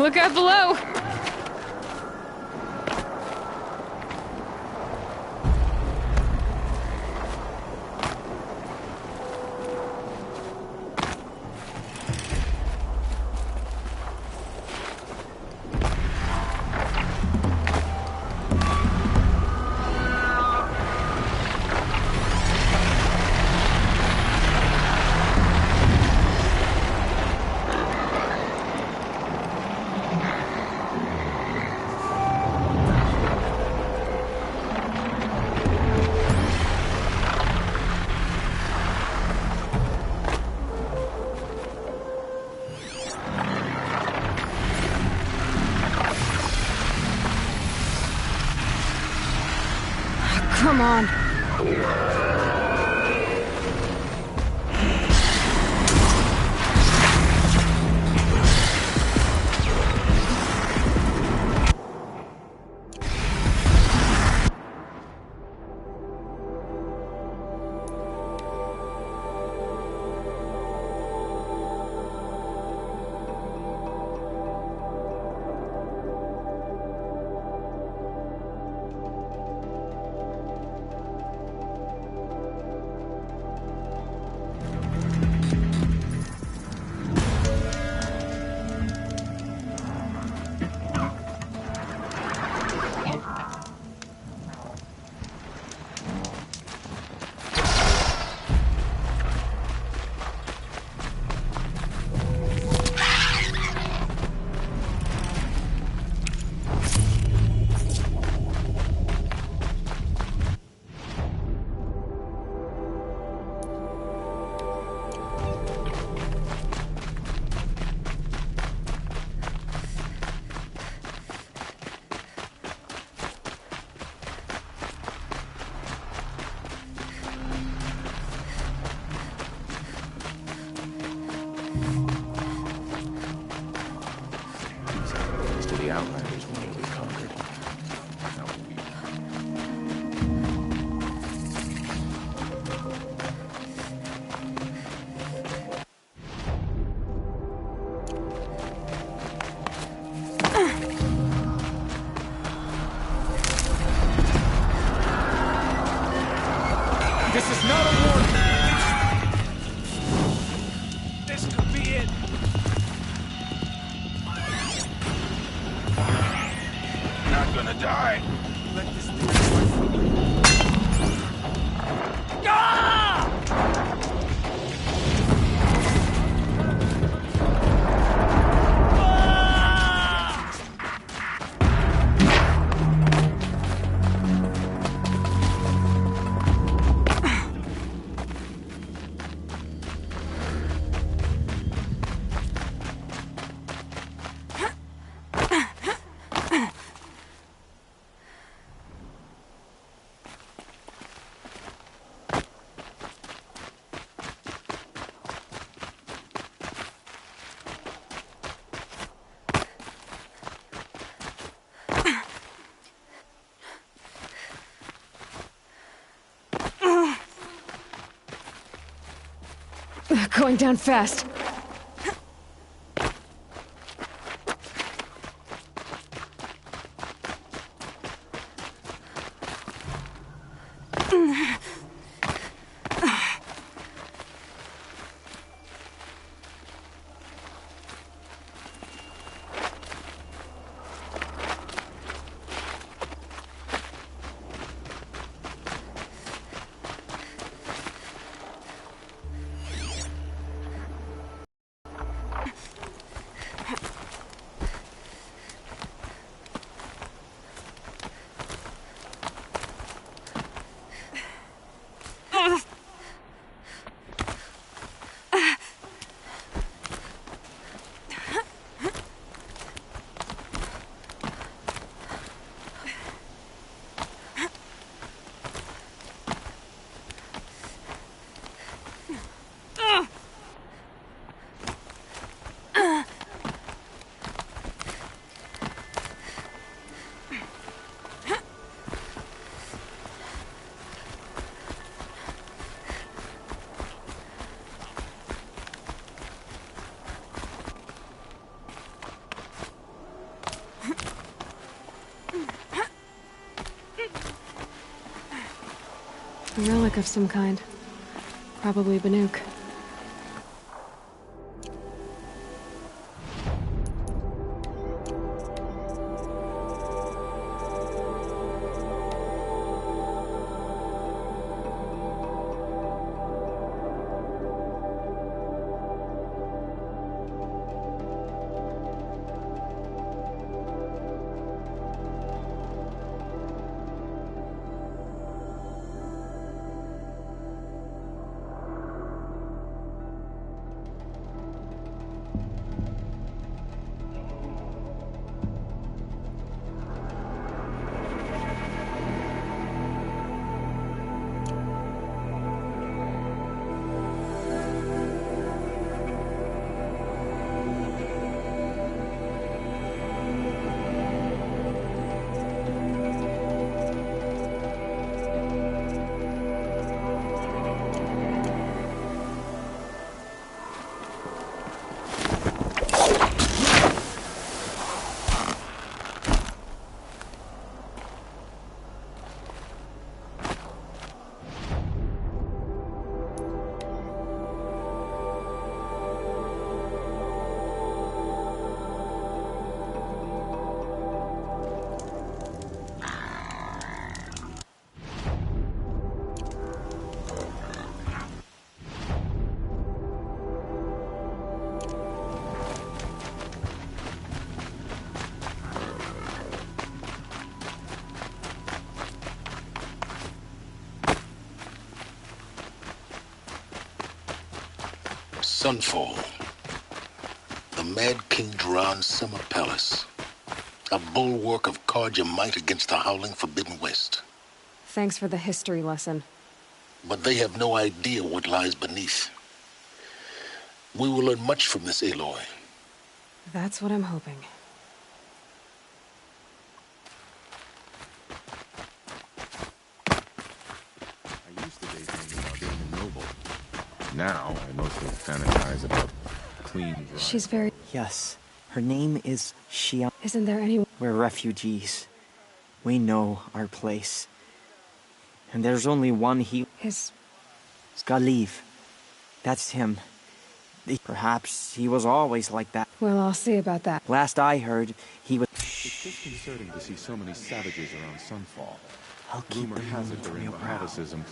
Look out below! Come on. The Outlanders when we conquered. Now we... This is not a warning! This could be it! Not gonna die. Let this be ah! Going down fast. A relic of some kind. Probably Banuk. Sunfall. The Mad King Duran's summer palace. A bulwark of Carja might against the howling Forbidden West. Thanks for the history lesson. But they have no idea what lies beneath. We will learn much from this Aloy. That's what I'm hoping. I used to daydream about being a noble. Now, I mostly fantasize about clean drive. She's very... Yes, her name is Xian. Isn't there any... We're refugees. We know our place. And there's only one he... Is... Skaliv. That's him. Perhaps he was always like that. Well, I'll see about that. Last I heard, he was... It's disconcerting to see so many savages around Sunfall. I'll keep Rumor the has moon it from during your brow. Bahavism.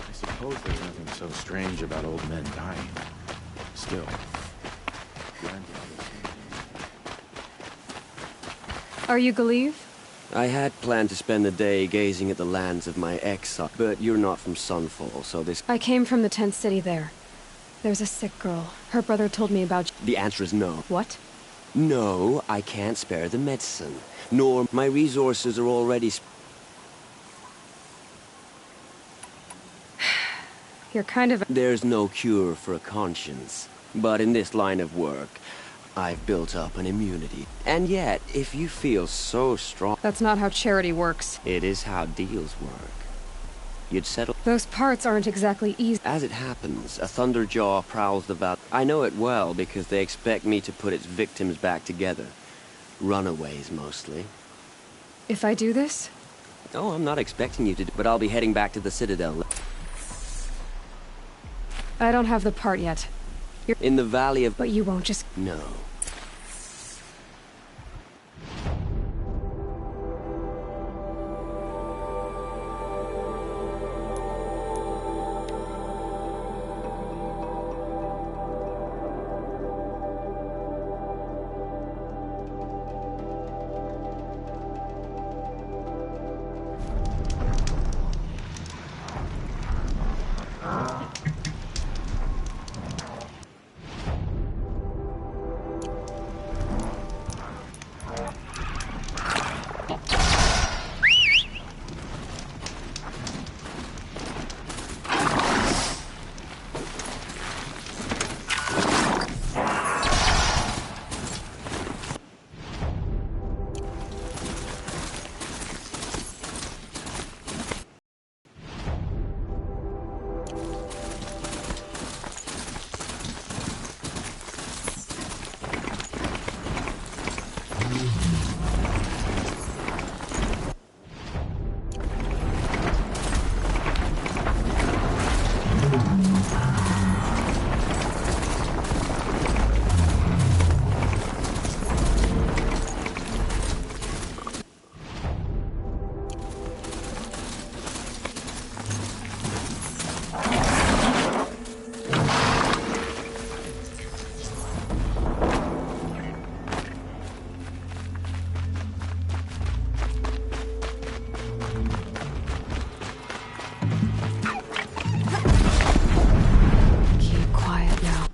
I suppose there's nothing so strange about old men dying. Still, Are you Galiv? I had planned to spend the day gazing at the lands of my exile, but you're not from Sunfall, so this... I came from the tent city there. There's a sick girl. Her brother told me about... The answer is no. What? No, I can't spare the medicine. Nor my resources are already... You're kind of... There's no cure for a conscience. But in this line of work, I've built up an immunity. And yet, if you feel so strong... That's not how charity works. It is how deals work. you'd settle. Those parts aren't exactly easy. As it happens, a Thunderjaw prowls the valley. I know it well because they expect me to put its victims back together. Runaways, mostly. If I do this, Oh, I'm not expecting you to, but I'll be heading back to the Citadel. I don't have the part yet. In the Valley of... But you won't just... No. Keep quiet now.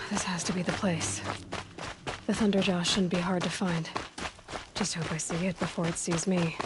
This has to be the place. The Thunderjaw shouldn't be hard to find. Just hope I see it before it sees me.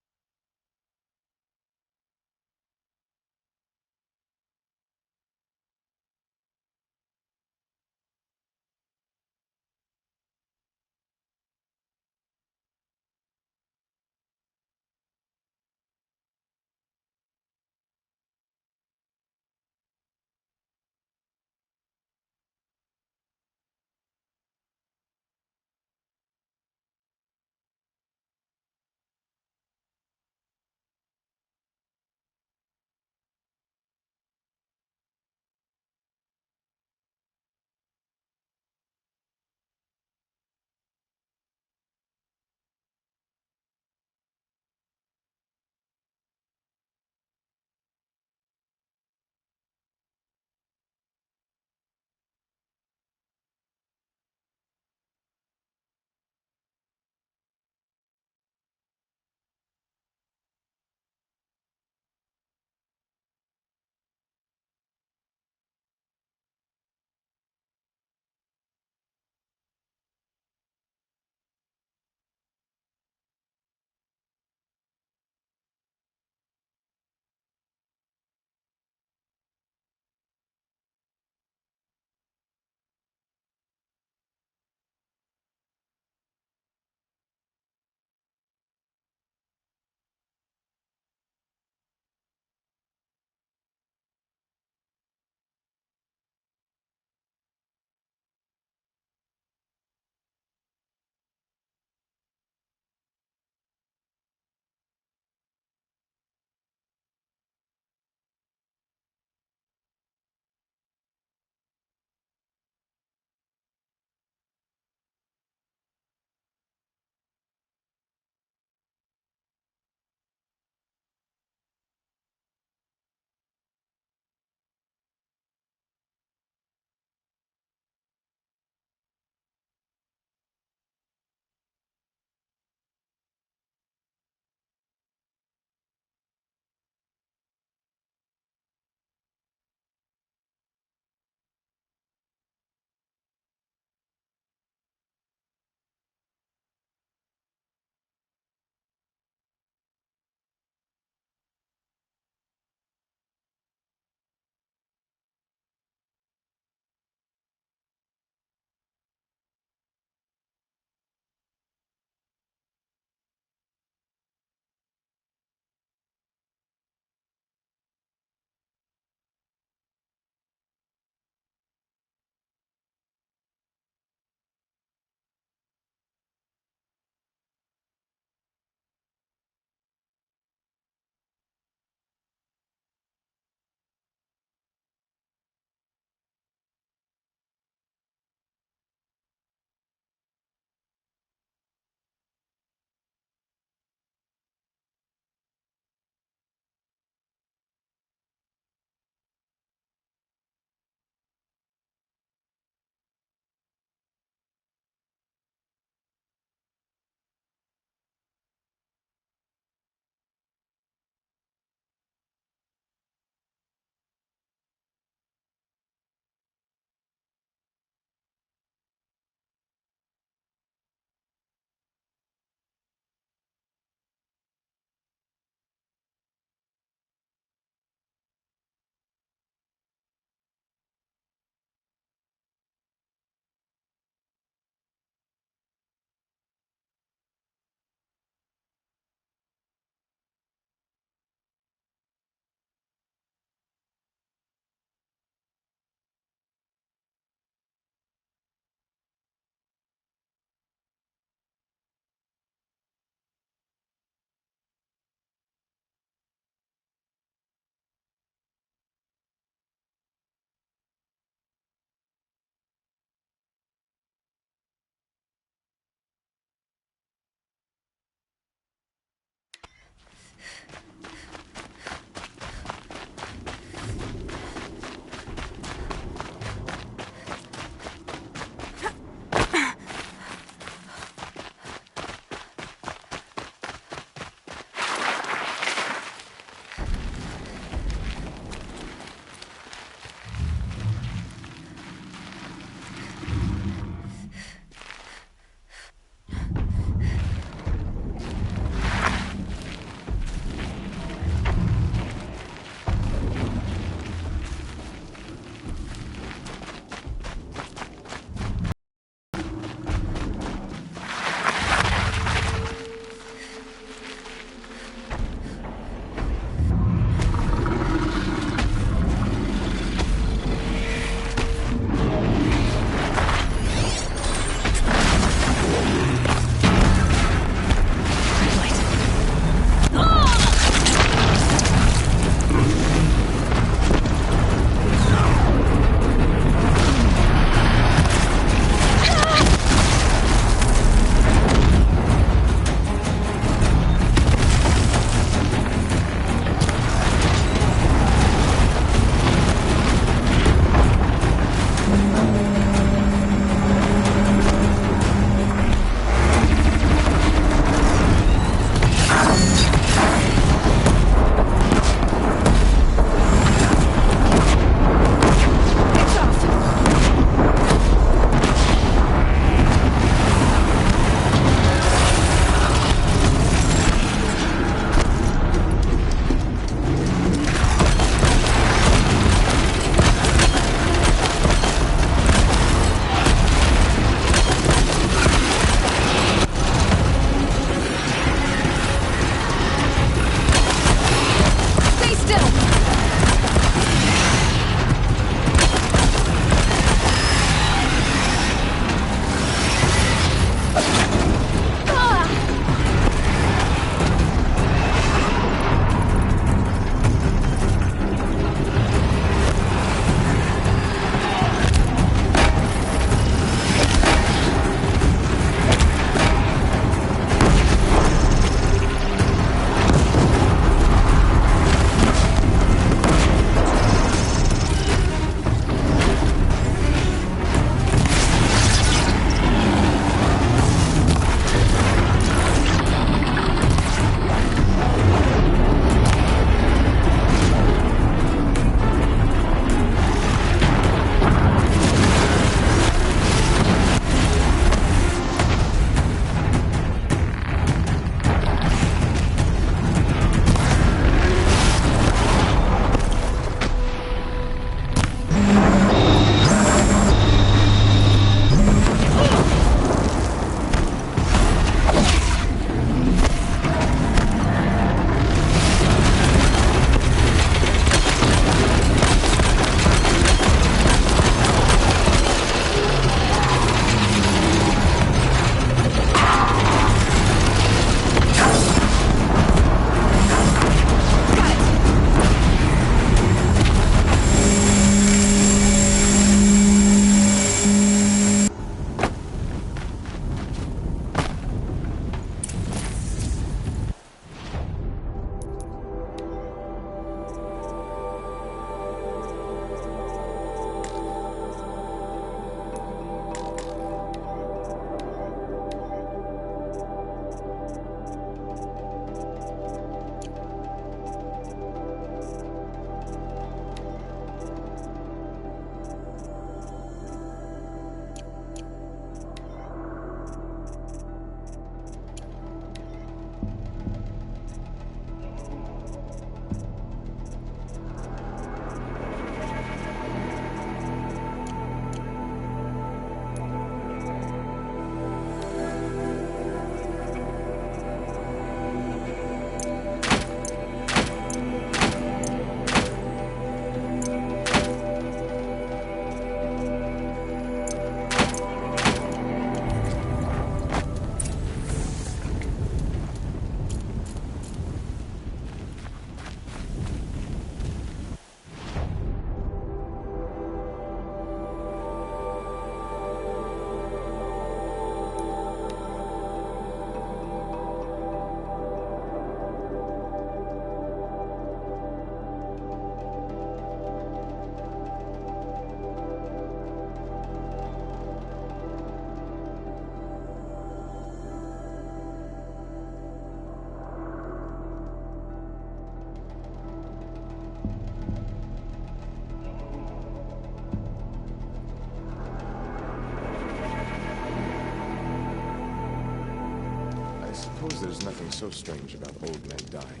suppose there's nothing so strange about old men dying.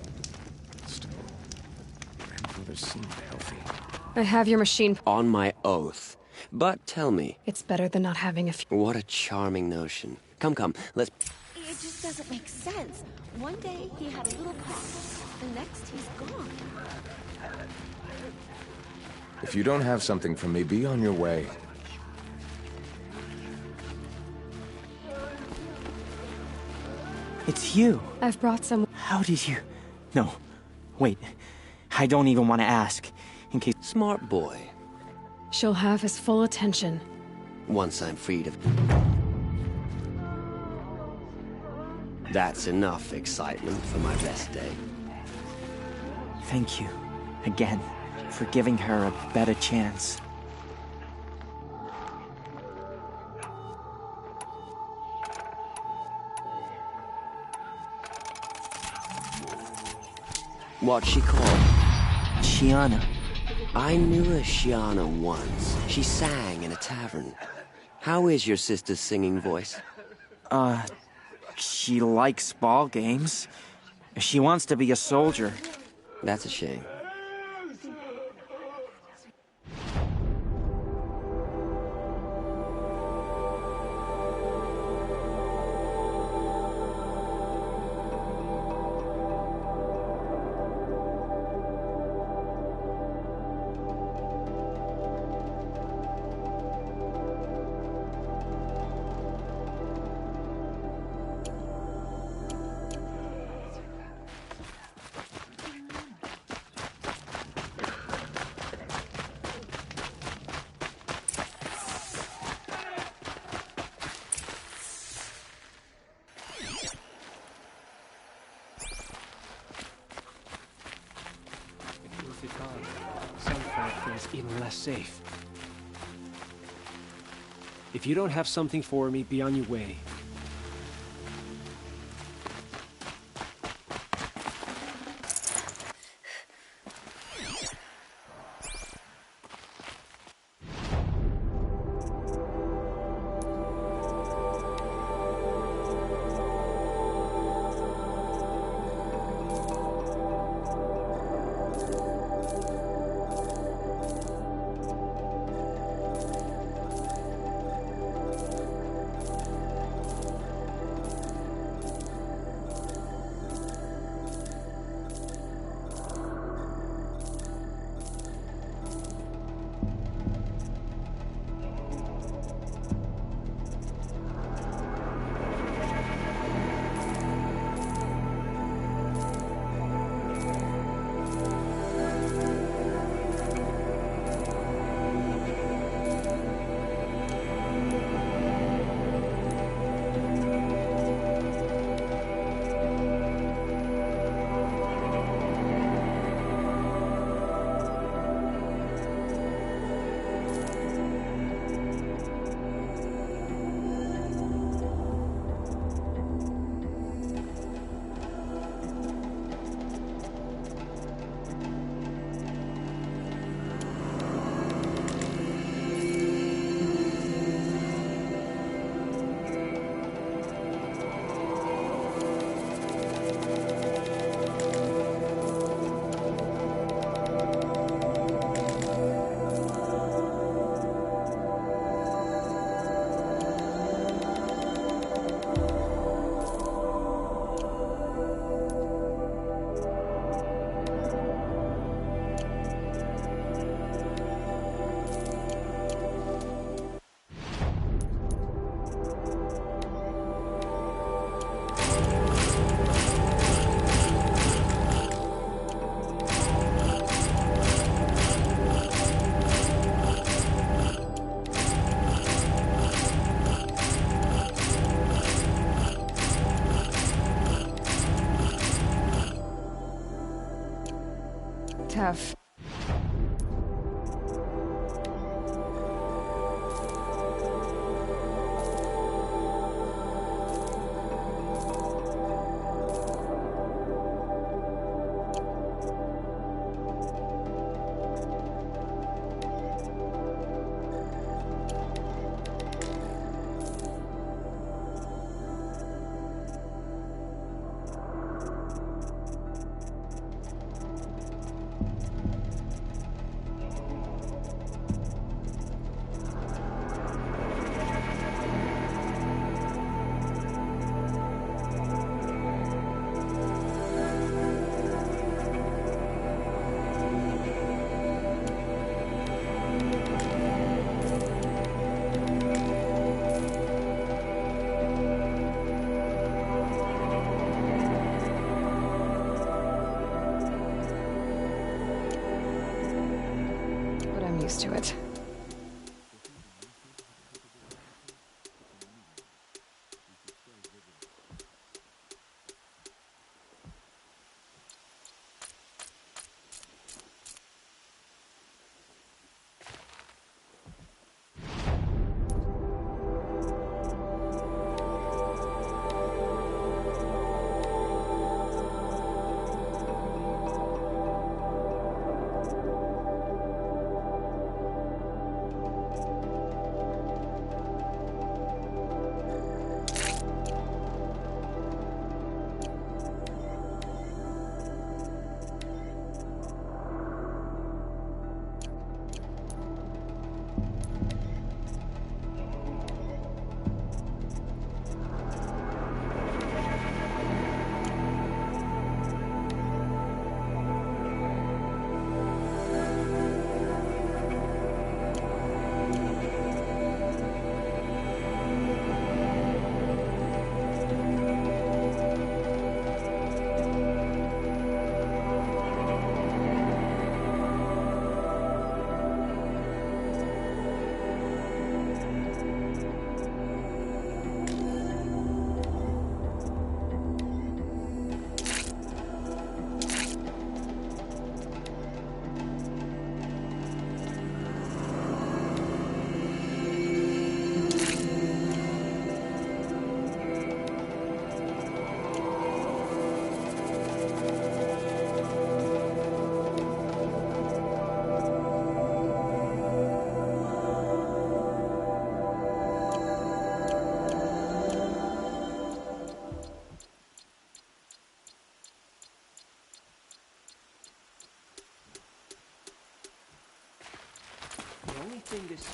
Still, grandfather seemed healthy. I have your machine. On my oath. But tell me, It's better than not having a few. what a charming notion. Come, let's... It just doesn't make sense. One day he had a little pop, the next he's gone. If you don't have something for me, be on your way. It's you. I've brought some. How did you... No. Wait. I don't even want to ask. In case... Smart boy. She'll have his full attention. Once I'm freed of... That's enough excitement for my best day. Thank you. Again. For giving her a better chance. What's she called? Shiana. I knew a Shiana once. She sang in a tavern. How is your sister's singing voice? She likes ball games. She wants to be a soldier. That's a shame. With it gone, Sunfire feels even less safe. If you don't have something for me, be on your way. Tough.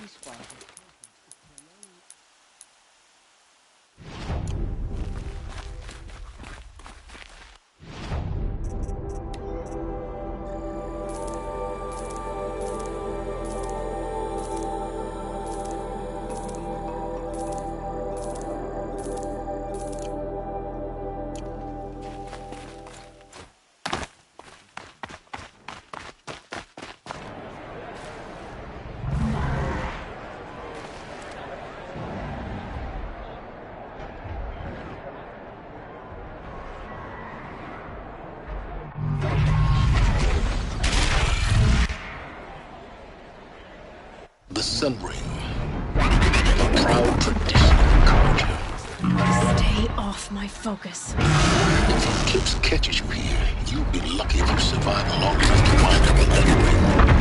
ceasefire. The Sun Ring. A proud tradition of Carja. Stay off my focus. If Eclipse catches you here, you'll be lucky if you survive long enough to wind up in that ring.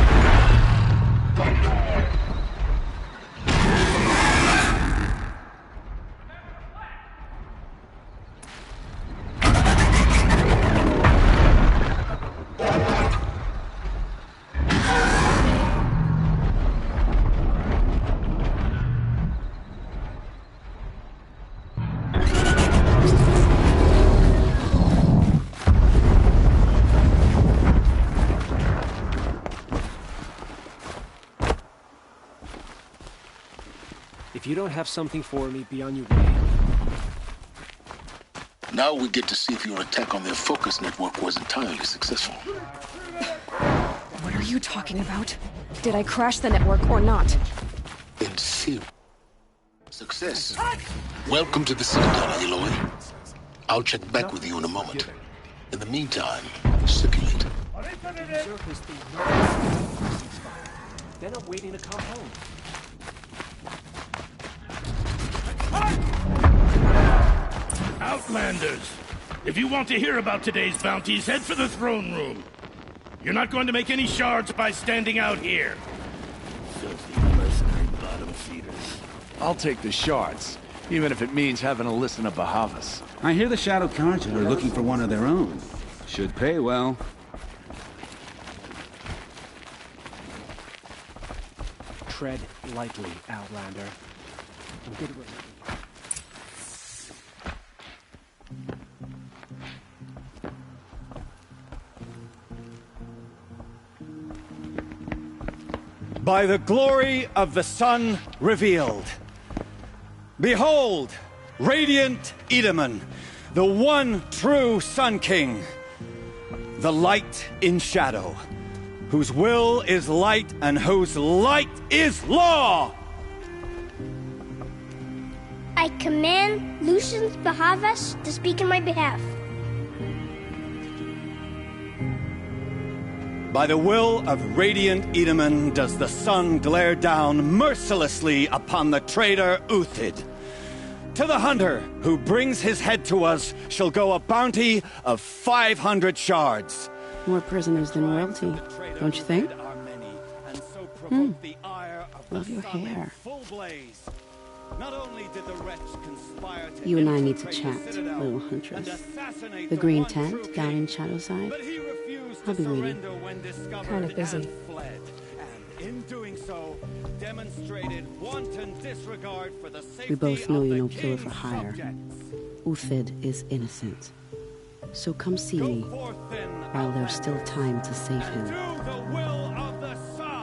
If you don't have something for me, be on your way. Now we get to see if your attack on their focus network was entirely successful. What are you talking about? Did I crash the network or not? In theory. Success. Welcome to the Citadel, Aloy. I'll check back with you in a moment. In the meantime, circulate. Surface the They're not waiting to come home. Outlanders! If you want to hear about today's bounties, head for the throne room. You're not going to make any shards by standing out here. Filthy mercenary bottom feeders. I'll take the shards, even if it means having to listen to Bahavas. I hear the Shadow Carja are looking for one of their own. Should pay well. Tread lightly, Outlander. I'm good with it. By the glory of the sun revealed. Behold, radiant Edaman, the one true Sun King, the light in shadow, whose will is light and whose light is law! I command Lucius Bahavas to speak in my behalf. By the will of radiant Edaman does the sun glare down mercilessly upon the traitor Uthid. To the hunter who brings his head to us shall go a bounty of 500 shards. More prisoners than royalty, don't you think? Love your hair. You and I need to chat, little huntress. The green tent down in Shadowside. I'll be waiting. Kind of busy. We both know you're no killer for hire. Uthid is innocent. So come see me while there's still time to save him.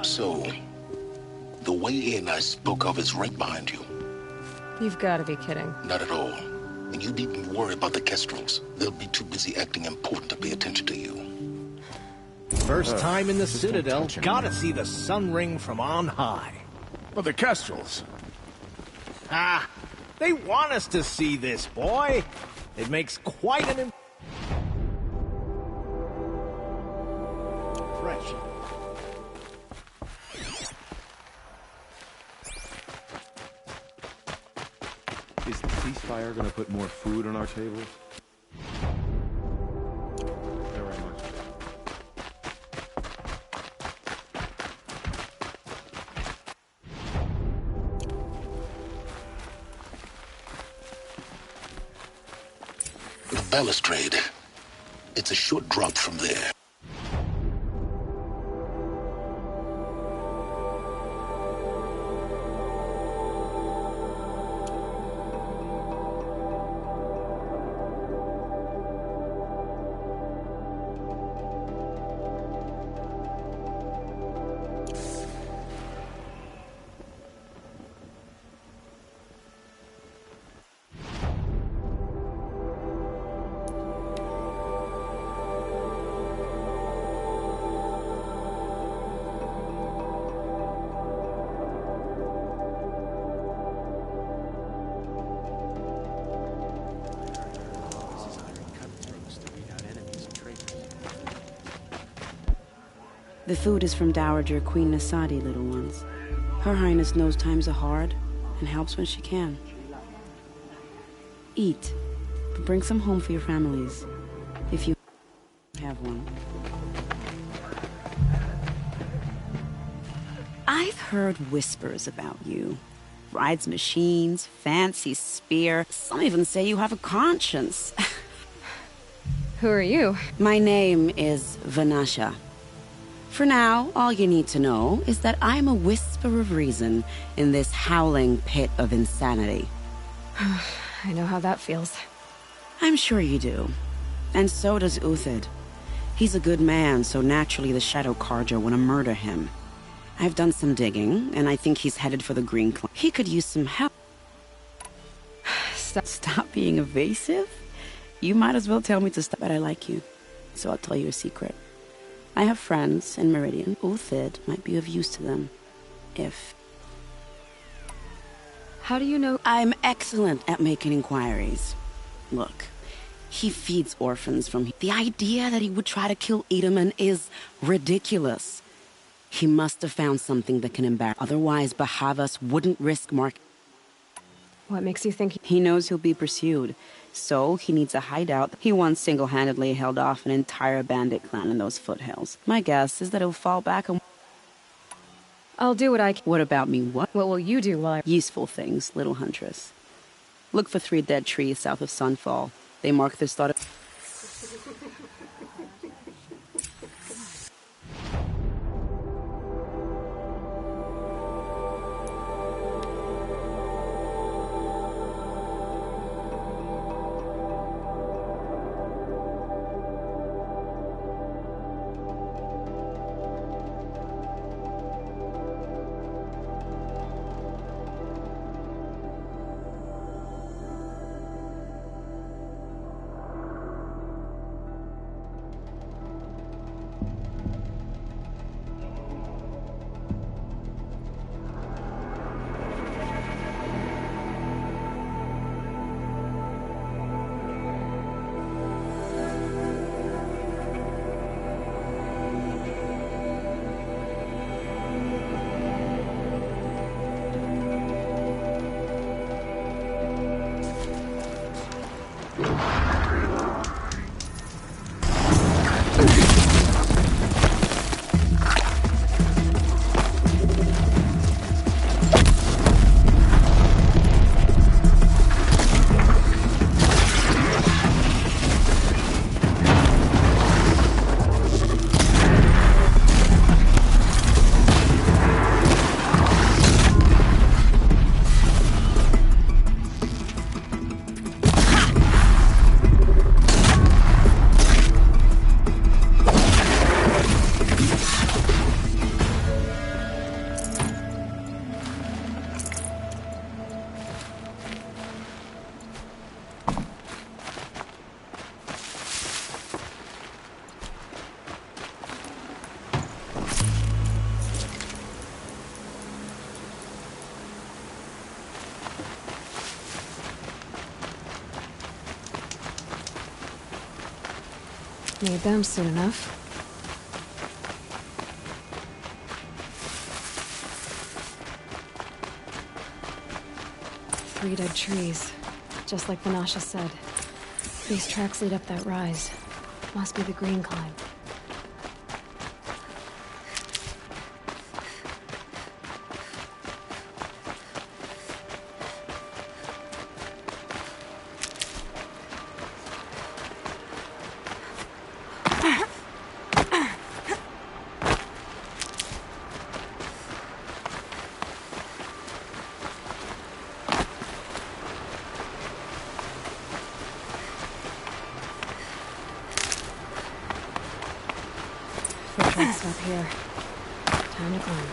So, the way in I spoke of is right behind you. You've got to be kidding. Not at all. And you needn't worry about the Kestrels. They'll be too busy acting important to pay attention to you. First time in the Citadel, gotta see the Sun Ring from on high. Well, the Kestrels. Ah, they want us to see this, boy. It makes quite an impression. Is the ceasefire gonna put more food on our tables? Very much. The balustrade. It's a short drop from there. The food is from Dowager Queen Nasadi, little ones. Her Highness knows times are hard and helps when she can. Eat, but bring some home for your families, if you have one. I've heard whispers about you. Rides machines, fancy spear. Some even say you have a conscience. Who are you? My name is Vanasha. For now, all you need to know is that I'm a whisper of reason in this howling pit of insanity. I know how that feels. I'm sure you do. And so does Uthid. He's a good man, so naturally the Shadow Carja want to murder him. I've done some digging, and I think he's headed for the Green Clan. He could use some help. Stop being evasive? You might as well tell me to stop, but I like you. So I'll tell you a secret. I have friends in Meridian. Uthid might be of use to them. If... How do you know? I'm excellent at making inquiries. Look, he feeds orphans from... The idea that he would try to kill Edelman is ridiculous. He must have found something that can embarrass. Otherwise, Bahavas wouldn't risk Mark. What makes you think he knows he'll be pursued? So he needs a hideout. He once single-handedly held off an entire bandit clan in those foothills. My guess is that he'll fall back and... I'll do what I can. What about me? What will you do while I... Useful things, little huntress. Look for 3 dead trees south of Sunfall. They mark the start of... Need them soon enough. 3 dead trees, just like Vanasha said. These tracks lead up that rise. Must be the Green Climb. Footprints up here. Time to climb.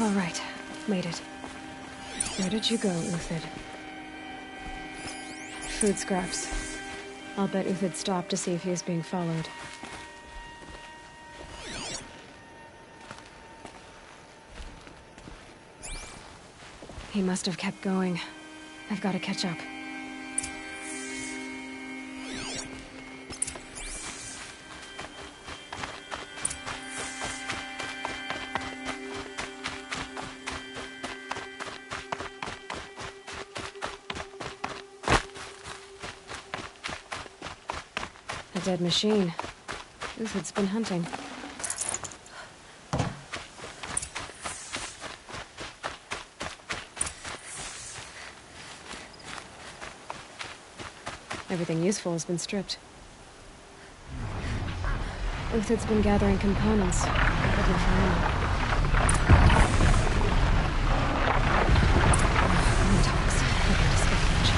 All right, made it. Where did you go, Uthid? Food scraps. I'll bet Uthid stopped to see if he was being followed. He must have kept going. I've got to catch up. A dead machine. Uthid's been hunting. Everything useful has been stripped. Uthid's been gathering components. Probably for ammo. Talks. I gotta scavenge.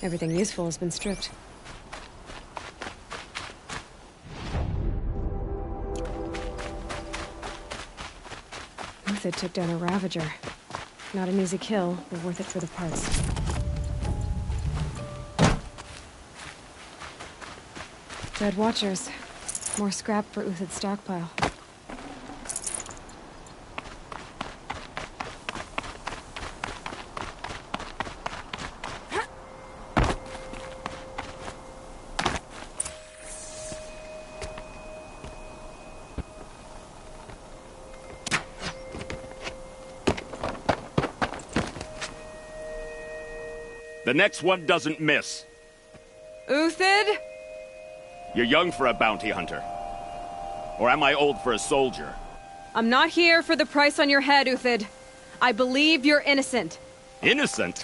Everything useful has been stripped. Uthid took down a Ravager. Not an easy kill, but worth it for the parts. Dead Watchers. More scrap for Uthid's stockpile. The next one doesn't miss. Uthid? You're young for a bounty hunter. Or am I old for a soldier? I'm not here for the price on your head, Uthid. I believe you're innocent. Innocent?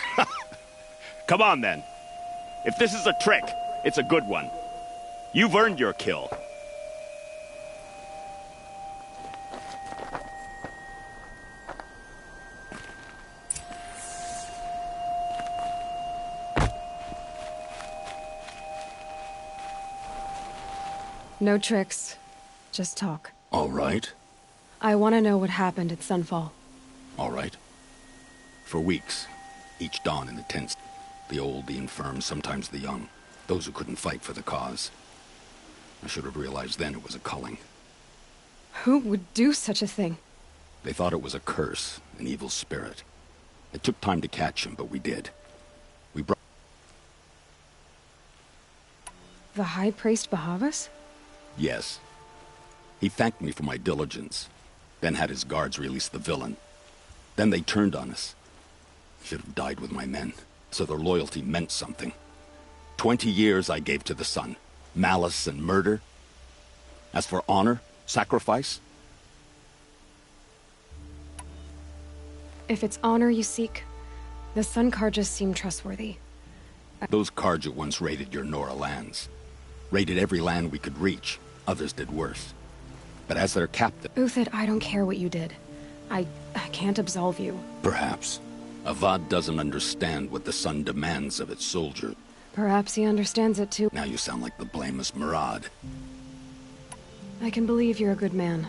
Come on, then. If this is a trick, it's a good one. You've earned your kill. No tricks. Just talk. All right. I want to know what happened at Sunfall. All right. For weeks, each dawn in the tents, the old, the infirm, sometimes the young, those who couldn't fight for the cause. I should have realized then it was a culling. Who would do such a thing? They thought it was a curse, an evil spirit. It took time to catch him, but we did. We brought... The High Priest Bahavas? Yes. He thanked me for my diligence, then had his guards release the villain. Then they turned on us. Should have died with my men. so their loyalty meant something. 20 years I gave to the sun. Malice and murder. As for honor, sacrifice, If it's honor you seek, the Sun Karjas seem trustworthy. those Karja once raided your Nora lands. Raided every land we could reach. Others did worse. But as their captain... Uthid, I don't care what you did. I can't absolve you. Perhaps. Avad doesn't understand what the sun demands of its soldiers. Perhaps he understands it too. Now you sound like the blameless Murad. I can believe you're a good man.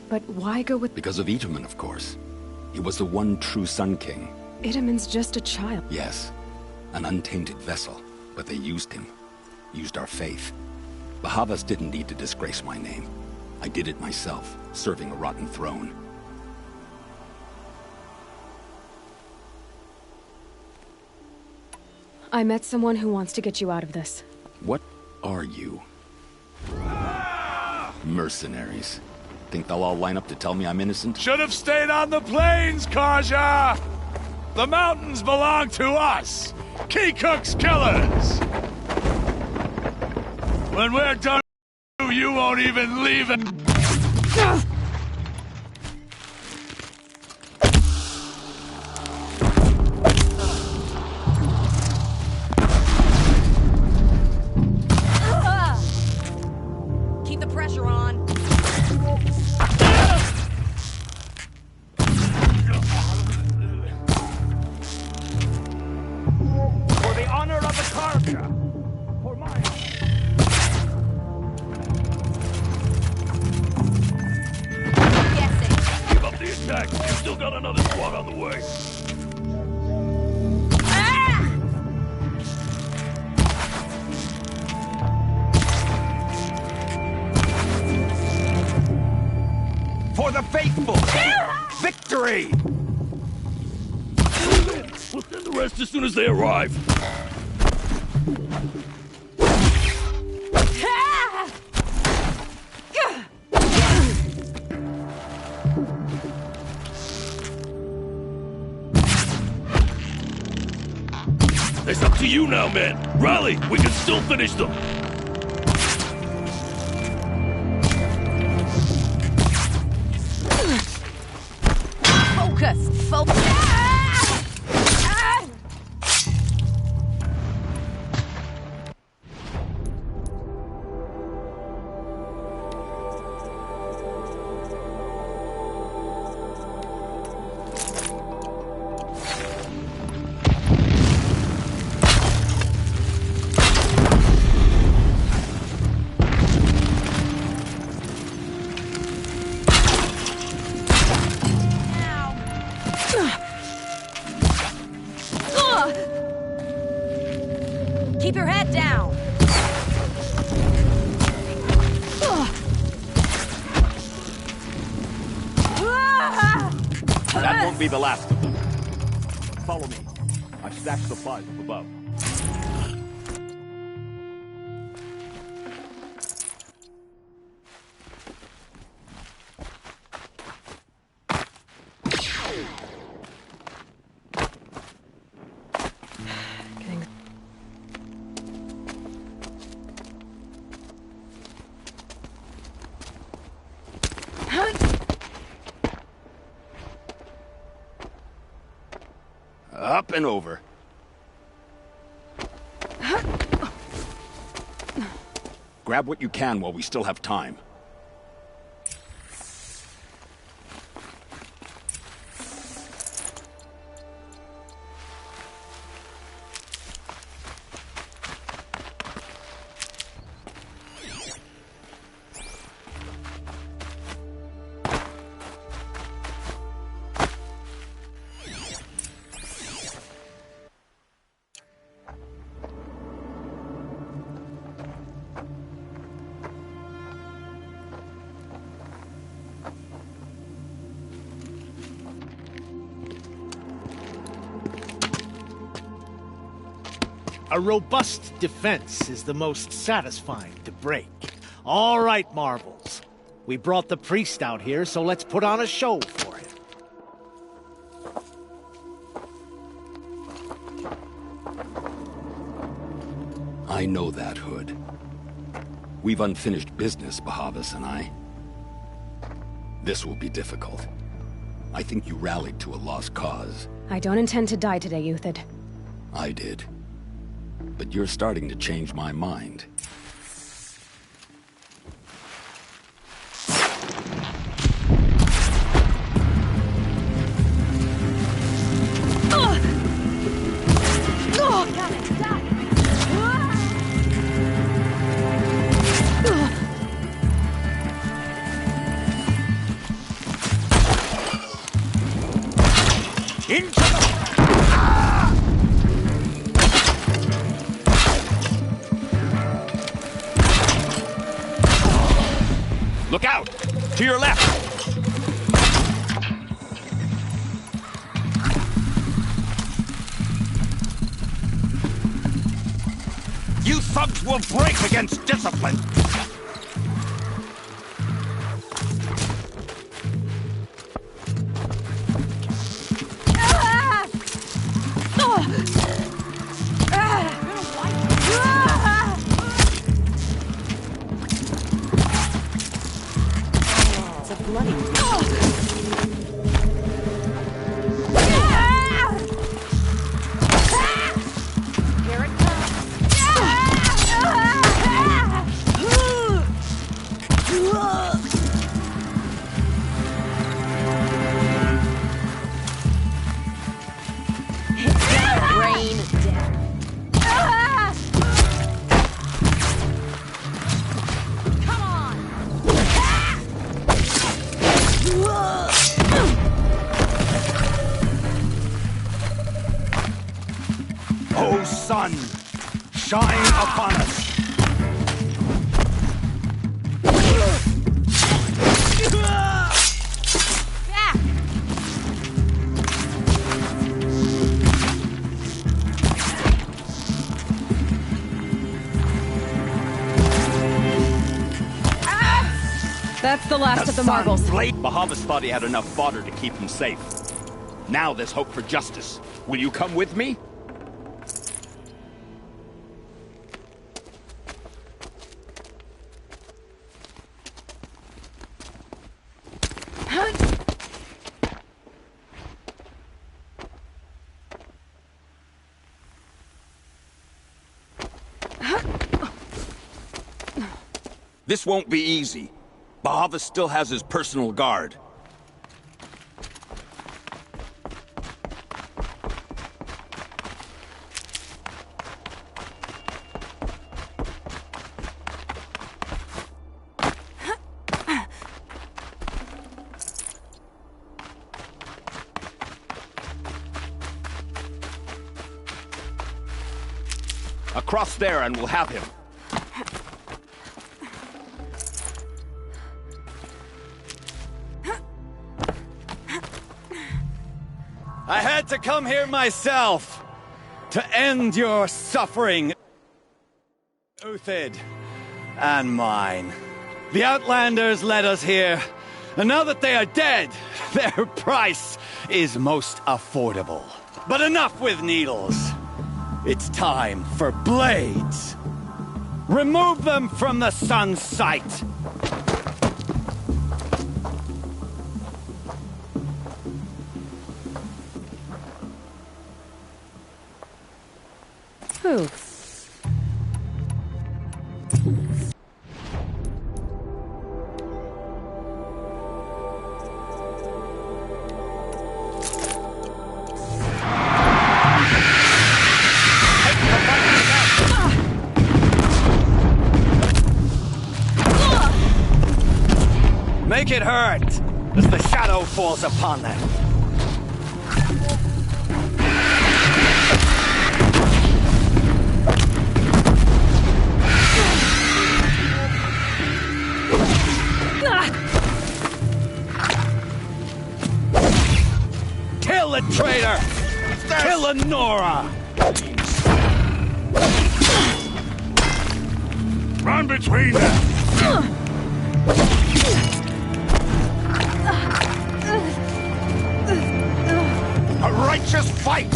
But why go with... Because of Itaman, of course. He was the one true Sun King. Itaman's just a child. Yes. An untainted vessel. But they used him. Used our faith. Bahavas didn't need to disgrace my name. I did it myself, serving a rotten throne. I met someone who wants to get you out of this. What are you? Mercenaries. Think they'll all line up to tell me I'm innocent? Should have stayed on the plains, Karja! The mountains belong to us! Kikuk's killers! When we're done, you won't even leave it! Keep the pressure on. For the honor of the Karja! For mine! Keep up the attack. You've still got another squad on the way. For the faithful! Victory! We'll send the rest as soon as they arrive. It's up to you now, man. Rally! We can still finish them. Focus! Focus! Keep your head down! That won't be the last of them. Follow me. I've stashed supplies up above. Up and over. Grab what you can while we still have time. A robust defense is the most satisfying to break. All right, Marvels. We brought the priest out here, so let's put on a show for him. I know that, Hood. We've unfinished business, Bahavas and I. This will be difficult. I think you rallied to a lost cause. I don't intend to die today, Euthid. I did. But you're starting to change my mind. Look out! To your left! You thugs will break against discipline! O sun, shine upon us! That's the last of the marbles. Bahavas thought he had enough fodder to keep him safe. Now there's hope for justice. Will you come with me? This won't be easy. Bahavas still has his personal guard. Across there and we'll have him. I had to come here myself to end your suffering, Uthid, and mine. The Outlanders led us here, and now that they are dead, their price is most affordable. But enough with needles. It's time for blades. Remove them from the sun's sight. Who? Make it hurt as the shadow falls upon them. Kill the traitor! Kill Lenora! Run between them! A righteous fight!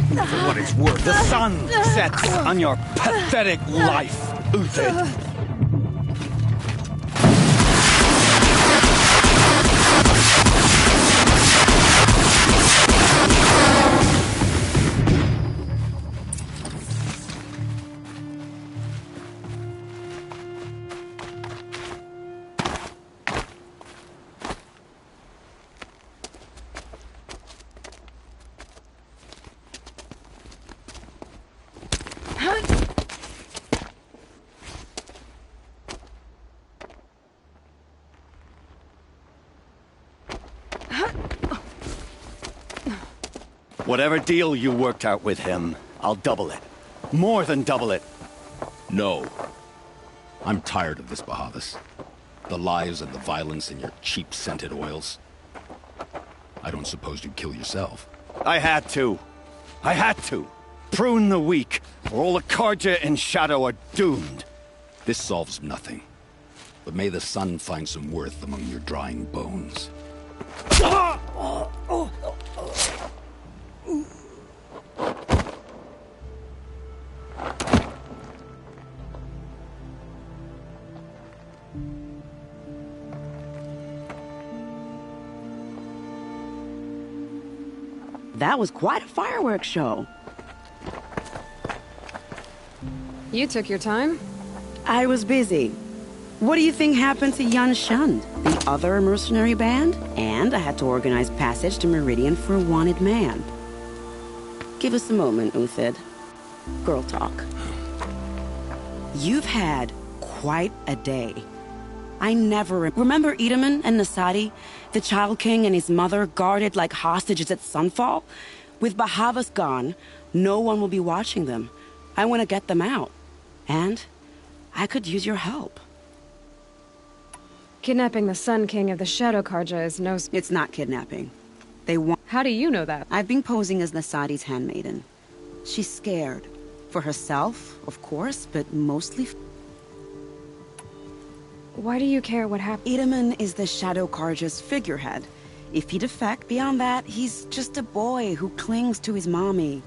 For what it's worth, the sun sets on your pathetic life, Uthid. Whatever deal you worked out with him, I'll double it. More than double it. No. I'm tired of this, Bahavas. The lies and the violence and your cheap scented oils. I don't suppose you'd kill yourself. I had to. I had to. Prune the weak, or all the Karja in Shadow are doomed. This solves nothing. But may the sun find some worth among your drying bones. That was quite a fireworks show. You took your time? I was busy. What do you think happened to Yan Shund, the other mercenary band? And I had to organize passage to Meridian for a wanted man. Give us a moment, Uthid. Girl talk. You've had quite a day. I never remember Edaman and Nasadi, the Child King and his mother guarded like hostages at sunfall? With Bahavas gone, no one will be watching them. I want to get them out. And I could use your help. Kidnapping the Sun King of the Shadow Karja is no... It's not kidnapping. They want... How do you know that? I've been posing as Nasadi's handmaiden. She's scared. For herself, of course, but mostly... Why do you care what happened? Edaman is the Shadow Karja's figurehead. If he defect beyond that, he's just a boy who clings to his mommy.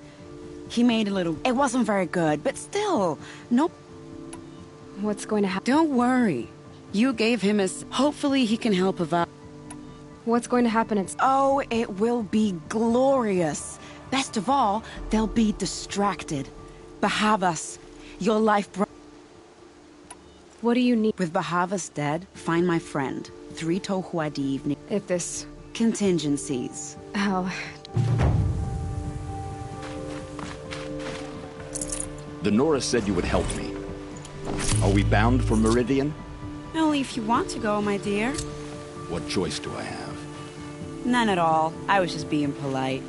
He made a little... It wasn't very good, but still, nope. What's going to happen? Don't worry. You gave him his... Hopefully he can help Ava. What's going to happen? Oh, it will be glorious. Best of all, they'll be distracted. Bahavas, your life... What do you need? With Bahavas dead, find my friend, 3 Tohuadiv. If this... Contingencies. How... The Nora said you would help me. Are we bound for Meridian? Only if you want to go, my dear. What choice do I have? None at all. I was just being polite.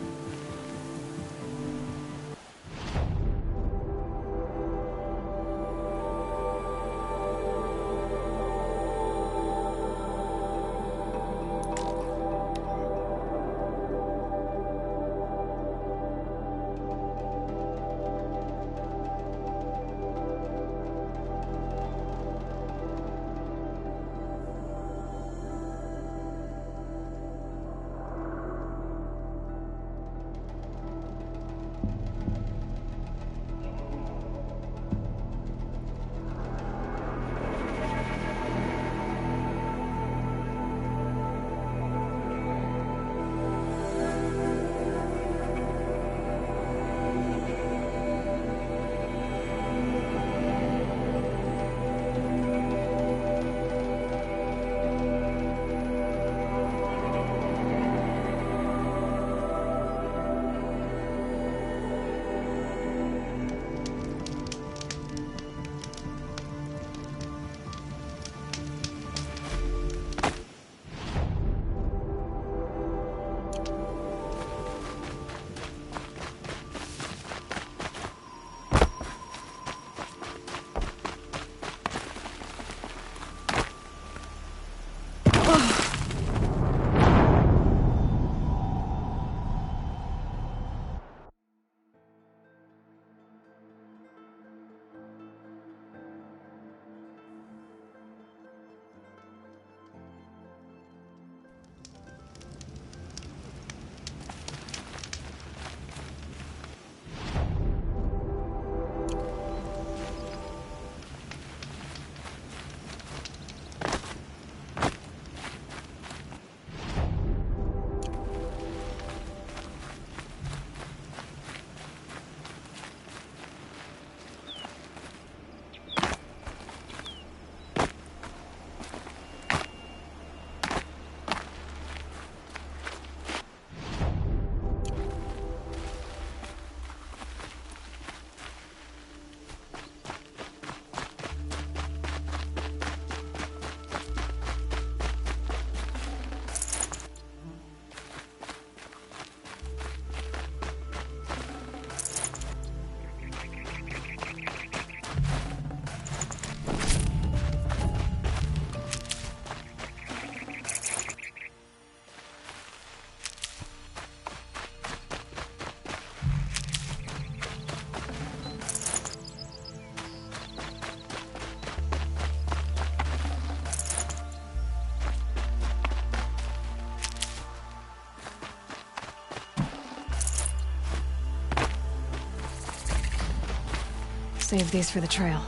save these for the trail.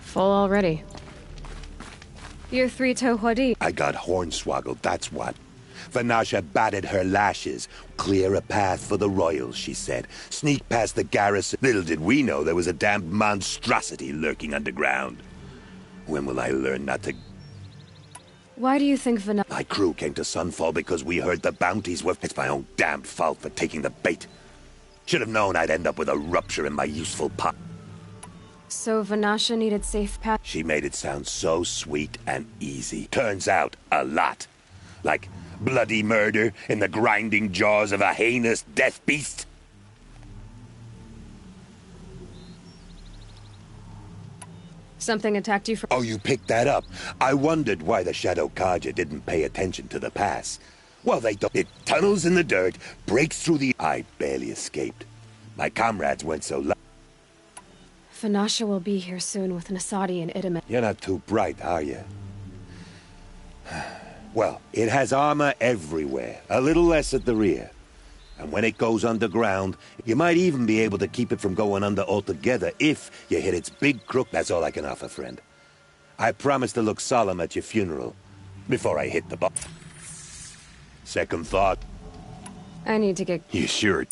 Full already. You're three-toe Huadi. I got hornswoggled, that's what. Vanasha batted her lashes. Clear a path for the royals, she said. Sneak past the garrison. Little did we know there was a damned monstrosity lurking underground. When will I learn not to... Why do you think My crew came to Sunfall because we heard the bounties were... It's my own damned fault for taking the bait. Should have known I'd end up with a rupture in my useful pot. So Vanasha needed safe path? She made it sound so sweet and easy. Turns out, a lot. Like bloody murder in the grinding jaws of a heinous death beast. Something attacked you from... Oh, you picked that up. I wondered why the Shadow Kaja didn't pay attention to the pass. Well, they don't. It tunnels in the dirt, breaks through the... I barely escaped. My comrades went so low. Vanasha will be here soon with Nasadi and Idaman. You're not too bright, are you? Well, it has armor everywhere, a little less at the rear. And when it goes underground, you might even be able to keep it from going under altogether if you hit its big crook. That's all I can offer, friend. I promise to look solemn at your funeral before I hit the button. Second thought. I need to get... You sure?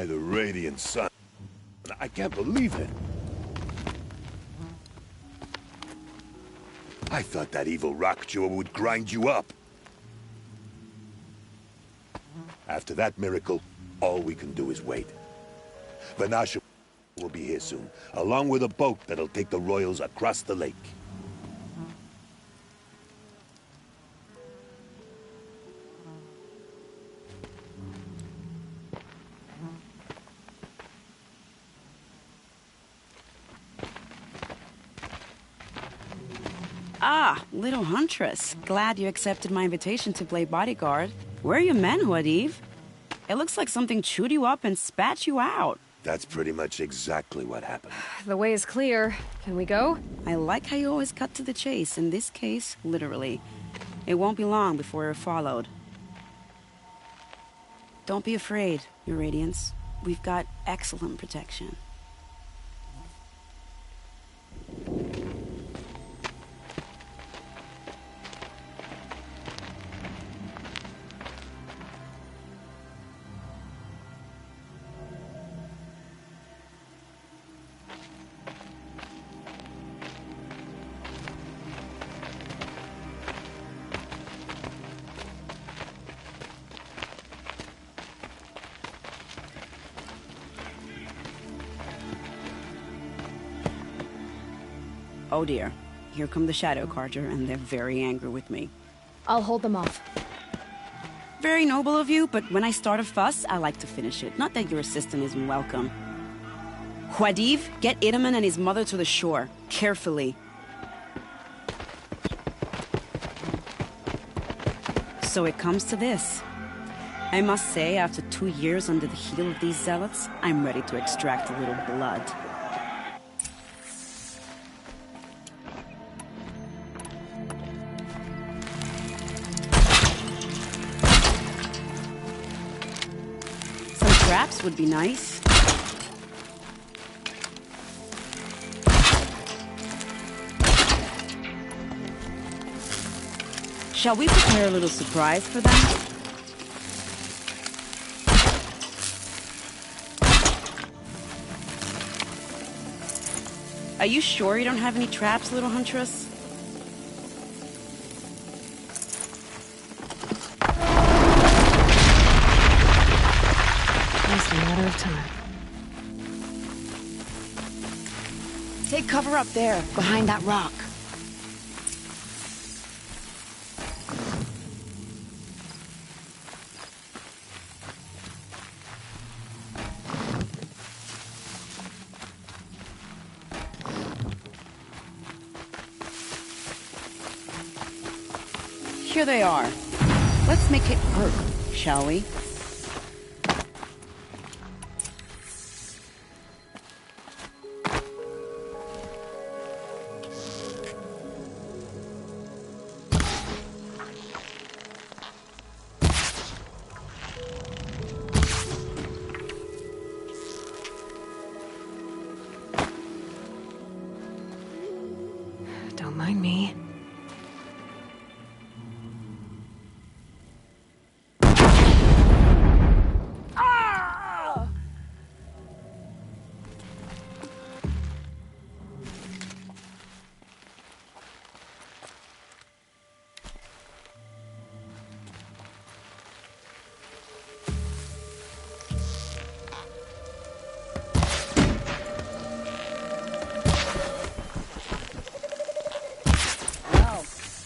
By the radiant sun. I can't believe it. I thought that evil rock jewel would grind you up. After that miracle, all we can do is wait. Vanasha will be here soon, along with a boat that'll take the royals across the lake. Ah, little huntress. Glad you accepted my invitation to play bodyguard. Where are your men, Huadiv? It looks like something chewed you up and spat you out. That's pretty much exactly what happened. The way is clear. Can we go? I like how you always cut to the chase. In this case, literally. It won't be long before we're followed. Don't be afraid, Your Radiance. We've got excellent protection. Oh dear. Here come the Shadow Carter, and they're very angry with me. I'll hold them off. Very noble of you, but when I start a fuss, I like to finish it. Not that your assistant isn't welcome. Huadiv, get Itaman and his mother to the shore. Carefully. So it comes to this. I must say, after 2 years under the heel of these zealots, I'm ready to extract a little blood. Traps would be nice. Shall we prepare a little surprise for them? Are you sure you don't have any traps, little huntress? Just a matter of time. Take cover up there, behind that rock. Here they are. Let's make it work, shall we? Don't mind me.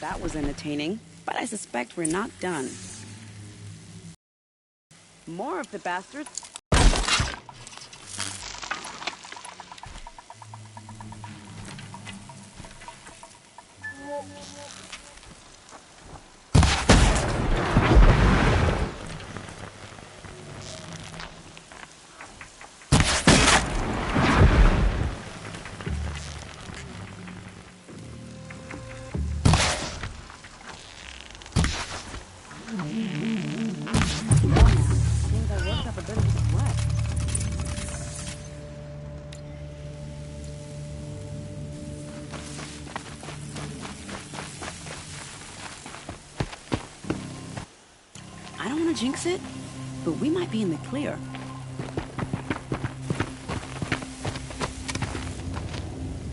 That was entertaining, but I suspect we're not done. More of the bastards. I don't want to jinx it, but we might be in the clear.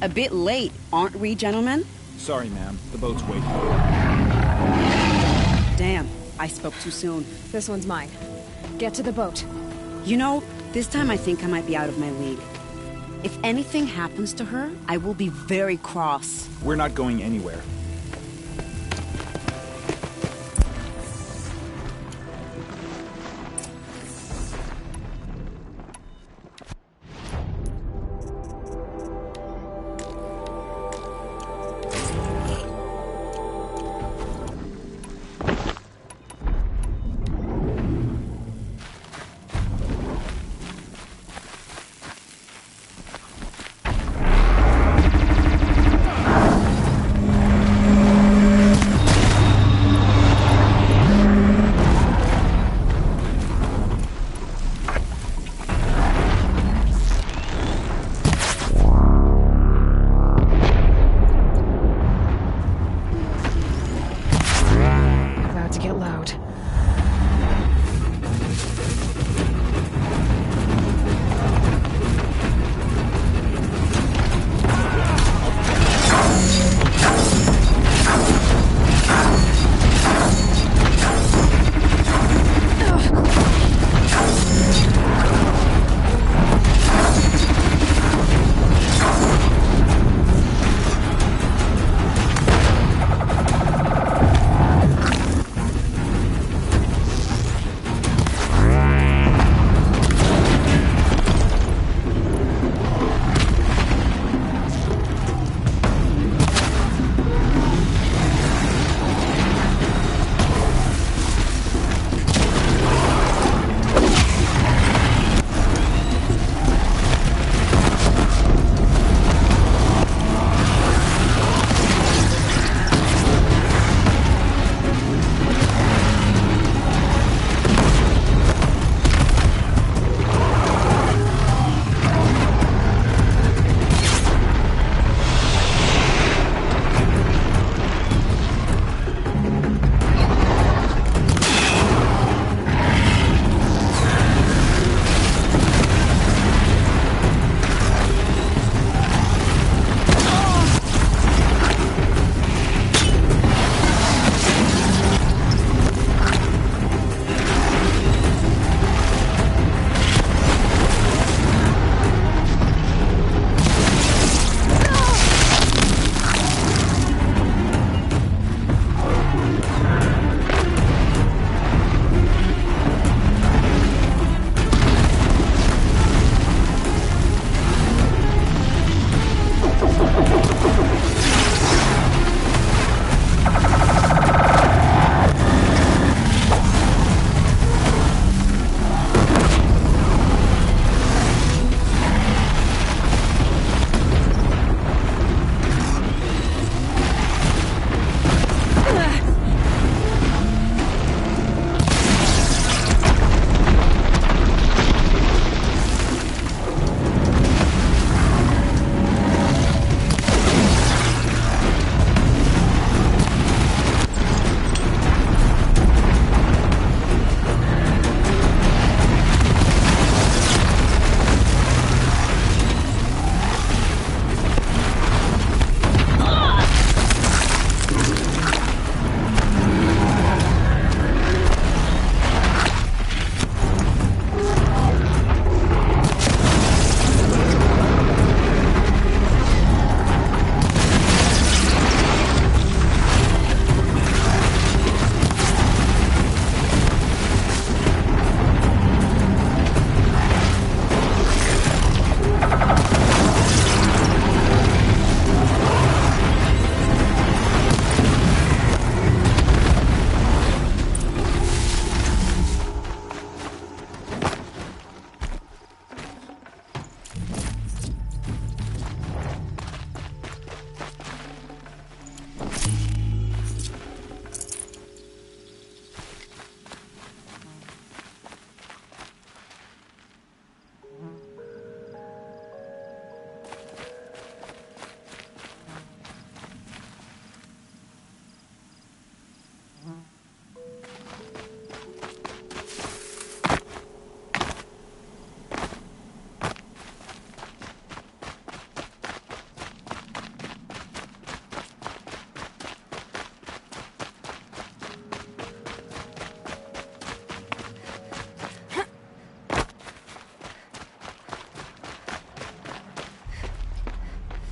A bit late, aren't we, gentlemen? Sorry, ma'am. The boat's waiting. Damn, I spoke too soon. This one's mine. Get to the boat. You know, this time I think I might be out of my league. If anything happens to her, I will be very cross. We're not going anywhere.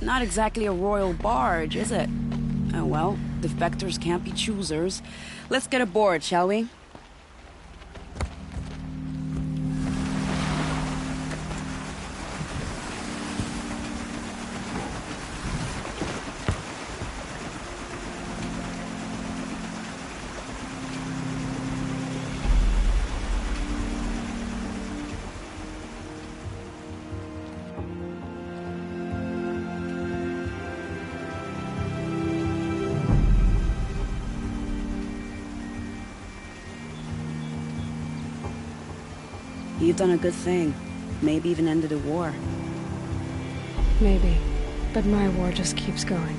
Not exactly a royal barge, is it? Oh well, defectors can't be choosers. Let's get aboard, shall we? You've done a good thing. Maybe even ended a war. Maybe. But my war just keeps going.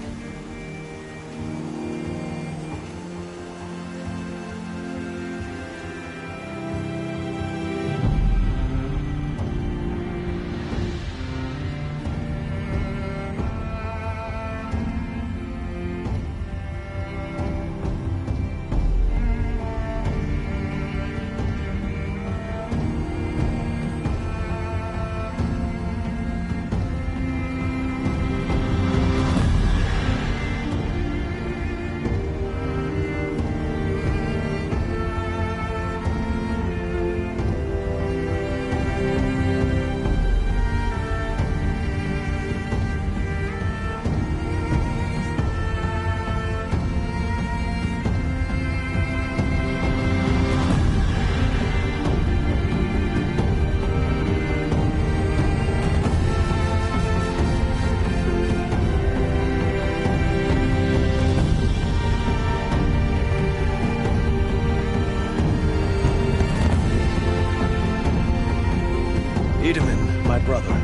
Wiedemann, my brother,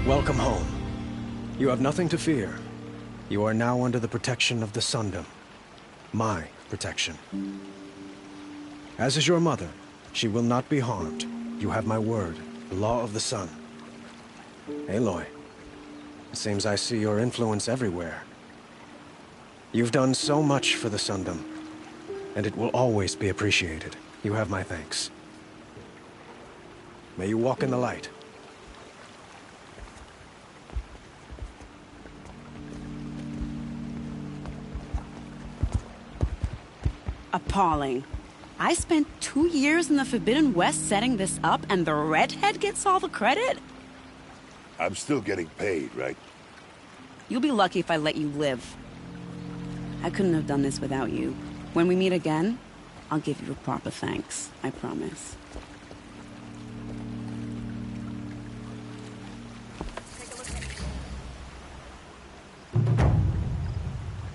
welcome home. You have nothing to fear. You are now under the protection of the Sundom. My protection. As is your mother, she will not be harmed. You have my word, the law of the sun. Aloy, it seems I see your influence everywhere. You've done so much for the Sundom, and it will always be appreciated. You have my thanks. May you walk in the light. Appalling. I spent 2 years in the Forbidden West setting this up, and the redhead gets all the credit? I'm still getting paid, right? You'll be lucky if I let you live. I couldn't have done this without you. When we meet again, I'll give you a proper thanks. I promise.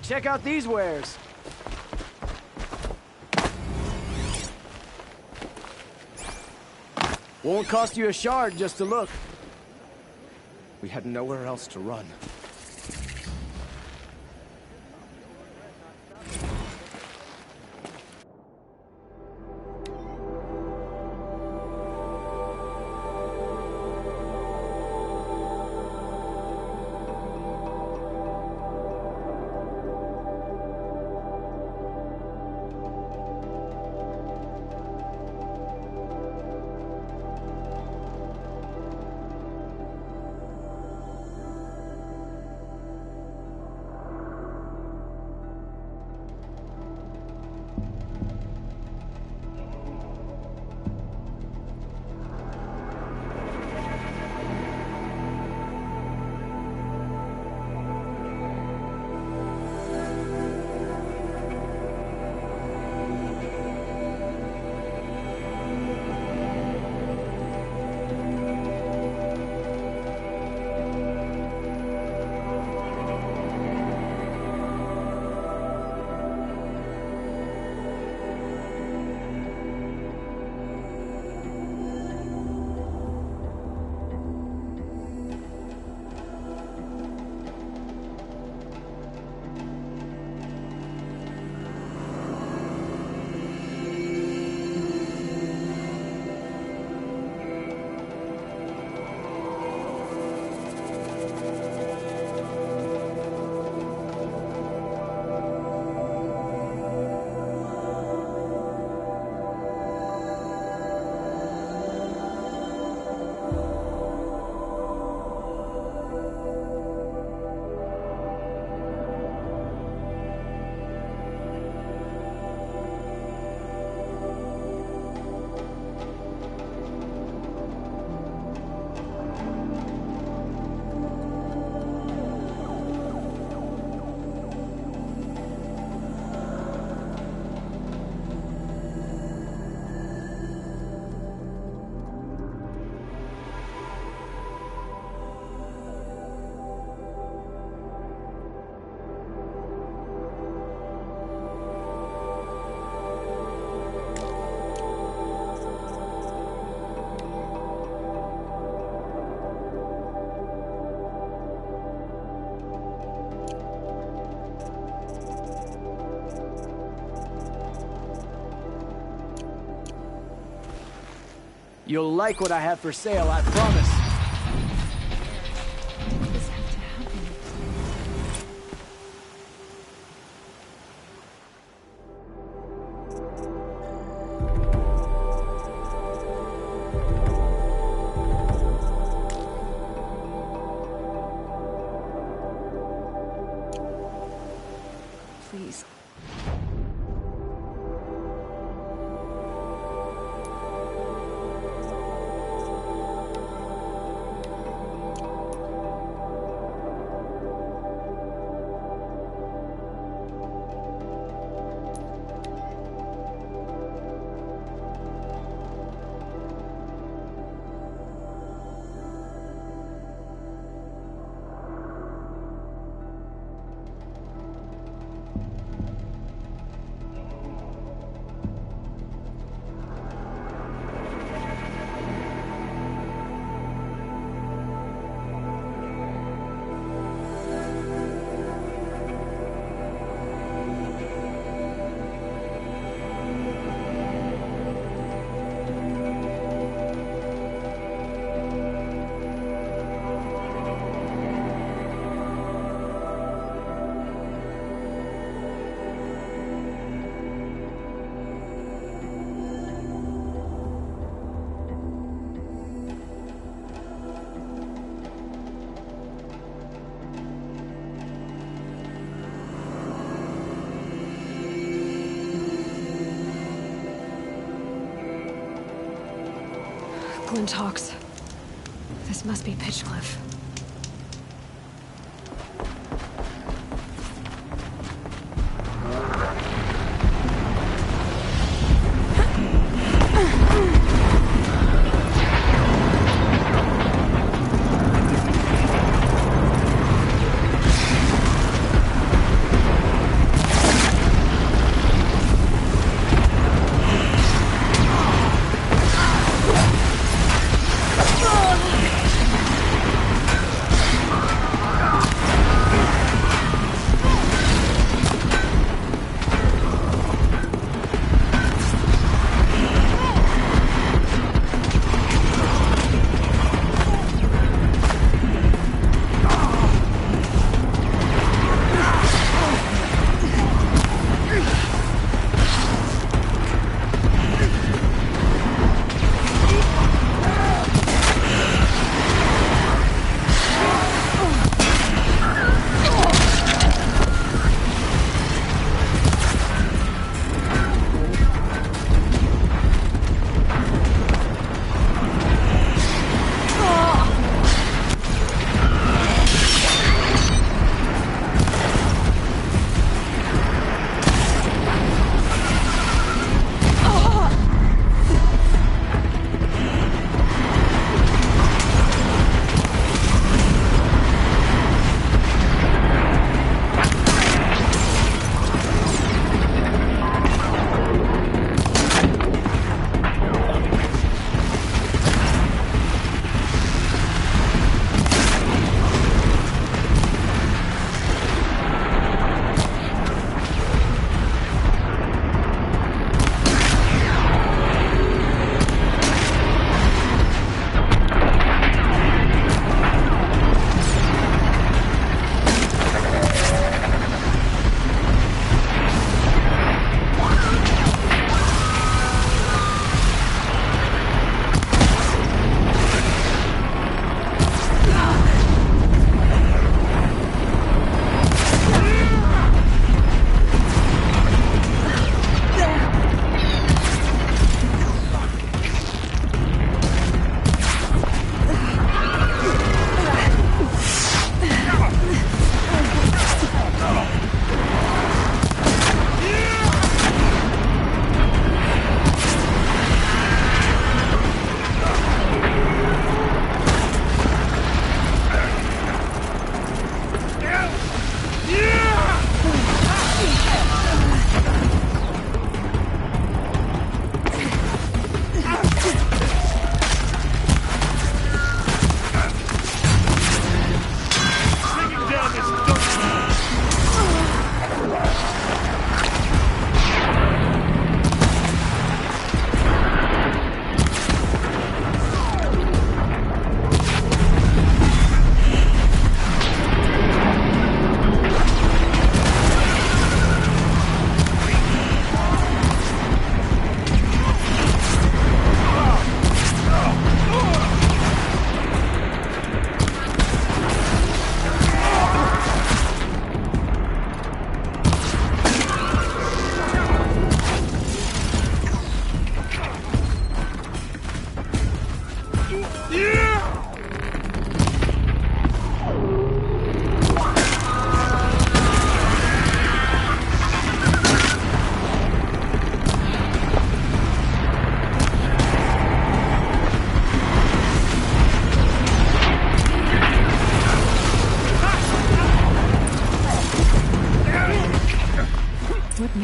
Check out these wares. Won't cost you a shard just to look. We had nowhere else to run. You'll like what I have for sale, I promise. Please. Glint Hawks. This must be Pitchcliff.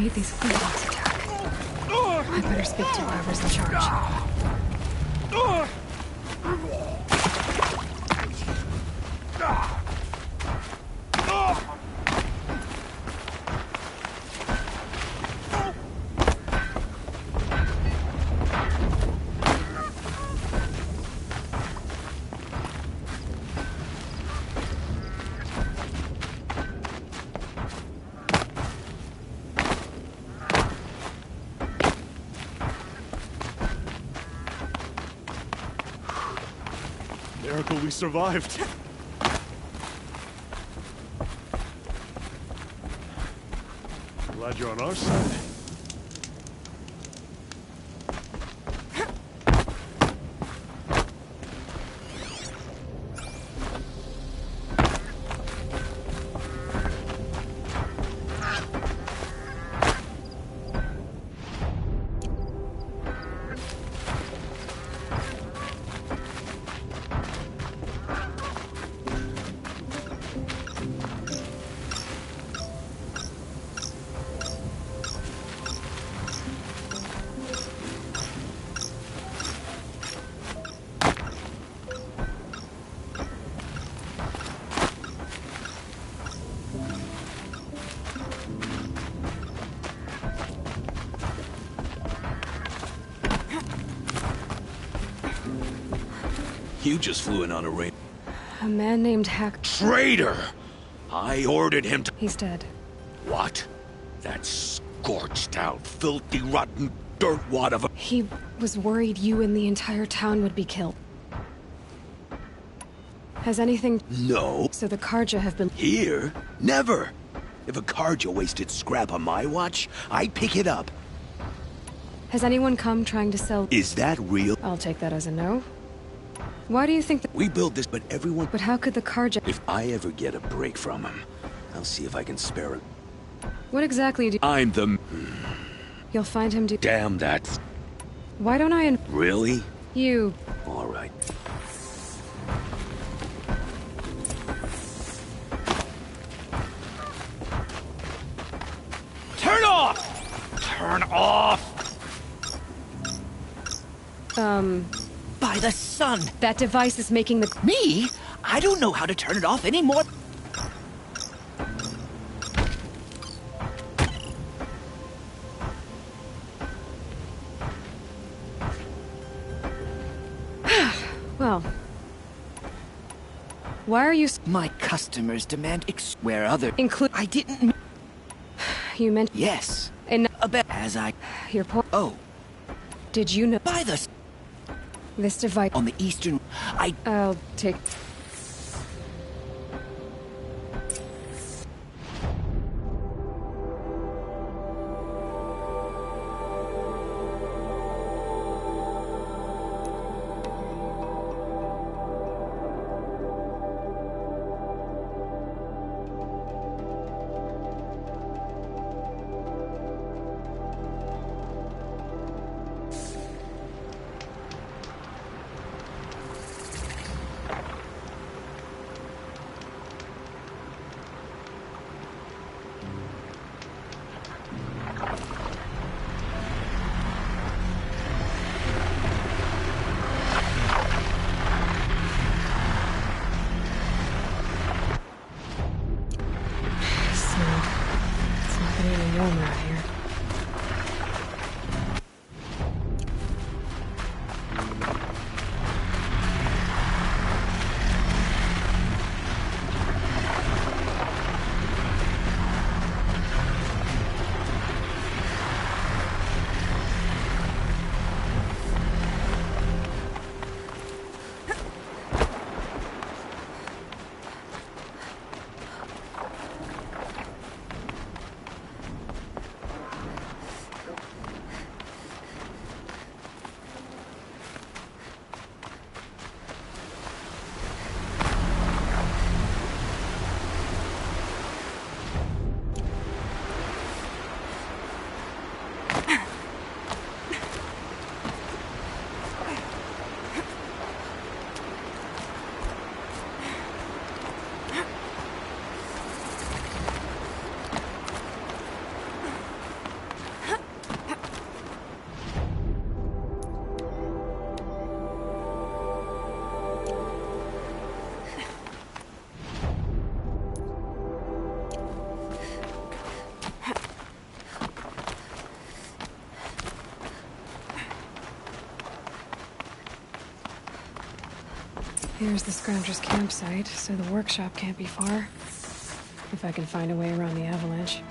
made these Fleabooks attack. I better speak to whoever's in charge. Miracle we survived. Glad you're on our side. You just flew in on a raid. A man named Hack... Traitor! I ordered him to... He's dead. What? That scorched out, filthy, rotten dirtwad of a... He was worried you and the entire town would be killed. Has anything... No. So the Karja have been... Here? Never! If a Karja wasted scrap on my watch, I'd pick it up. Has anyone come trying to sell... Is that real? I'll take that as a no. Why do you think that... We built this, but everyone... But how could the Karja... If I ever get a break from him, I'll see if I can spare him. What exactly do... I'm the... You'll find him do... Damn that... Why don't I... Really? You... All right. Turn off! Turn off! By the sun! That device is making the... Me? I don't know how to turn it off anymore. Well... Why are you... My customers demand where other... Include... I didn't... You meant... Yes. And... As I... Your point... Oh. Did you know... By the... This device... On the eastern... I'll take... Here's the Scrounger's campsite, so the workshop can't be far. If I can find a way around the avalanche.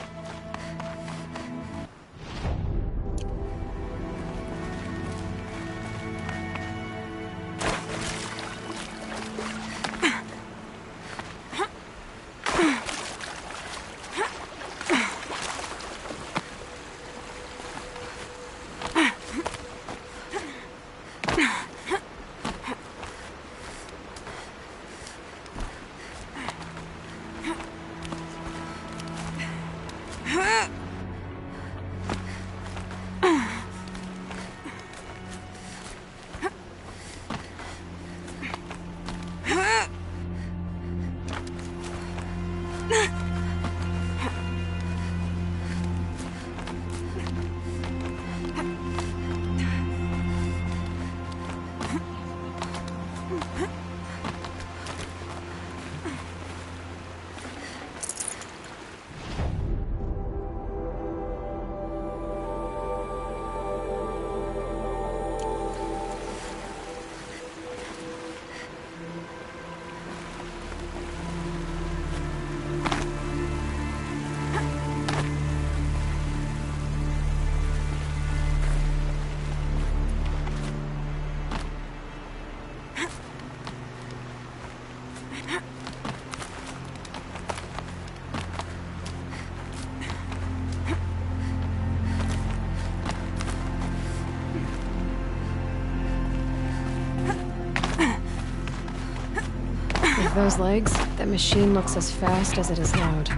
With those legs, that machine looks as fast as it is loud.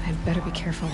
I'd better be careful.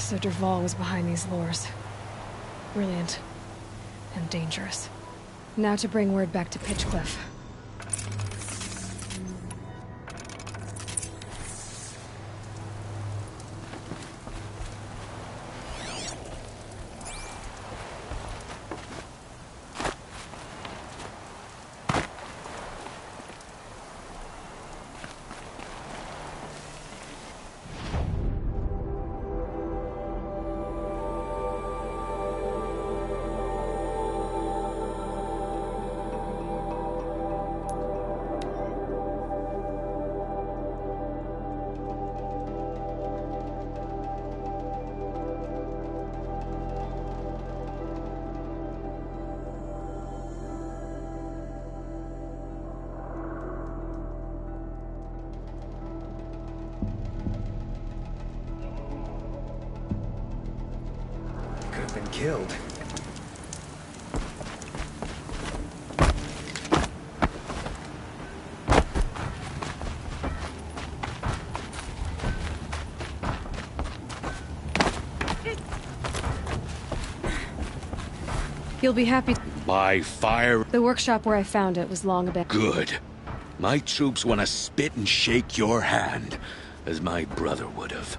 So Dervahl was behind these lures. Brilliant. And dangerous. Now to bring word back to Pitchcliff. Been killed. You'll be happy. By fire. The workshop where I found it was long abandoned. Good. My troops want to spit and shake your hand, as my brother would have.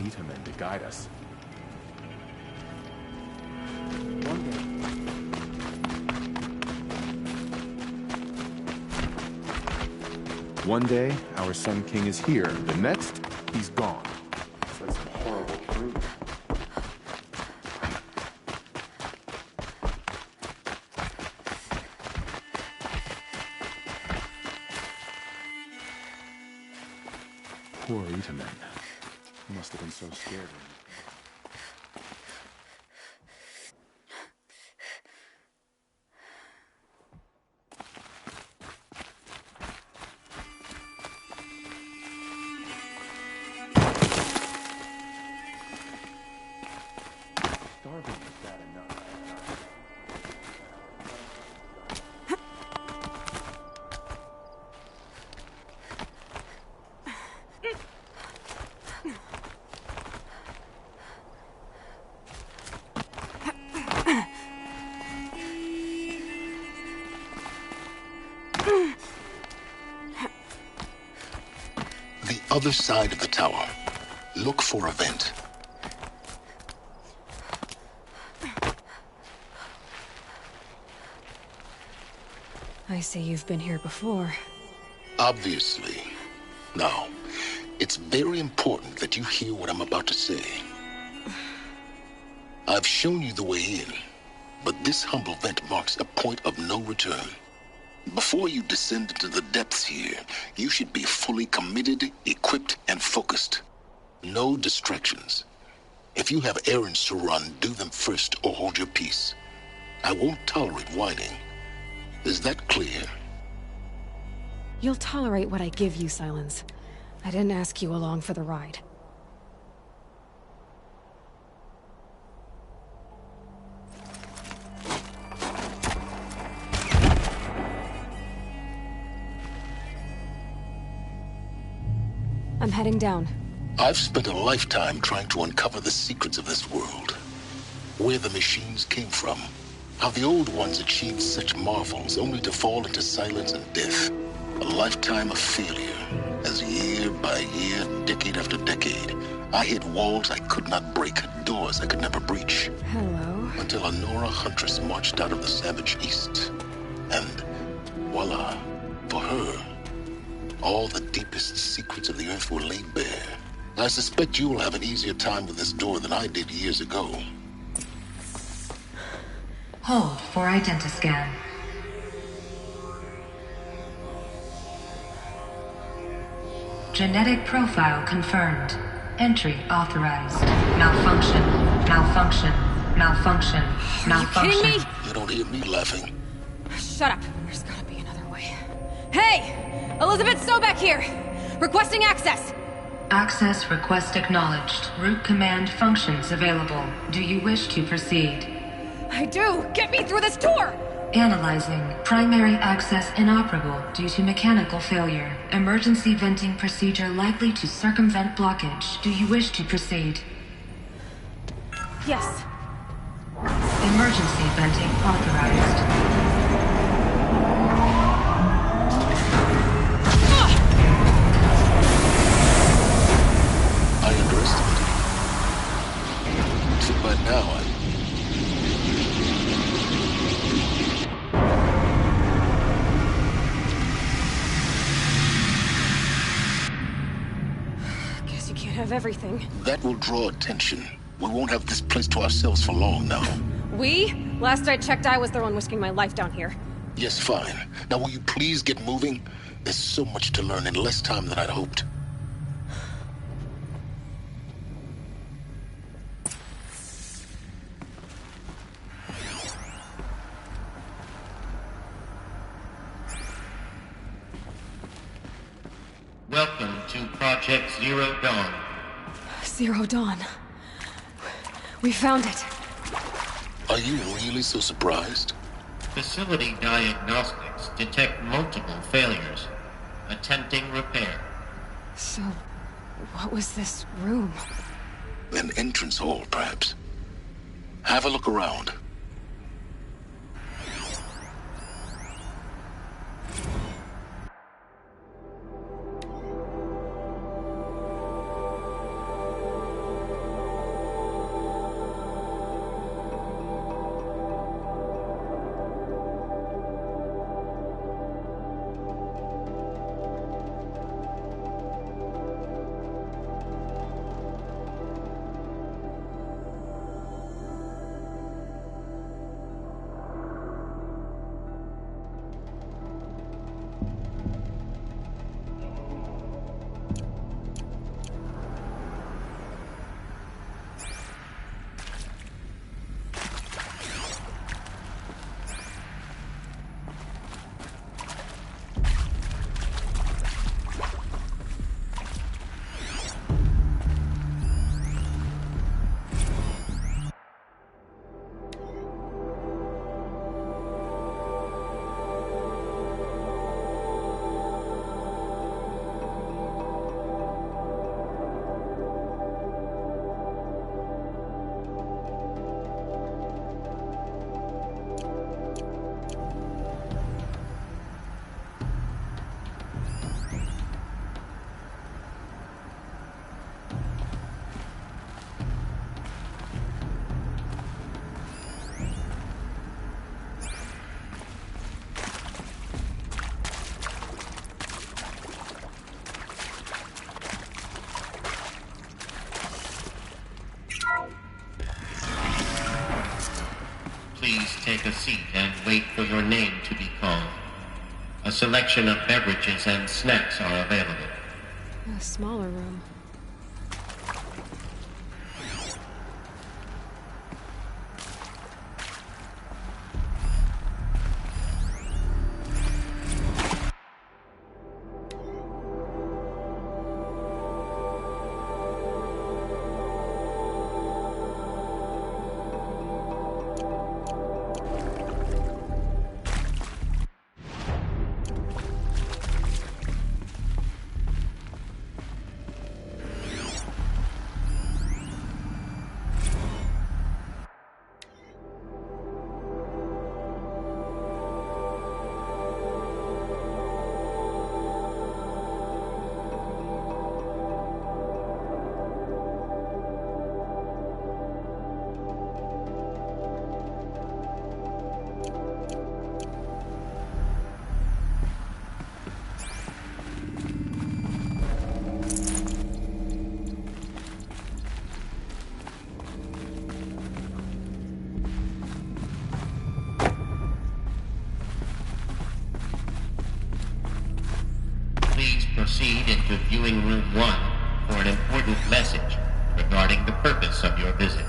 Itamen to guide us. One day, our Sun King is here. The next, he's gone. It's like some horrible cruise. Poor Itaman. He must have been so scared. Starving is bad enough. The other side of the tower. Look for a vent. I see you've been here before. Obviously. Now, it's very important that you hear what I'm about to say. I've shown you the way in, but this humble vent marks a point of no return. Before you descend into the depths here, you should be fully committed, equipped, and focused. No distractions. If you have errands to run, do them first or hold your peace. I won't tolerate whining. Is that clear? You'll tolerate what I give you, Silence. I didn't ask you along for the ride. I'm heading down. I've spent a lifetime trying to uncover the secrets of this world. Where the machines came from. How the old ones achieved such marvels only to fall into silence and death. A lifetime of failure. As year by year, decade after decade, I hit walls I could not break, doors I could never breach. Hello. Until a Nora huntress marched out of the savage east. And voila, for her, all the deepest secrets of the Earth were laid bare. I suspect you will have an easier time with this door than I did years ago. Hold for identiscan. Genetic profile confirmed. Entry authorized. Malfunction. Malfunction. Malfunction. Malfunction. Are you kidding me? You don't hear me laughing. Shut up. There's gotta be another way. Hey! Elizabeth Sobek here! Requesting access! Access request acknowledged. Root command functions available. Do you wish to proceed? I do! Get me through this door! Analyzing. Primary access inoperable due to mechanical failure. Emergency venting procedure likely to circumvent blockage. Do you wish to proceed? Yes. Emergency venting authorized. I underestimated you. So by now, Guess you can't have everything. that will draw attention. We won't have this place to ourselves for long now. We? Last I checked, I was the one risking my life down here. Yes, fine. Now will you please get moving? There's so much to learn in less time than I'd hoped. Welcome to Project Zero Dawn. Zero Dawn. We found it. Are you really so surprised? Facility diagnostics detect multiple failures. Attempting repair. So, what was this room? An entrance hall, perhaps. Have a look around. Please take a seat and wait for your name to be called. A selection of beverages and snacks are available. A smaller room. Please proceed into viewing room 1 for an important message regarding the purpose of your visit.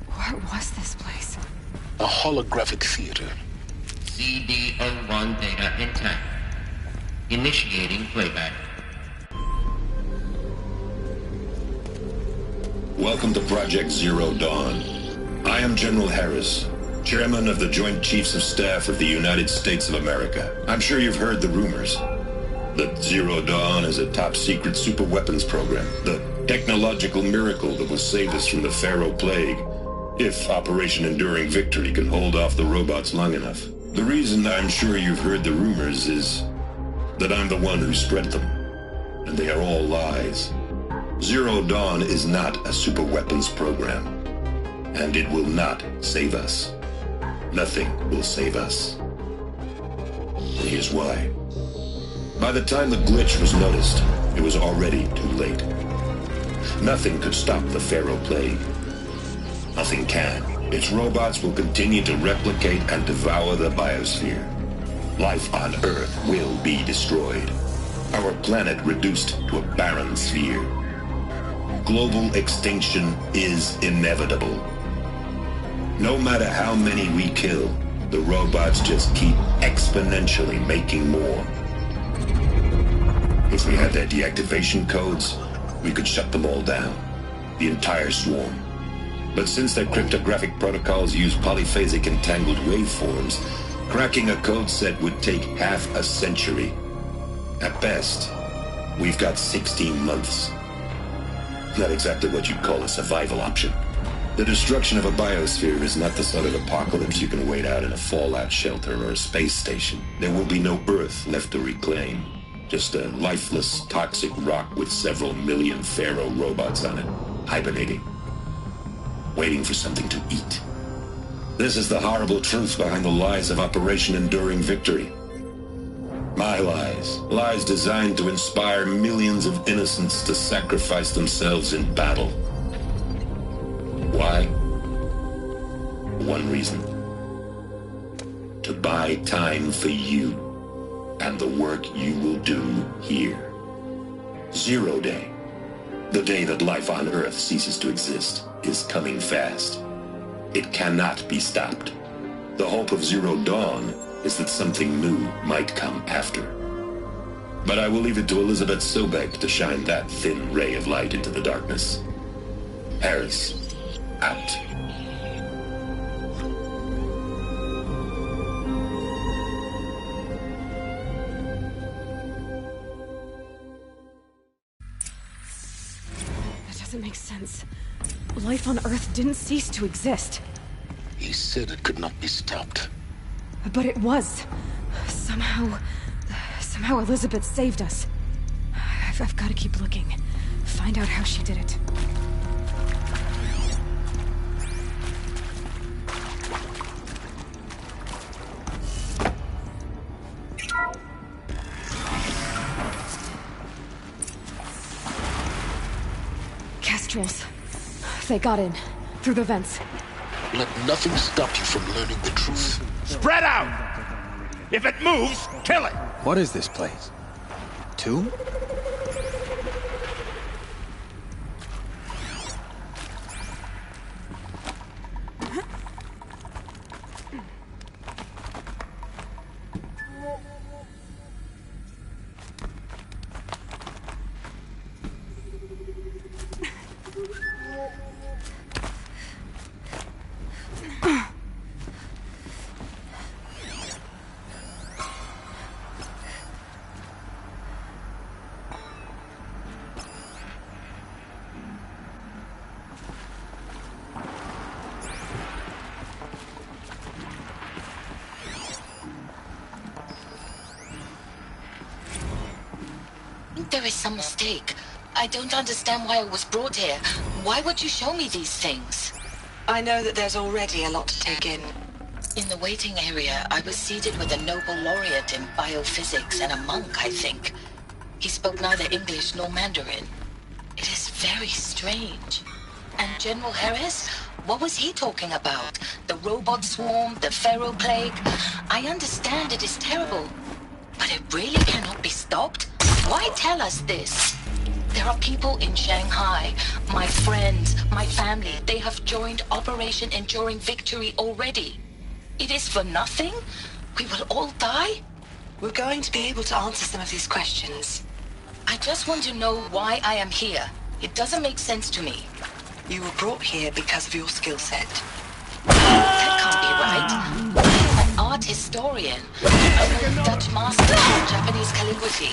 What was this place? A holographic theater. CD01 data intact. Initiating playback. Welcome to Project Zero Dawn. I am General Harris, Chairman of the Joint Chiefs of Staff of the United States of America. I'm sure you've heard the rumors that Zero Dawn is a top-secret superweapons program, the technological miracle that will save us from the Pharaoh Plague, if Operation Enduring Victory can hold off the robots long enough. The reason I'm sure you've heard the rumors is that I'm the one who spread them, and they are all lies. Zero Dawn is not a superweapons program, and it will not save us. Nothing will save us. And here's why. By the time the glitch was noticed, it was already too late. Nothing could stop the Pharaoh Plague. Nothing can. Its robots will continue to replicate and devour the biosphere. Life on Earth will be destroyed. Our planet reduced to a barren sphere. Global extinction is inevitable. No matter how many we kill, the robots just keep exponentially making more. If we had their deactivation codes, we could shut them all down. The entire swarm. But since their cryptographic protocols use polyphasic entangled waveforms, cracking a code set would take half a century. At best, we've got 16 months. Not exactly what you'd call a survival option. The destruction of a biosphere is not the sort of apocalypse you can wait out in a fallout shelter or a space station. There will be no Earth left to reclaim. Just a lifeless, toxic rock with several million Pharaoh robots on it, hibernating, waiting for something to eat. This is the horrible truth behind the lies of Operation Enduring Victory. My lies. Lies designed to inspire millions of innocents to sacrifice themselves in battle. Why? One reason. To buy time for you and the work you will do here. Zero Day, the day that life on Earth ceases to exist, is coming fast. It cannot be stopped. The hope of Zero Dawn is that something new might come after. But I will leave it to Elizabeth Sobek to shine that thin ray of light into the darkness. Harris, out. That doesn't make sense. Life on Earth didn't cease to exist. He said it could not be stopped. But it was. Somehow Elizabeth saved us. I've got to keep looking. Find out how she did it. nostrils. They got in. Through the vents. Let nothing stop you from learning the truth. Spread out! If it moves, kill it! What is this place? Tomb? There is some mistake. I don't understand why I was brought here. Why would you show me these things? I know that there's already a lot to take in. In the waiting area, I was seated with a Nobel laureate in biophysics and a monk, I think. He spoke neither English nor Mandarin. It is very strange. And General Harris? What was he talking about? The robot swarm, the Pharaoh plague? I understand it is terrible, but it really cannot be stopped? Why tell us this? There are people in Shanghai, my friends, my family. They have joined Operation Enduring Victory already. It is for nothing? We will all die? We're going to be able to answer some of these questions. I just want to know why I am here. It doesn't make sense to me. You were brought here because of your skill set. That can't be right. I am an art historian. I know Dutch master of Japanese calligraphy.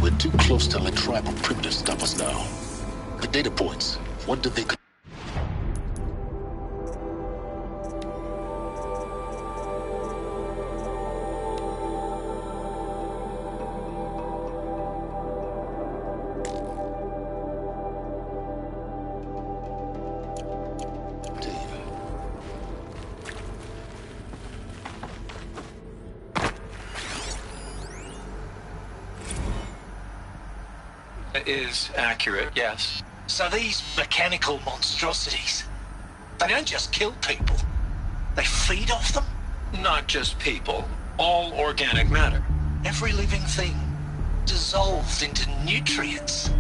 We're too close to let tribal primitives stop us now. The data points, what did they... Is accurate, yes. So these mechanical monstrosities, they don't just kill people. They feed off them? Not just people. All organic matter. Every living thing dissolved into nutrients.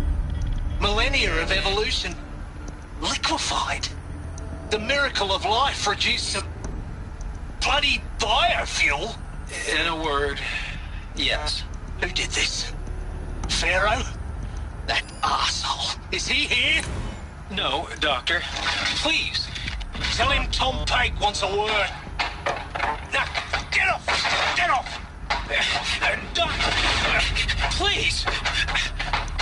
Millennia of evolution liquefied. The miracle of life reduced to bloody biofuel. In a word, yes. Who did this? Pharaoh? That arsehole. Is he here? No, Doctor. Please, tell him Tom Pate wants a word. Now, get off! Get off! Doctor, please!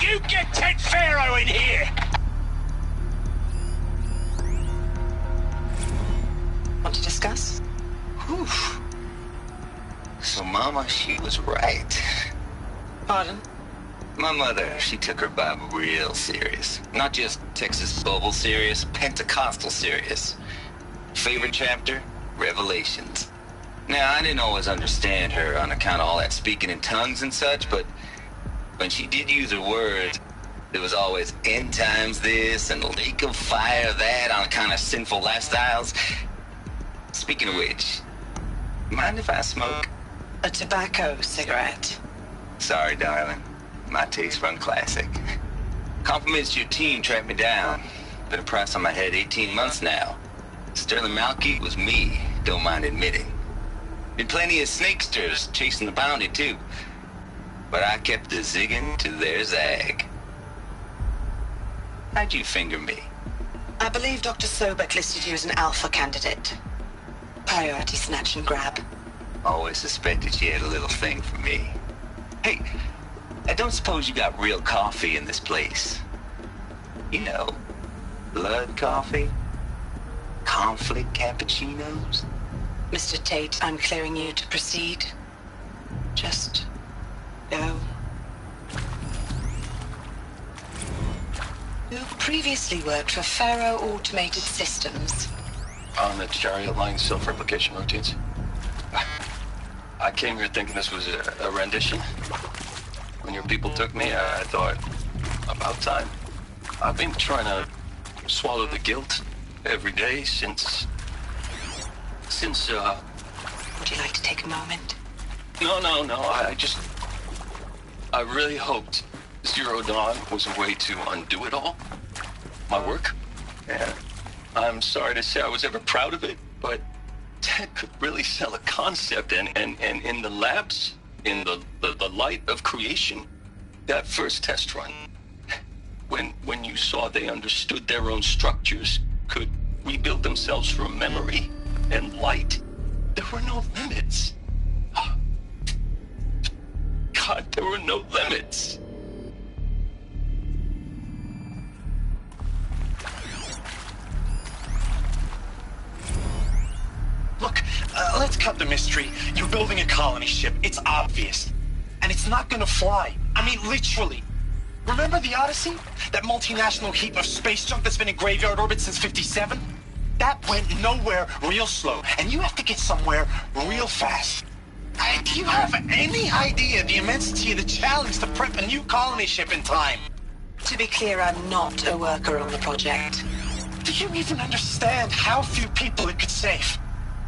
You get Ted Pharaoh in here! Want to discuss? Whew. So Mama, she was right. Pardon? My mother, she took her Bible real serious. Not just Texas Bible serious, Pentecostal serious. Favorite chapter? Revelations. Now, I didn't always understand her on account of all that speaking in tongues and such, but when she did use her words, there was always end times this and lake of fire that on account of sinful lifestyles. Speaking of which, mind if I smoke? A tobacco cigarette. Sorry, darling. My taste run classic. Compliments to your team tracked me down. Been a price on my head 18 months now. Sterling Malky was me, don't mind admitting. Been plenty of snakesters chasing the bounty too. But I kept the zigging to their zag. How'd you finger me? I believe Dr. Sobek listed you as an alpha candidate. Priority snatch and grab. Always suspected she had a little thing for me. Hey, I don't suppose you got real coffee in this place. You know, blood coffee? Conflict cappuccinos? Mr. Tate, I'm clearing you to proceed. Just go. You previously worked for Faro Automated Systems. On the Chariot Line self-replication routines. I came here thinking this was a rendition. When your people took me, I thought, about time. I've been trying to swallow the guilt every day since... Would you like to take a moment? No, I really hoped Zero Dawn was a way to undo it all. My work. And I'm sorry to say I was ever proud of it, but Ted could really sell a concept, and in the labs, in the light of creation, that first test run, when you saw they understood their own structures, could rebuild themselves from memory and light, there were no limits. God, there were no limits. Look, let's cut the mystery. You're building a colony ship. It's obvious. And it's not gonna fly. I mean, literally. Remember the Odyssey? That multinational heap of space junk that's been in graveyard orbit since '57? That went nowhere real slow. And you have to get somewhere real fast. Do you have any idea the immensity of the challenge to prep a new colony ship in time? To be clear, I'm not a worker on the project. Do you even understand how few people it could save?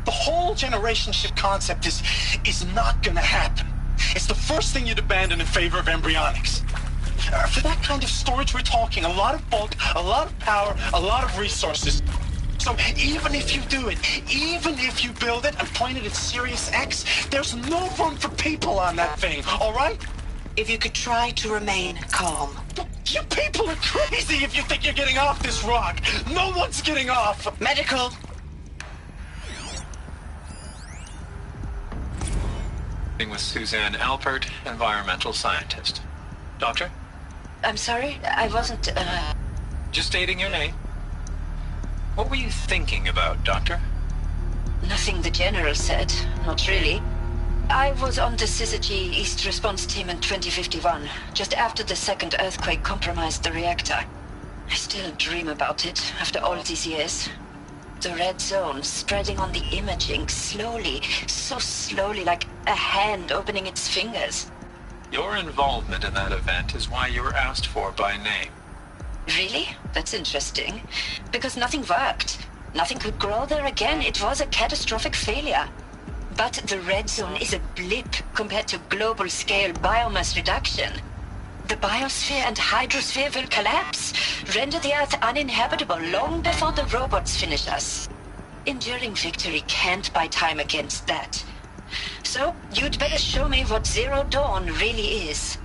The whole generation ship concept is not gonna happen. It's the first thing you'd abandon in favor of embryonics. For that kind of storage we're talking, a lot of bulk, a lot of power, a lot of resources. So even if you do it, even if you build it and point it at Sirius X, there's no room for people on that thing, all right? If you could try to remain calm. You people are crazy if you think you're getting off this rock. No one's getting off. Medical. With Suzanne Alpert, environmental scientist. Doctor? I'm sorry, I wasn't, Just stating your name. What were you thinking about, Doctor? Nothing the General said, not really. I was on the Syzygy East Response Team in 2051, just after the second earthquake compromised the reactor. I still dream about it, after all these years. The red zone spreading on the imaging, slowly, so slowly, like a hand opening its fingers. Your involvement in that event is why you were asked for by name. Really? That's interesting. Because nothing worked. Nothing could grow there again. It was a catastrophic failure. But the red zone is a blip compared to global-scale biomass reduction. The biosphere and hydrosphere will collapse, render the Earth uninhabitable long before the robots finish us. Enduring victory can't buy time against that. So, you'd better show me what Zero Dawn really is.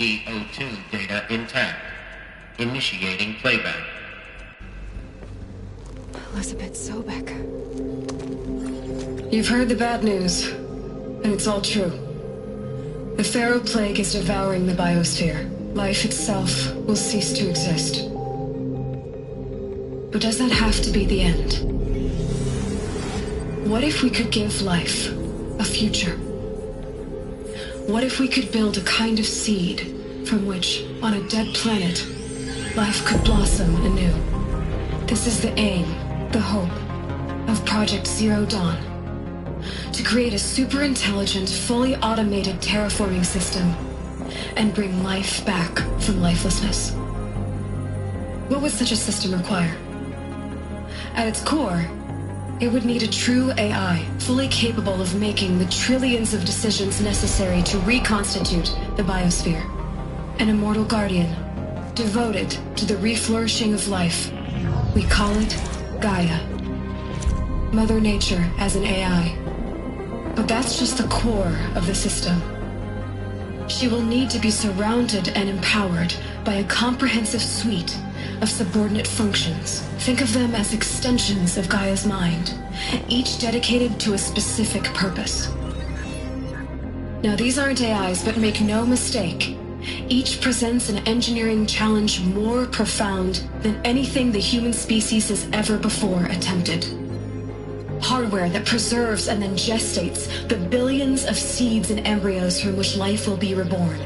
SCP-02 data intact. Initiating playback. Elizabeth Sobek. You've heard the bad news, and it's all true. The Pharaoh Plague is devouring the biosphere. Life itself will cease to exist. But does that have to be the end? What if we could give life a future? What if we could build a kind of seed from which, on a dead planet, life could blossom anew? This is the aim, the hope, of Project Zero Dawn. To create a super-intelligent, fully automated terraforming system and bring life back from lifelessness. What would such a system require? At its core, it would need a true AI, fully capable of making the trillions of decisions necessary to reconstitute the biosphere. An immortal guardian, devoted to the reflourishing of life. We call it Gaia. Mother Nature as an AI. But that's just the core of the system. She will need to be surrounded and empowered by a comprehensive suite of subordinate functions. Think of them as extensions of Gaia's mind, each dedicated to a specific purpose. Now, these aren't AIs, but make no mistake, each presents an engineering challenge more profound than anything the human species has ever before attempted. Hardware that preserves and then gestates the billions of seeds and embryos from which life will be reborn.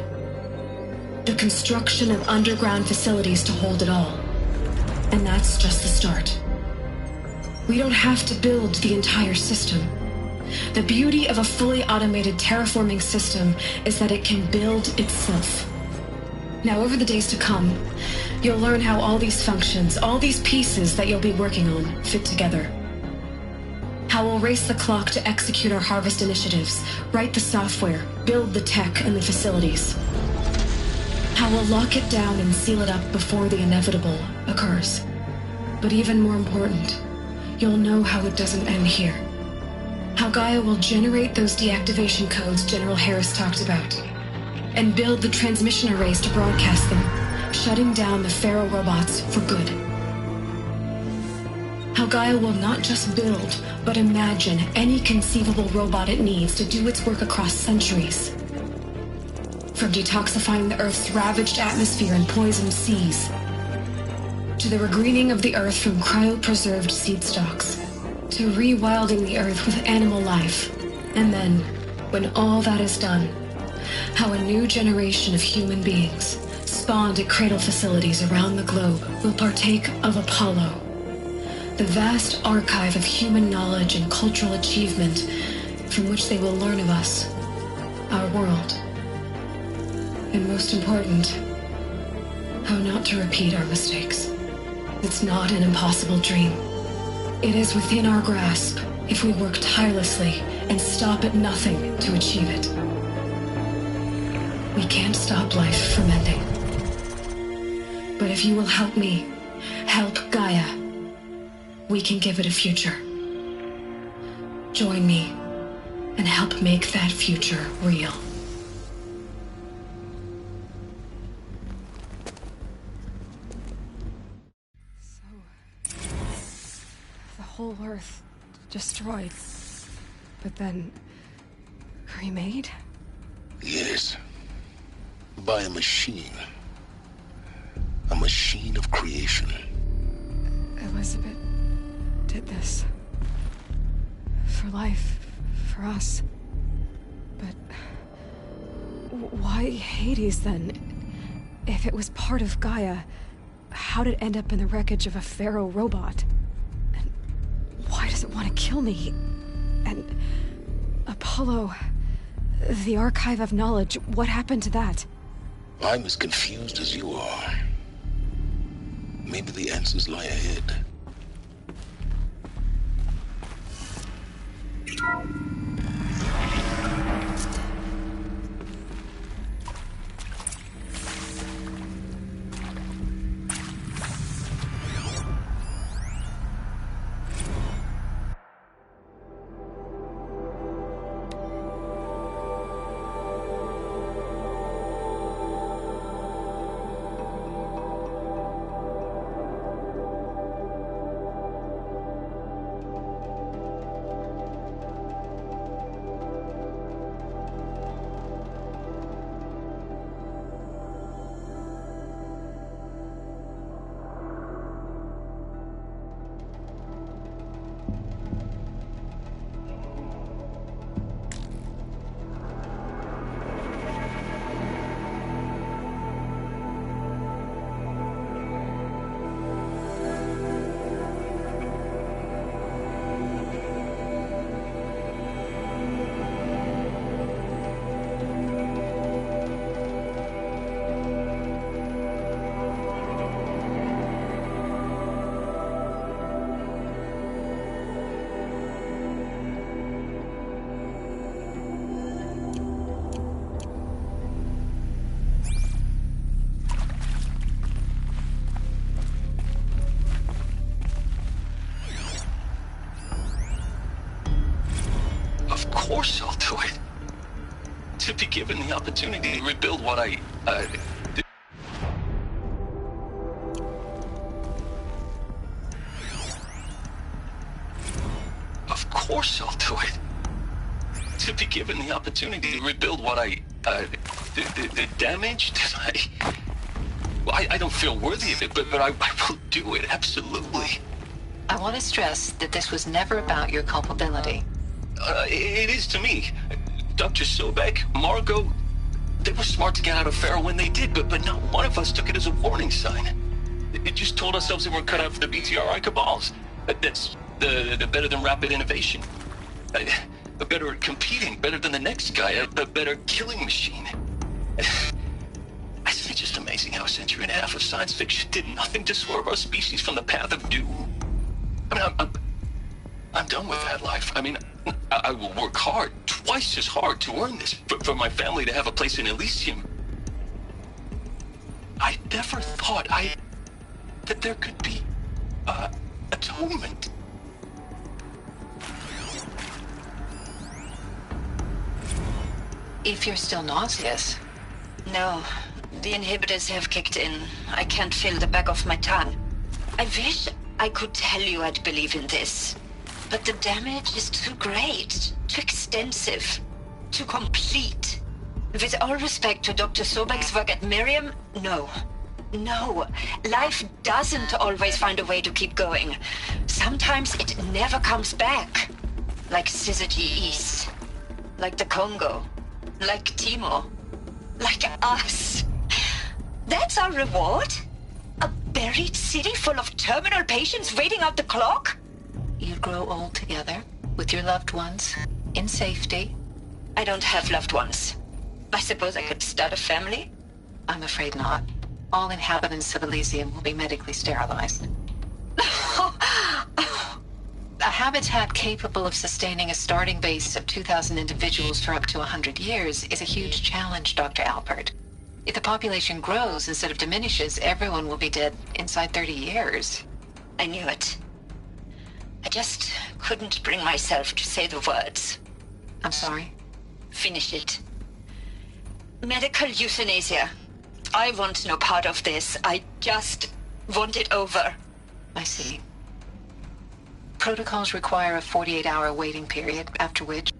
The construction of underground facilities to hold it all. And that's just the start. We don't have to build the entire system. The beauty of a fully automated terraforming system is that it can build itself. Now, over the days to come, you'll learn how all these functions, all these pieces that you'll be working on, fit together. How we'll race the clock to execute our harvest initiatives, write the software, build the tech and the facilities. How we'll lock it down and seal it up before the inevitable occurs. But even more important, you'll know how it doesn't end here. How Gaia will generate those deactivation codes General Harris talked about, and build the transmission arrays to broadcast them, shutting down the Pharaoh robots for good. How Gaia will not just build, but imagine any conceivable robot it needs to do its work across centuries. From detoxifying the Earth's ravaged atmosphere and poisoned seas, to the regreening of the Earth from cryopreserved seed stalks, to rewilding the Earth with animal life. And then, when all that is done, how a new generation of human beings, spawned at cradle facilities around the globe, will partake of Apollo, the vast archive of human knowledge and cultural achievement from which they will learn of us, our world. And most important, how not to repeat our mistakes. It's not an impossible dream. It is within our grasp if we work tirelessly and stop at nothing to achieve it. We can't stop life from ending. But if you will help me, help Gaia, we can give it a future. Join me and help make that future real. So, the whole Earth destroyed, but then remade? Yes. By a machine. A machine of creation. Elizabeth did this. For life, for us. But why Hades then? If it was part of Gaia, how did it end up in the wreckage of a Pharaoh robot? And why does it want to kill me? And Apollo, the archive of knowledge, what happened to that? I'm as confused as you are. Maybe the answers lie ahead. course I'll do it. To be given the opportunity to rebuild what I did. Of course I'll do it. To be given the opportunity to rebuild what the damage that I don't feel worthy of it, but I will do it, absolutely. I want to stress that this was never about your culpability. It is to me. Dr. Sobek, Margot, they were smart to get out of Pharaoh when they did, but not one of us took it as a warning sign. It just told ourselves they weren't cut out for the BTRI cabals. That's the better than rapid innovation. Better at competing, better than the next guy, a better killing machine. Isn't it just amazing how a century and a half of science fiction did nothing to swerve our species from the path of doom? I mean, I'm done with that life. I mean, I will work hard, twice as hard, to earn this, for my family to have a place in Elysium. I never thought that there could be atonement. If you're still nauseous. No, the inhibitors have kicked in. I can't feel the back of my tongue. I wish I could tell you I'd believe in this. But the damage is too great, too extensive, too complete. With all respect to Dr. Sobek's work at Miriam, no. No, life doesn't always find a way to keep going. Sometimes it never comes back. Like Syzygy East. Like the Congo. Like Timo. Like us. That's our reward? A buried city full of terminal patients waiting out the clock? You'd grow old together, with your loved ones, in safety. I don't have loved ones. I suppose I could start a family? I'm afraid not. All inhabitants of Elysium will be medically sterilized. A habitat capable of sustaining a starting base of 2,000 individuals for up to 100 years is a huge challenge, Dr. Alpert. If the population grows instead of diminishes, everyone will be dead inside 30 years. I knew it. I just couldn't bring myself to say the words. I'm sorry? Finish it. Medical euthanasia. I want no part of this. I just want it over. I see. Protocols require a 48-hour waiting period, after which...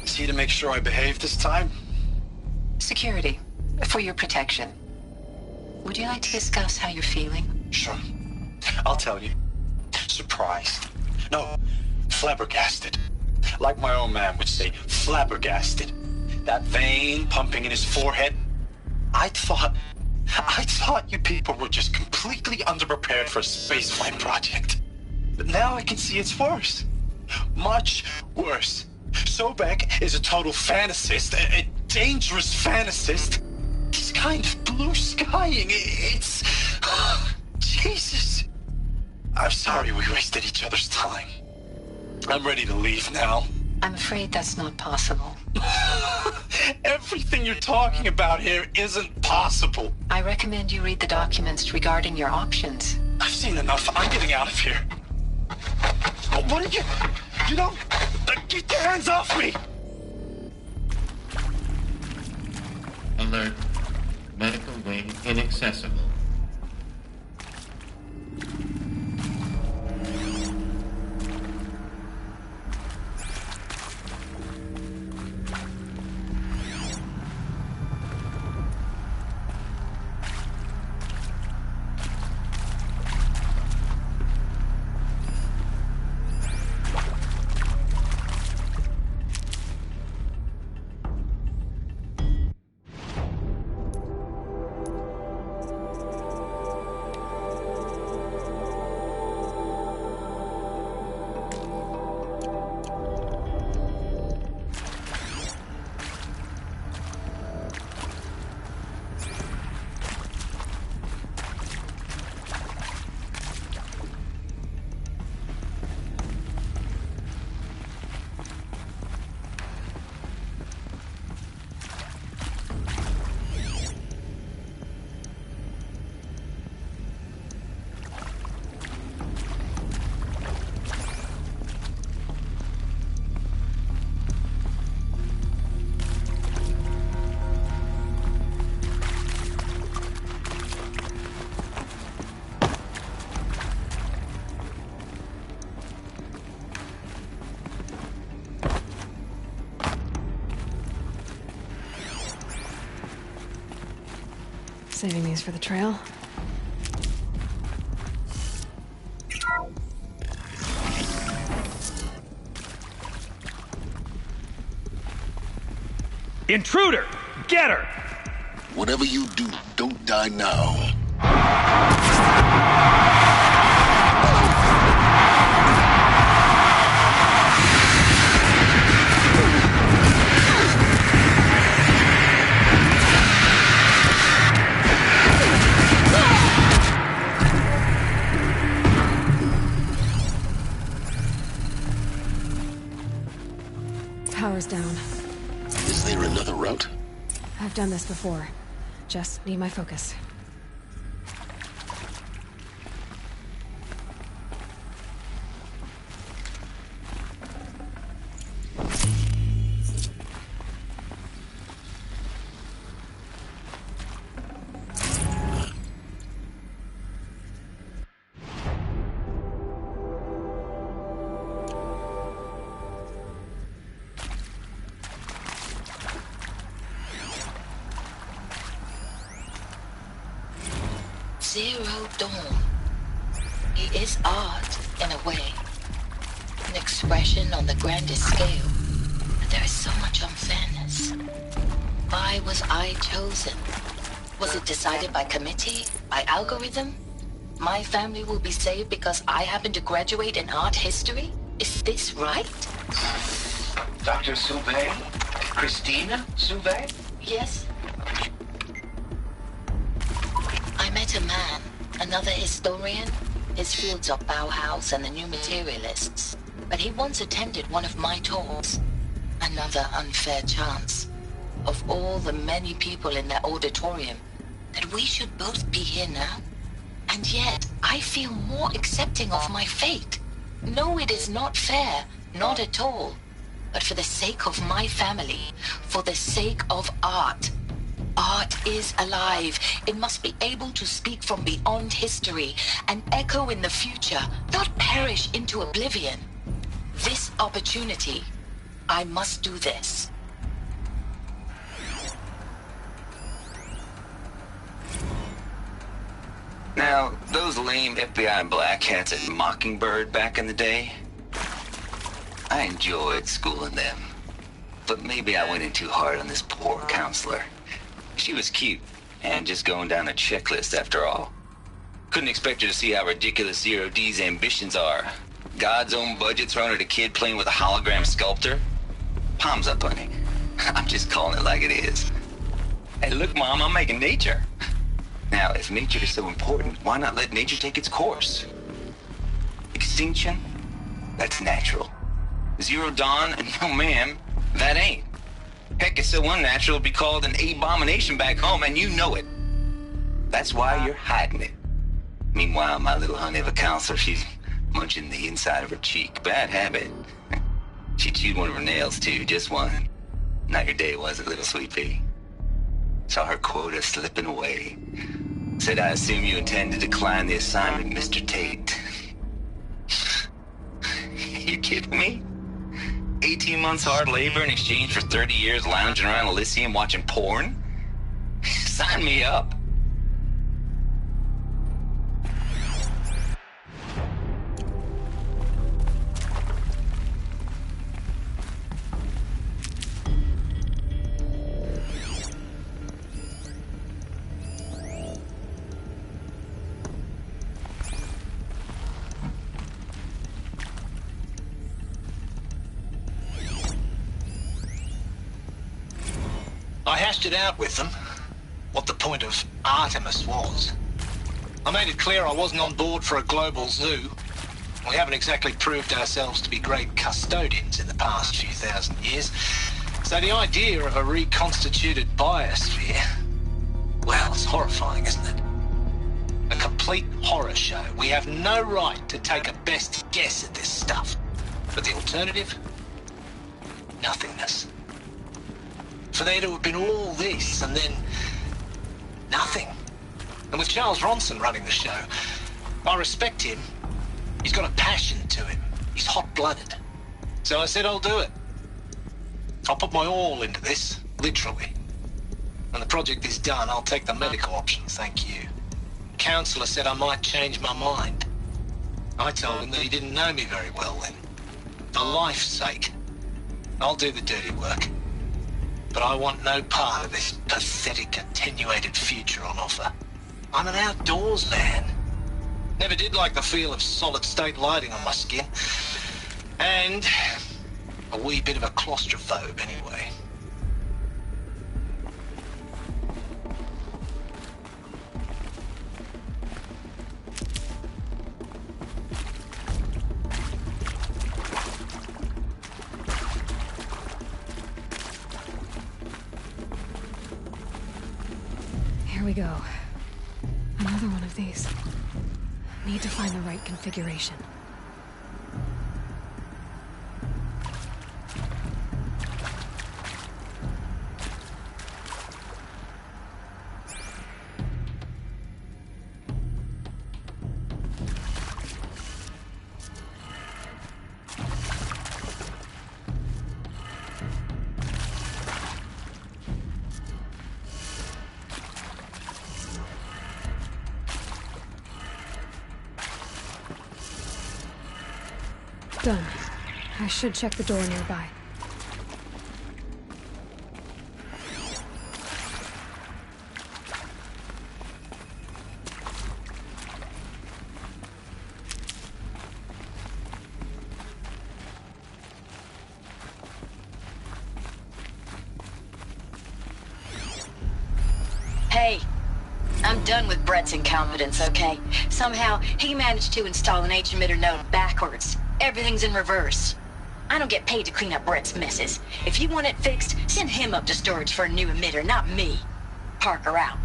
See to make sure I behave this time? Security. For your protection. Would you like to discuss how you're feeling? Sure. I'll tell you. Surprised. No, flabbergasted. Like my own man would say, flabbergasted. That vein pumping in his forehead. I thought you people were just completely underprepared for a spaceflight project. But now I can see it's worse. Much worse. Sobek is a total fantasist, a dangerous fantasist. He's kind of blue skying. It's... Jesus. I'm sorry we wasted each other's time. I'm ready to leave now. I'm afraid that's not possible. Everything you're talking about here isn't possible. I recommend you read the documents regarding your options. I've seen enough. I'm getting out of here. What are you... You know... Get your hands off me! Alert. Medical wing inaccessible. Saving these for the trail. Intruder! Get her! Whatever you do, don't die now. Power's down. Is there another route? I've done this before. Just need my focus. Zero Dawn. It is art, in a way. An expression on the grandest scale. But there is so much unfairness. Why was I chosen? Was it decided by committee? By algorithm? My family will be saved because I happen to graduate in art history? Is this right? Dr. Sauvé? Christina Sauvé? Yes. I met a man, another historian. His fields are Bauhaus and the New Materialists. But he once attended one of my talks. Another unfair chance. Of all the many people in that auditorium, that we should both be here now. And yet, I feel more accepting of my fate. No, it is not fair. Not at all. But for the sake of my family, for the sake of art. Art is alive. It must be able to speak from beyond history and echo in the future, not perish into oblivion. This opportunity, I must do this. Now, those lame FBI black hats at Mockingbird back in the day, I enjoyed schooling them. But maybe I went in too hard on this poor counselor. She was cute, and just going down a checklist after all. Couldn't expect her to see how ridiculous Zero D's ambitions are. God's own budget thrown at a kid playing with a hologram sculptor? Palms up, honey. I'm just calling it like it is. Hey, look, Mom, I'm making nature. Now, if nature is so important, why not let nature take its course? Extinction? That's natural. Zero Dawn? No, ma'am, that ain't. Heck, it's so unnatural it'd be called an abomination back home, and you know it. That's why you're hiding it. Meanwhile, my little honey of a counselor, she's munching the inside of her cheek. Bad habit. She chewed one of her nails, too, just one. Not your day, was it, little sweet pea? Saw her quota slipping away. Said, I assume you intend to decline the assignment, Mr. Tate. You kidding me? 18 months hard labor in exchange for 30 years lounging around Elysium watching porn? Sign me up. I hashed it out with them, what the point of Artemis was. I made it clear I wasn't on board for a global zoo. We haven't exactly proved ourselves to be great custodians in the past few thousand years. So the idea of a reconstituted biosphere, well, it's horrifying, isn't it? A complete horror show. We have no right to take a best guess at this stuff. But the alternative? Nothingness. For there to have been all this, and then nothing. And with Charles Ronson running the show, I respect him. He's got a passion to him. He's hot-blooded. So I said I'll do it. I'll put my all into this, literally. When the project is done, I'll take the medical option, thank you. Counselor said I might change my mind. I told him that he didn't know me very well then. For life's sake, I'll do the dirty work. But I want no part of this pathetic, attenuated future on offer. I'm an outdoors man. Never did like the feel of solid-state lighting on my skin. And a wee bit of a claustrophobe, anyway. Here we go. Another one of these. Need to find the right configuration. Done. I should check the door nearby. Hey, I'm done with Brett's incompetence, okay? Somehow, he managed to install an H-emitter node backwards. Everything's in reverse. I don't get paid to clean up Brett's messes. If you want it fixed, send him up to storage for a new emitter, not me. Parker out.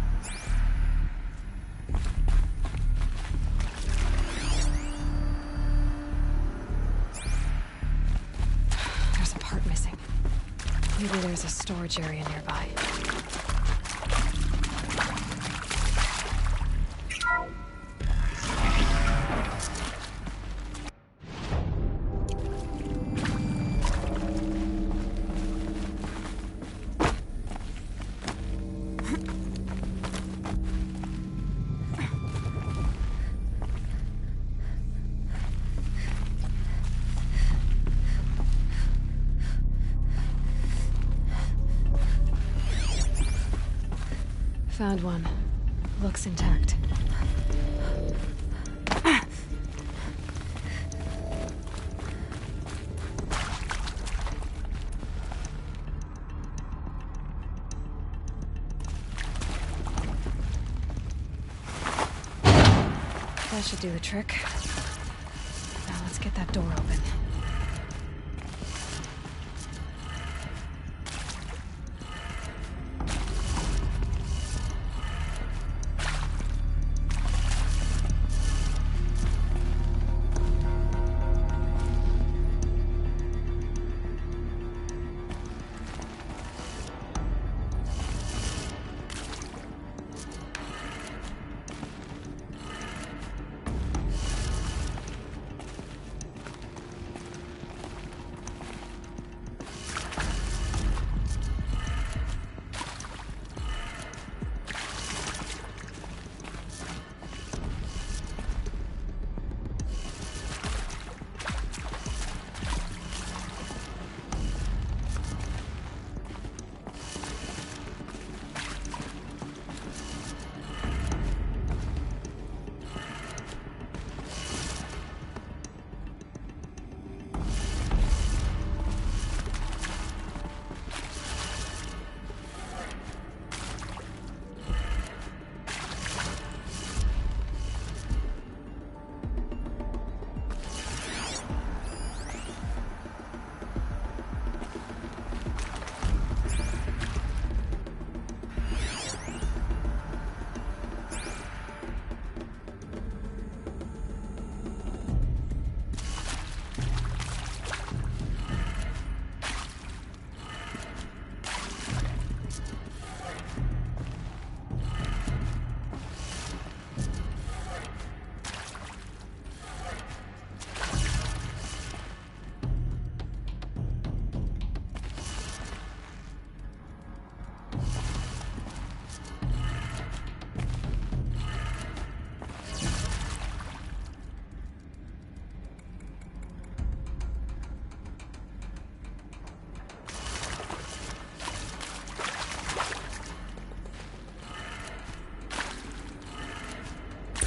There's a part missing. Maybe there's a storage area nearby. Found one. Looks intact. That should do the trick. Now let's get that door open.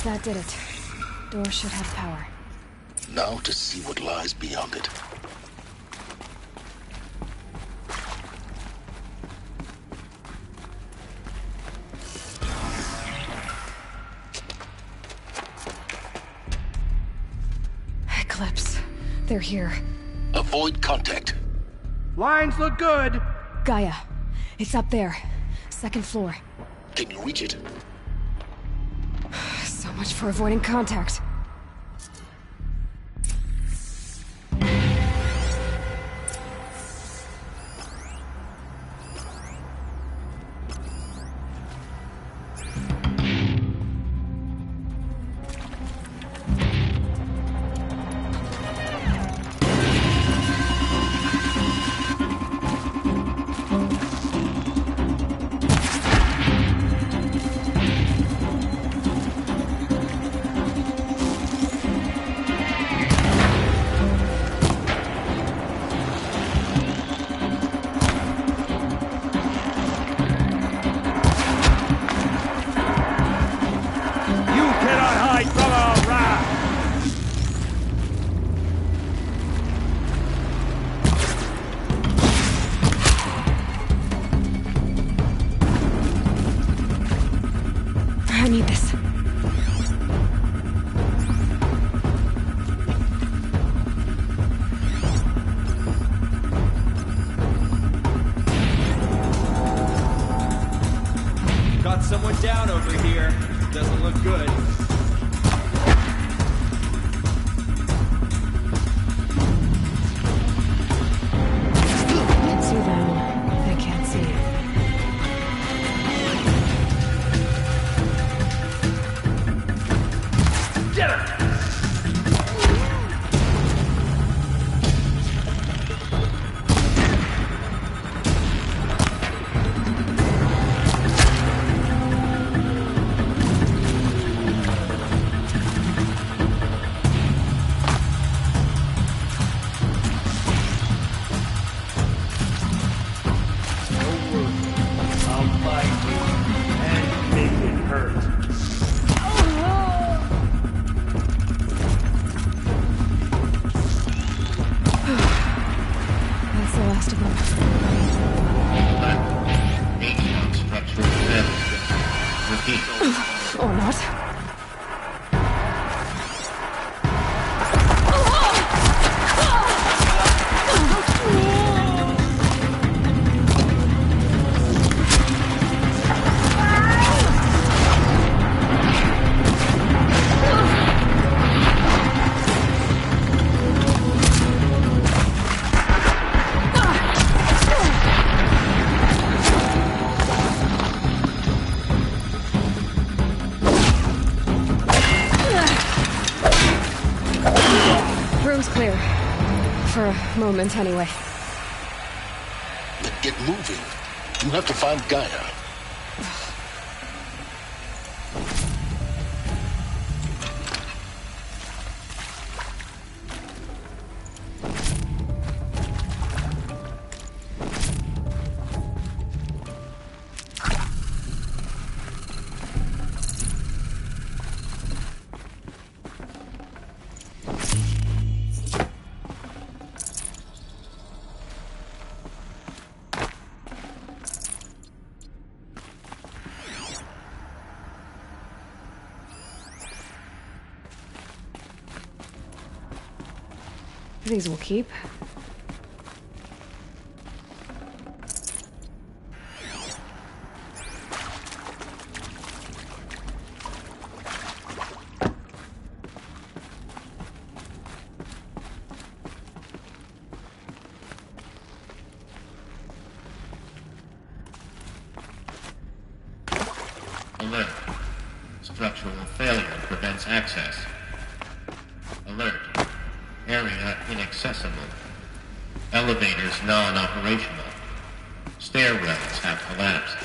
That did it. Door should have power. Now to see what lies beyond it. Eclipse. They're here. Avoid contact. Lines look good. Gaia. It's up there. Second floor. Can you reach it? So much for avoiding contact. I need this. Got someone down over here. Doesn't look good. Can see them. They can't see. Get him! I'll find you and make it hurt. That's the last of them. Atrium structural failure. Repeat. Or not. Room's clear. For a moment, anyway. Then get moving. You have to find Gaia. These will keep. Alert. Structural failure prevents access. Alert. Area inaccessible. Elevators non-operational. Stairwells have collapsed.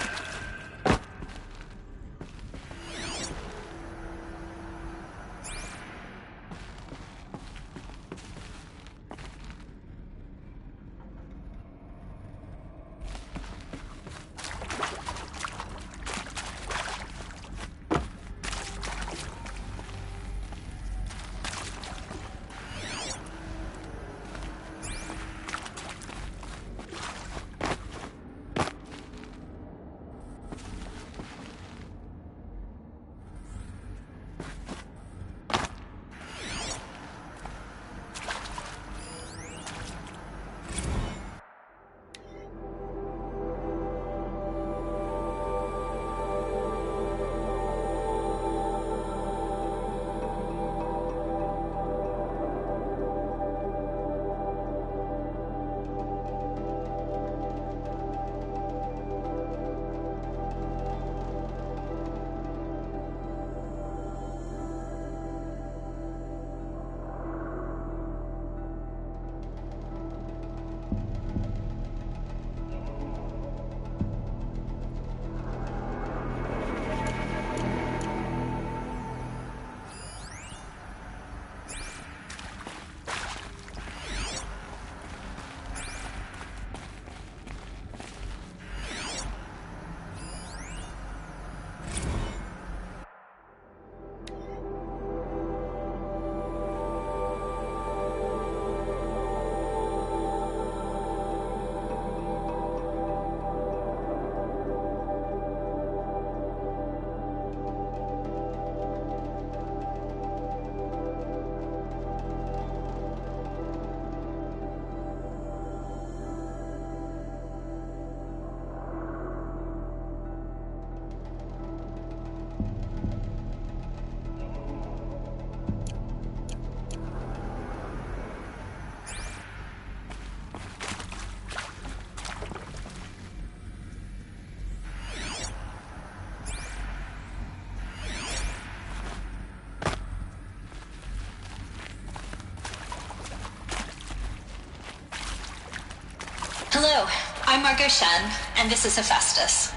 Hello, I'm Margot Shen, and this is Hephaestus.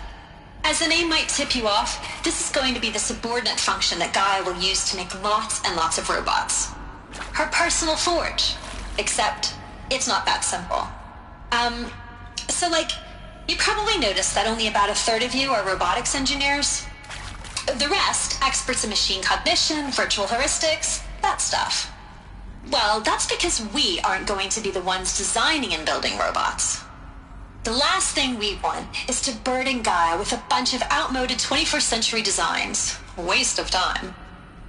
As the name might tip you off, this is going to be the subordinate function that Gaia will use to make lots and lots of robots. Her personal forge. Except, it's not that simple. You probably noticed that only about a third of you are robotics engineers. The rest, experts in machine cognition, virtual heuristics, that stuff. Well, that's because we aren't going to be the ones designing and building robots. The last thing we want is to burden Gaia with a bunch of outmoded 21st century designs. Waste of time.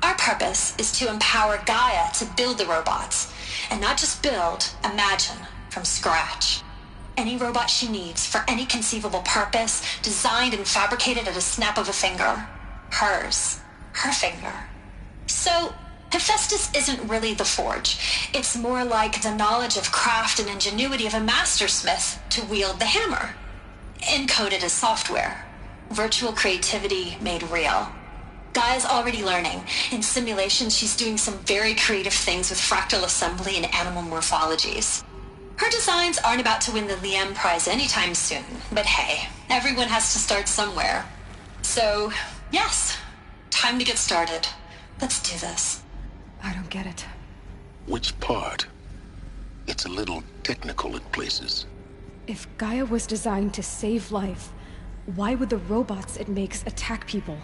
Our purpose is to empower Gaia to build the robots, and not just build, imagine, from scratch. Any robot she needs for any conceivable purpose, designed and fabricated at a snap of a finger. Hers. Her finger. So, Hephaestus isn't really the forge. It's more like the knowledge of craft and ingenuity of a mastersmith to wield the hammer. Encoded as software. Virtual creativity made real. Gaia's already learning. In simulation, she's doing some very creative things with fractal assembly and animal morphologies. Her designs aren't about to win the Liam Prize anytime soon, but hey, everyone has to start somewhere. So, yes, time to get started. Let's do this. I don't get it. Which part? It's a little technical at places. If Gaia was designed to save life, why would the robots it makes attack people?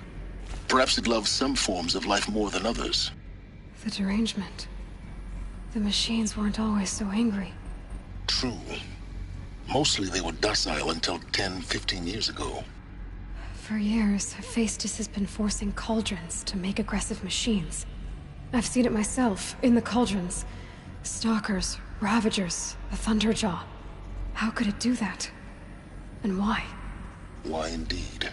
Perhaps it loves some forms of life more than others. The derangement. The machines weren't always so angry. True. Mostly they were docile until 10, 15 years ago. For years, Hephaestus has been forcing cauldrons to make aggressive machines. I've seen it myself, in the cauldrons. Stalkers, Ravagers, the Thunderjaw. How could it do that? And why? Why indeed?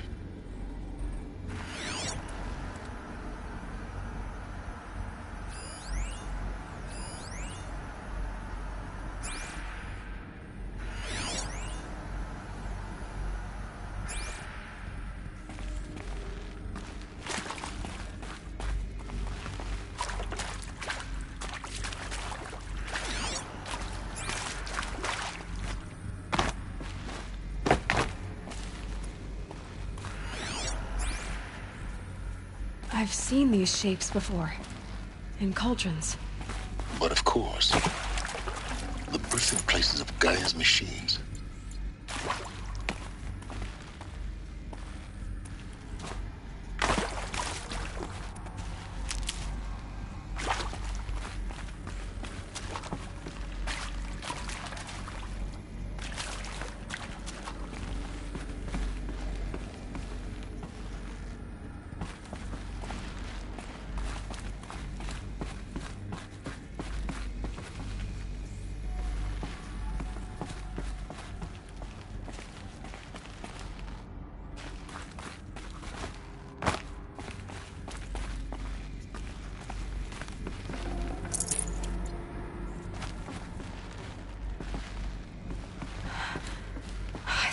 I've seen these shapes before. In cauldrons. But of course, the birthing places of Gaia's machines.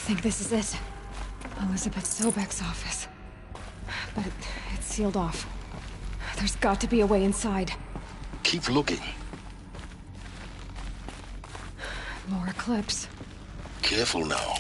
think this is it. Elizabeth Sobek's office. But it's sealed off. There's got to be a way inside. Keep looking. More Eclipse. Careful now.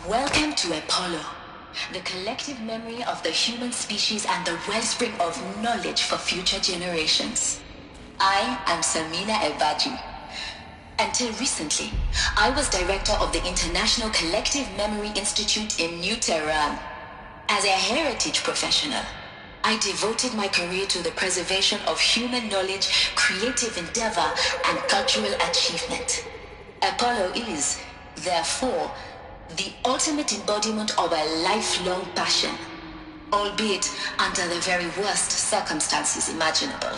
Welcome to Apollo, the collective memory of the human species and the wellspring of knowledge for future generations. I am Samina Ebaji. Until recently, I was director of the International Collective Memory Institute in New Tehran. As a heritage professional, I devoted my career to the preservation of human knowledge, creative endeavor, and cultural achievement. Apollo is, therefore, the ultimate embodiment of a lifelong passion, albeit under the very worst circumstances imaginable.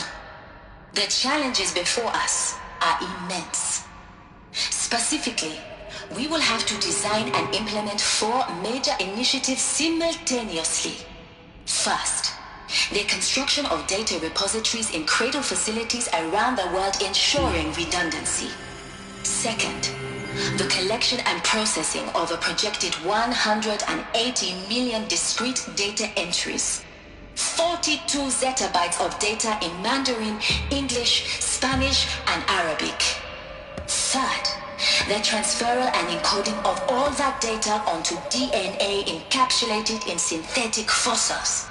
The challenges before us are immense. Specifically, we will have to design and implement 4 major initiatives simultaneously. First, the construction of data repositories in cradle facilities around the world, ensuring redundancy. Second, the collection and processing of a projected 180 million discrete data entries, 42 zettabytes of data in Mandarin, English, Spanish, and Arabic. Third, the transferal and encoding of all that data onto DNA encapsulated in synthetic fossils,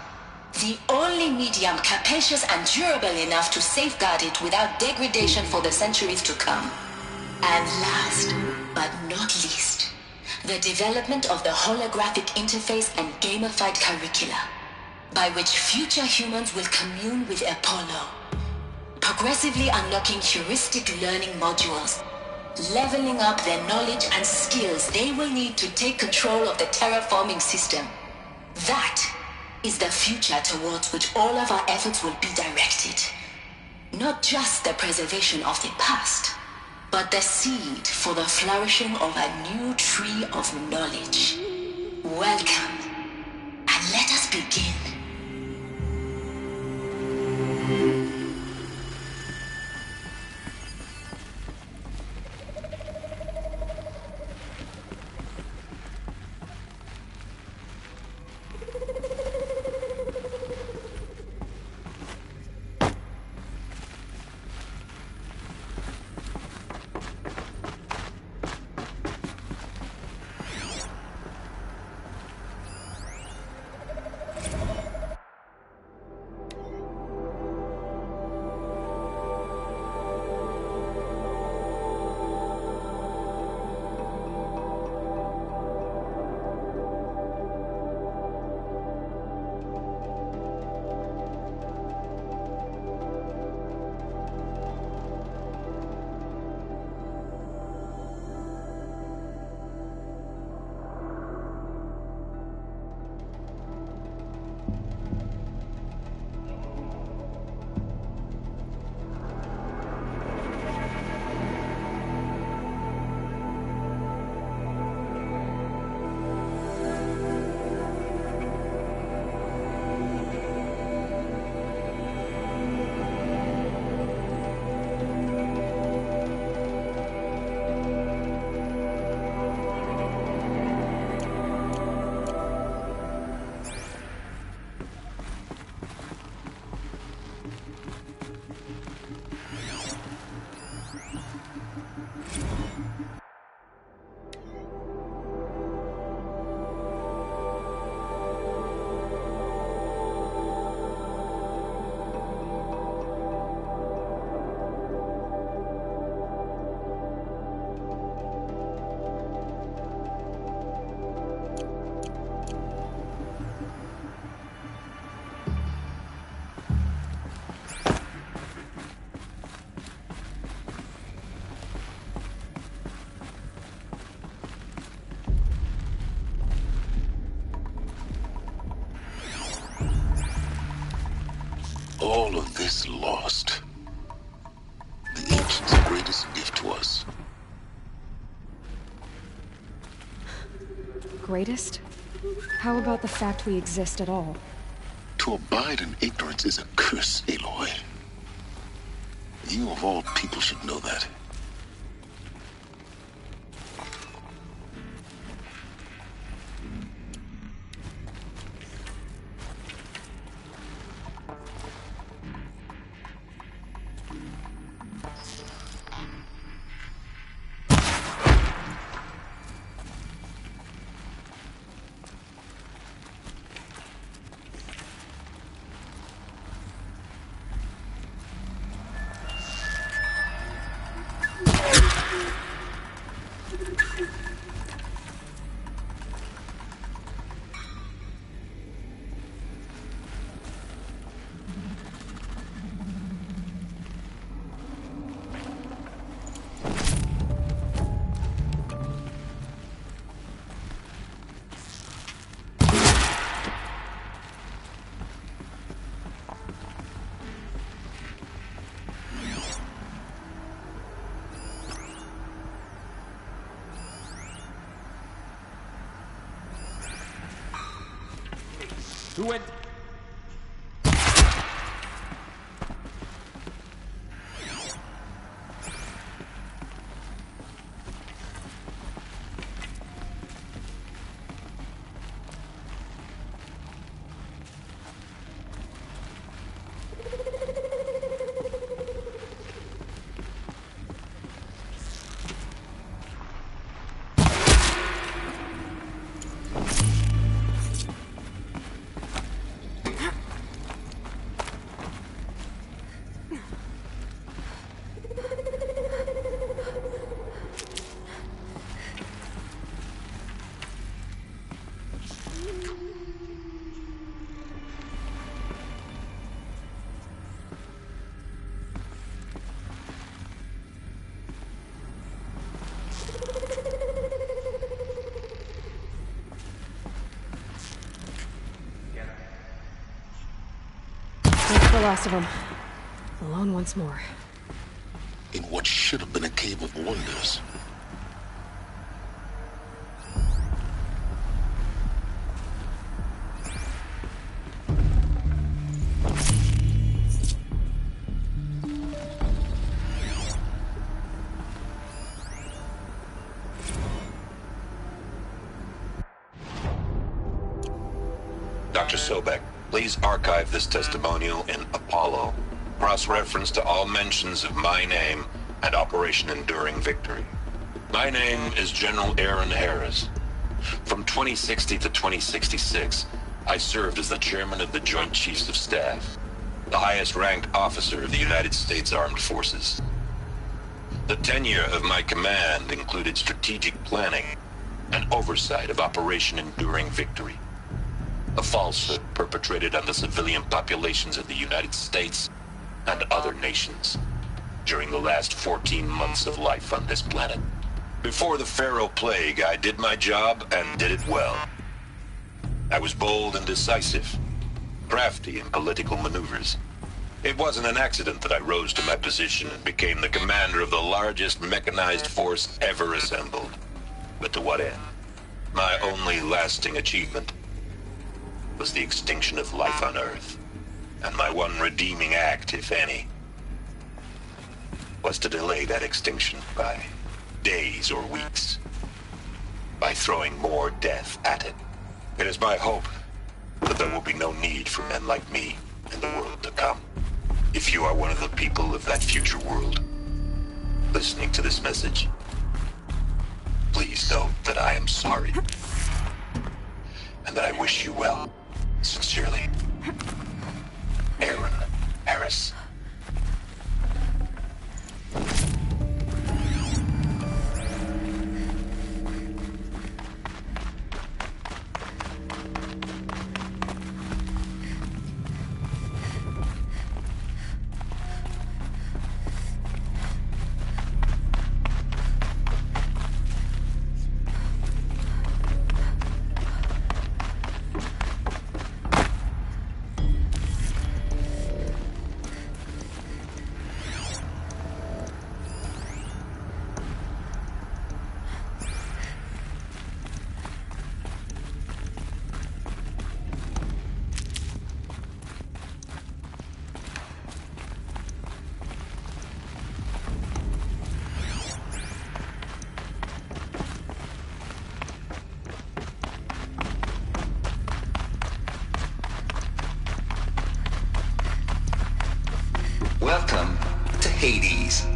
the only medium capacious and durable enough to safeguard it without degradation for the centuries to come. And last, but not least, the development of the holographic interface and gamified curricula, by which future humans will commune with Apollo, progressively unlocking heuristic learning modules, leveling up their knowledge and skills they will need to take control of the terraforming system. That is the future towards which all of our efforts will be directed. Not just the preservation of the past, but the seed for the flourishing of a new tree of knowledge. Welcome, and let us begin. All of this lost. The ancients' greatest gift to us. Greatest? How about the fact we exist at all? To abide in ignorance is a curse, Aloy. You of all people should know that. Who went? That's the last of them. Alone once more. In what should have been a cave of wonders. Dr. Sobek, please archive this testimonial in Apollo. Cross-reference to all mentions of my name and Operation Enduring Victory. My name is General Aaron Harris. From 2060 to 2066, I served as the chairman of the Joint Chiefs of Staff, the highest-ranked officer of the United States Armed Forces. The tenure of my command included strategic planning and oversight of Operation Enduring Victory, a falsehood perpetrated on the civilian populations of the United States and other nations during the last 14 months of life on this planet. Before the Pharaoh Plague, I did my job and did it well. I was bold and decisive, crafty in political maneuvers. It wasn't an accident that I rose to my position and became the commander of the largest mechanized force ever assembled. But to what end? My only lasting achievement was the extinction of life on Earth. And my one redeeming act, if any, was to delay that extinction by days or weeks, by throwing more death at it. It is my hope but there will be no need for men like me in the world to come. If you are one of the people of that future world listening to this message, please know that I am sorry and that I wish you well. Sincerely, Aaron Harris. Welcome to Hades,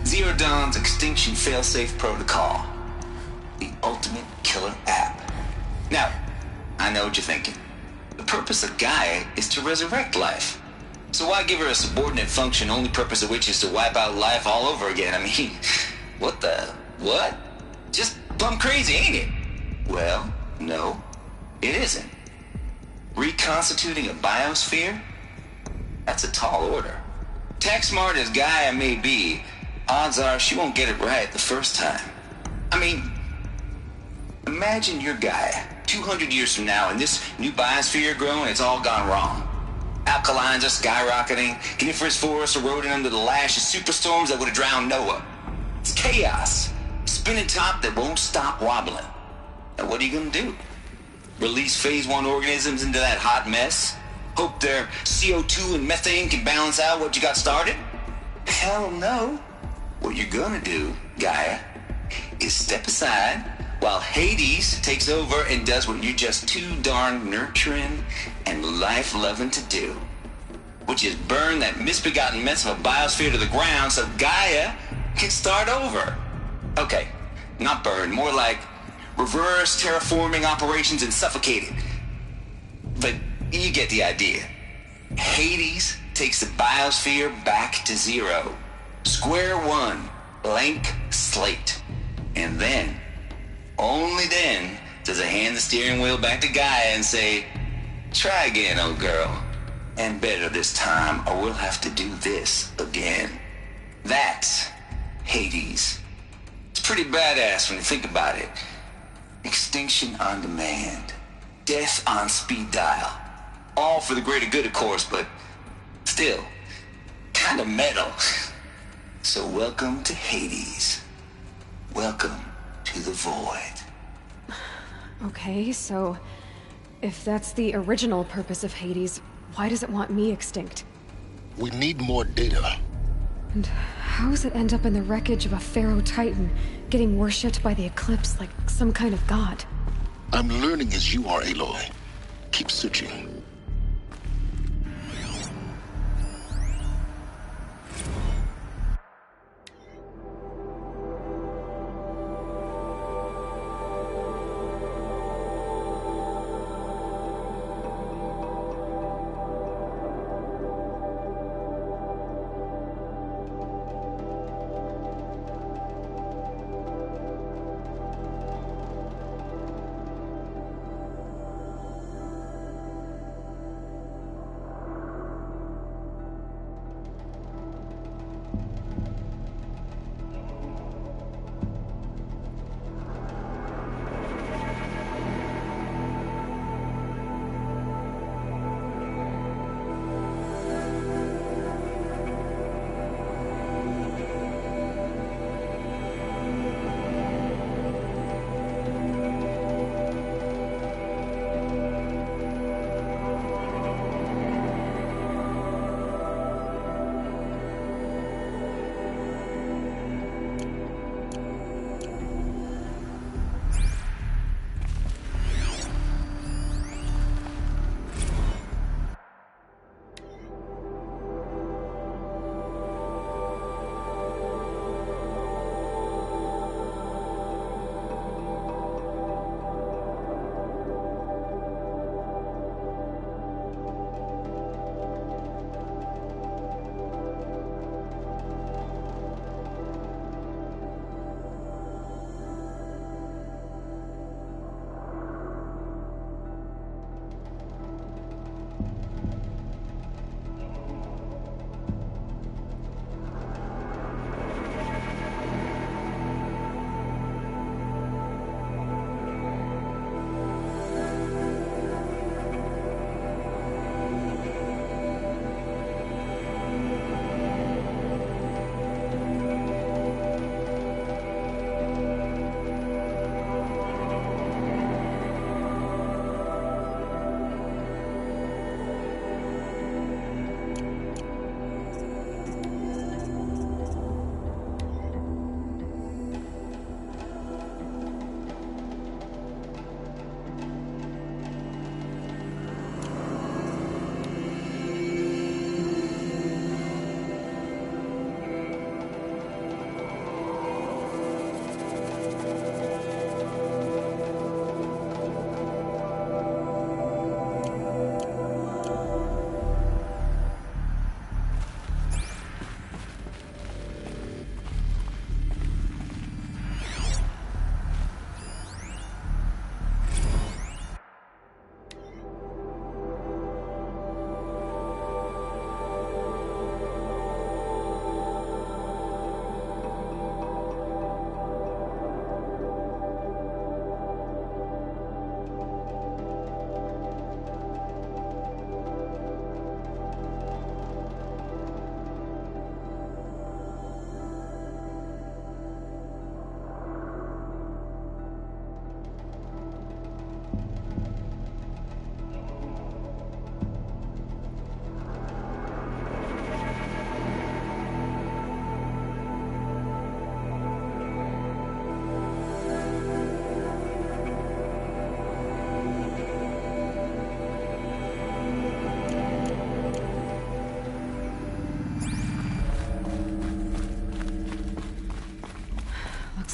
Zero Dawn's extinction failsafe protocol, the ultimate killer app. Now, I know what you're thinking. The purpose of Gaia is to resurrect life. So why give her a subordinate function, only purpose of which is to wipe out life all over again? I mean, what? Just plumb crazy, ain't it? Well, no, it isn't. Reconstituting a biosphere? That's a tall order. Tech smart as Gaia may be, odds are she won't get it right the first time. I mean, imagine you're Gaia 200 years from now and this new biosphere you're growing, it's all gone wrong. Alkalines are skyrocketing, coniferous forests eroding under the lash of superstorms that would have drowned Noah. It's chaos, spinning top that won't stop wobbling. Now what are you gonna do? Release phase 1 organisms into that hot mess? Hope their CO2 and methane can balance out what you got started? Hell no. What you're gonna do, Gaia, is step aside while Hades takes over and does what you're just too darn nurturing and life-loving to do, which is burn that misbegotten mess of a biosphere to the ground so Gaia can start over. Okay, not burn, more like reverse terraforming operations and suffocate it. But you get the idea. Hades takes the biosphere back to zero. Square one, blank slate. And then, only then, does it hand the steering wheel back to Gaia and say, try again, old girl. And better this time, or we'll have to do this again. That's Hades. It's pretty badass when you think about it. Extinction on demand. Death on speed dial. All for the greater good, of course, but still, kind of metal. So welcome to Hades. Welcome to the void. Okay, so if that's the original purpose of Hades, why does it want me extinct? We need more data. And how does it end up in the wreckage of a Pharaoh Titan, getting worshipped by the Eclipse like some kind of god? I'm learning as you are, Aloy. Keep searching.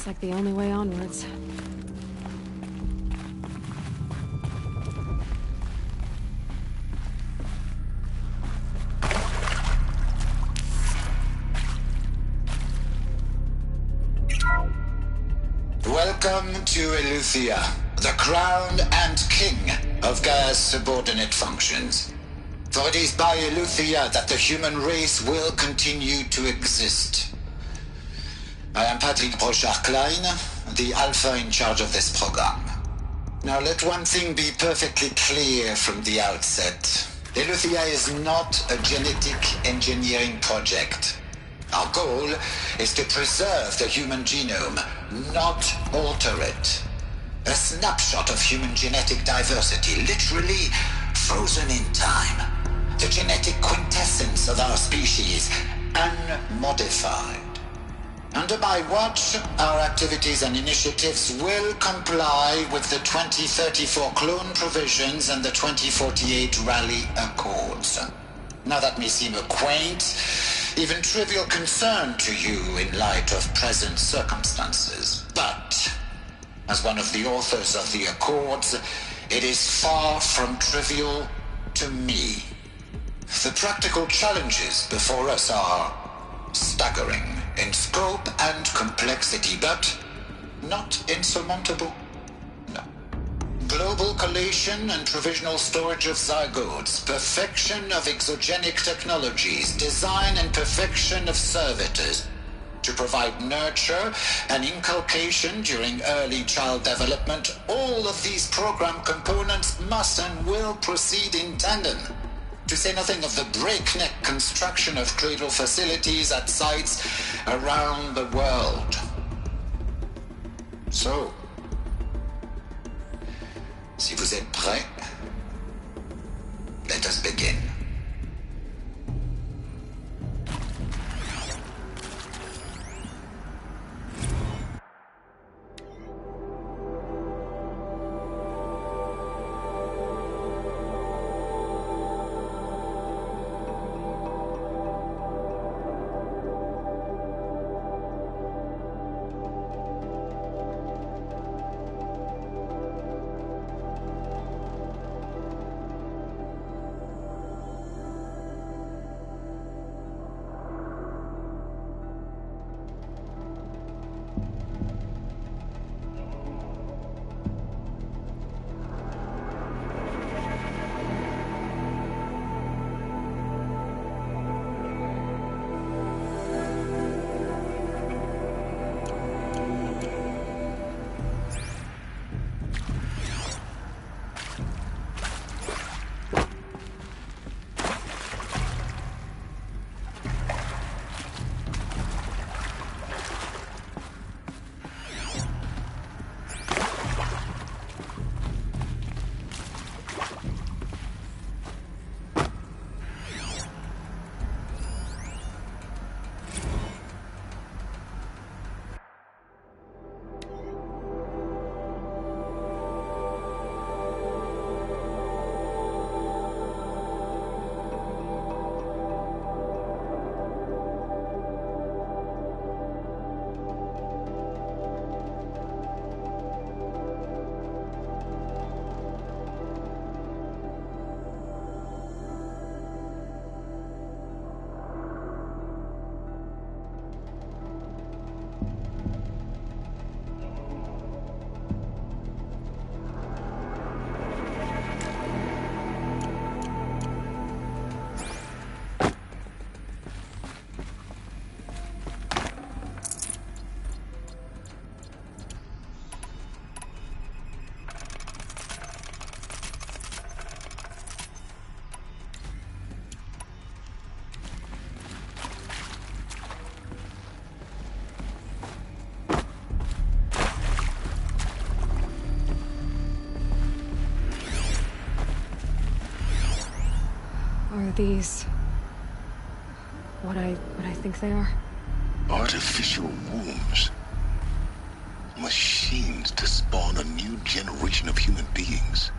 Looks like the only way onwards. Welcome to Eleuthia, the crown and king of Gaia's subordinate functions. For it is by Eleuthia that the human race will continue to exist. I am Patrick Brochard-Klein, the Alpha in charge of this program. Now let one thing be perfectly clear from the outset. Eleuthia is not a genetic engineering project. Our goal is to preserve the human genome, not alter it. A snapshot of human genetic diversity, literally frozen in time. The genetic quintessence of our species, unmodified. Under my watch, our activities and initiatives will comply with the 2034 clone provisions and the 2048 Rally Accords. Now that may seem a quaint, even trivial concern to you in light of present circumstances, but as one of the authors of the Accords, it is far from trivial to me. The practical challenges before us are staggering in scope and complexity, but not insurmountable. No. Global collation and provisional storage of zygotes, perfection of exogenic technologies, design and perfection of servitors, to provide nurture and inculcation during early child development. All of these program components must and will proceed in tandem. To say nothing of the breakneck construction of cradle facilities at sites around the world. So, si vous êtes prêts, let us begin. Are these what I think they are? Artificial wombs. Machines to spawn a new generation of human beings.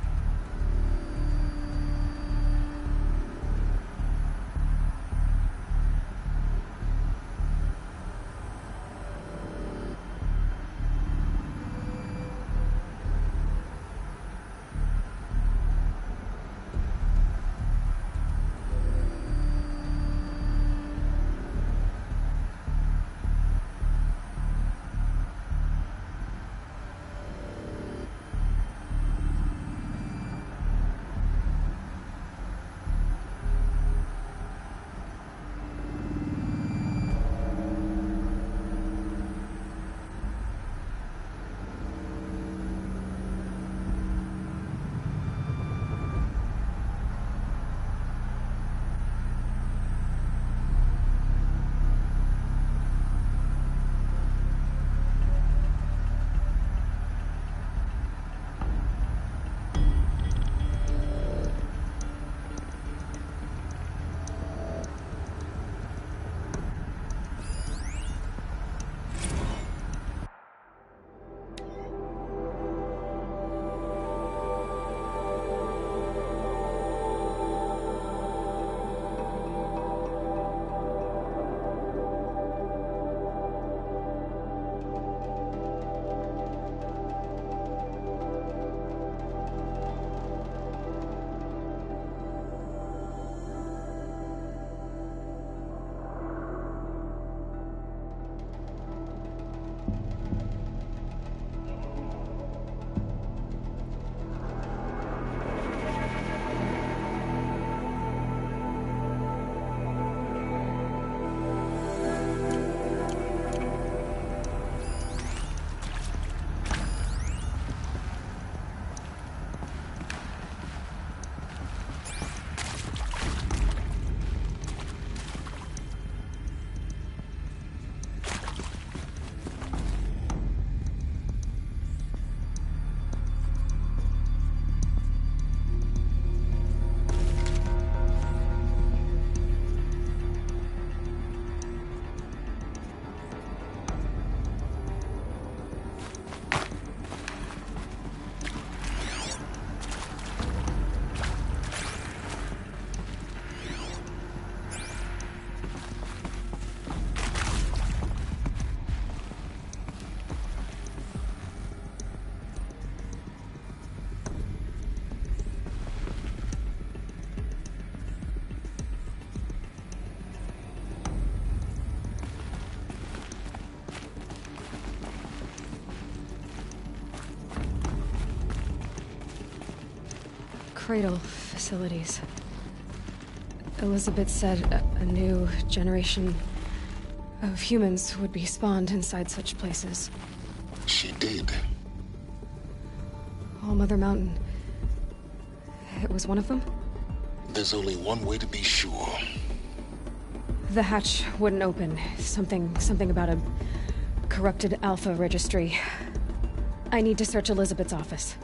cradle facilities. Elizabeth said a new generation of humans would be spawned inside such places. She did. All Mother Mountain. It was one of them? There's only one way to be sure. The hatch wouldn't open. Something about a corrupted Alpha registry. I need to search Elizabeth's office.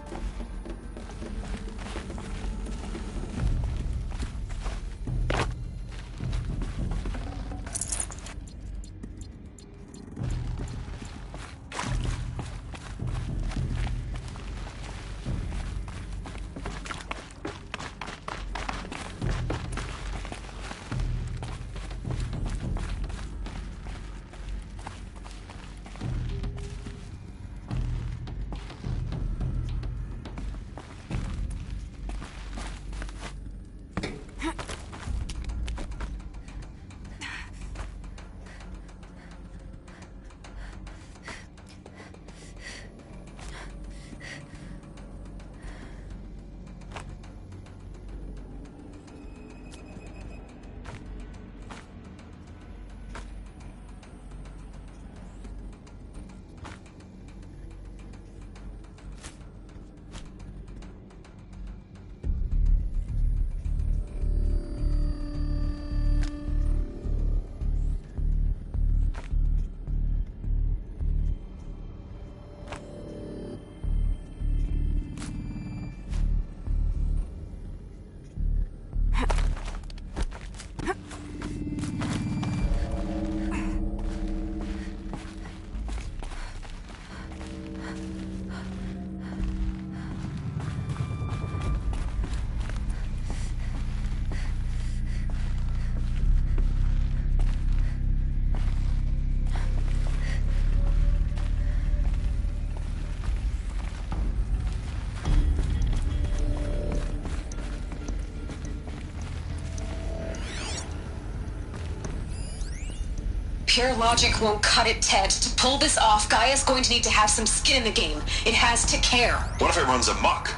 Pure logic won't cut it, Ted. To pull this off, Gaia's going to need to have some skin in the game. It has to care. What if it runs amok?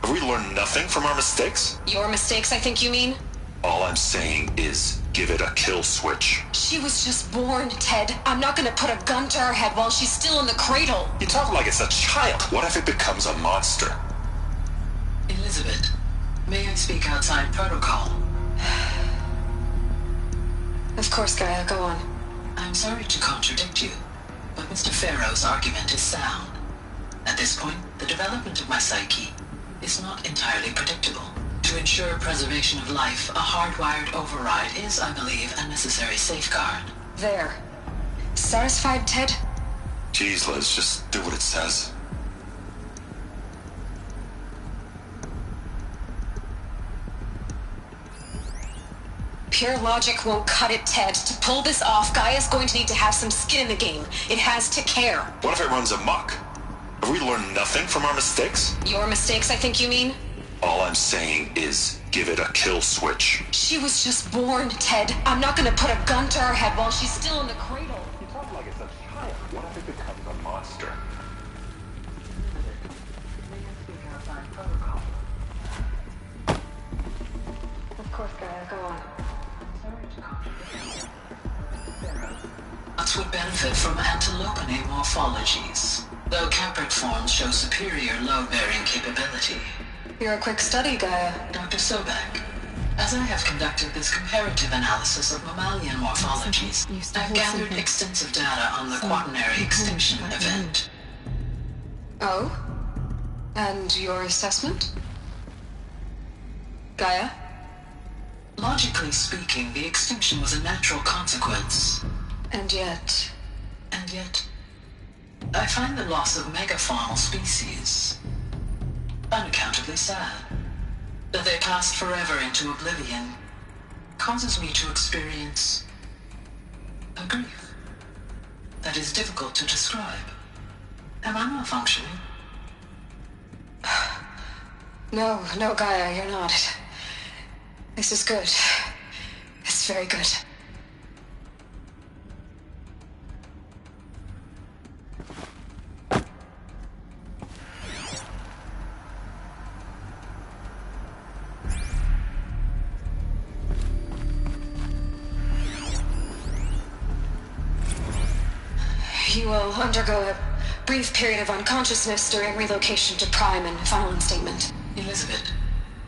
Have we learned nothing from our mistakes? Your mistakes, I think you mean? All I'm saying is, give it a kill switch. She was just born, Ted. I'm not gonna put a gun to her head while she's still in the cradle. You talk like it's a child. What if it becomes a monster? Elizabeth, may I speak outside protocol? Of course, Gaia, go on. I'm sorry to contradict you, but Mr. Farrow's argument is sound. At this point, the development of my psyche is not entirely predictable. To ensure preservation of life, a hardwired override is, I believe, a necessary safeguard. There. Satisfied, Ted? Jeez, Liz, just do what it says. Pure logic won't cut it, Ted. To pull this off, Gaia's going to need to have some skin in the game. It has to care. What if it runs amok? Have we learned nothing from our mistakes? Your mistakes, I think you mean? All I'm saying is, give it a kill switch. She was just born, Ted. I'm not gonna put a gun to her head while she's still in the cradle. You talk like it's a child. What if it becomes a monster? Of course, Gaia, go on. Nuts would benefit from antilopinae morphologies, though caprid forms show superior load-bearing capability. You're a quick study, Gaia. Dr. Sobek, as I have conducted this comparative analysis of mammalian morphologies, I've gathered extensive data on the quaternary extinction event. Oh? And your assessment? Gaia? Logically speaking, the extinction was a natural consequence. And yet, I find the loss of megafaunal species unaccountably sad. That they passed forever into oblivion causes me to experience a grief that is difficult to describe. Am I malfunctioning? No, Gaia, you're not. This is good. It's very good. He will undergo a brief period of unconsciousness during relocation to Prime and final instatement. Elizabeth,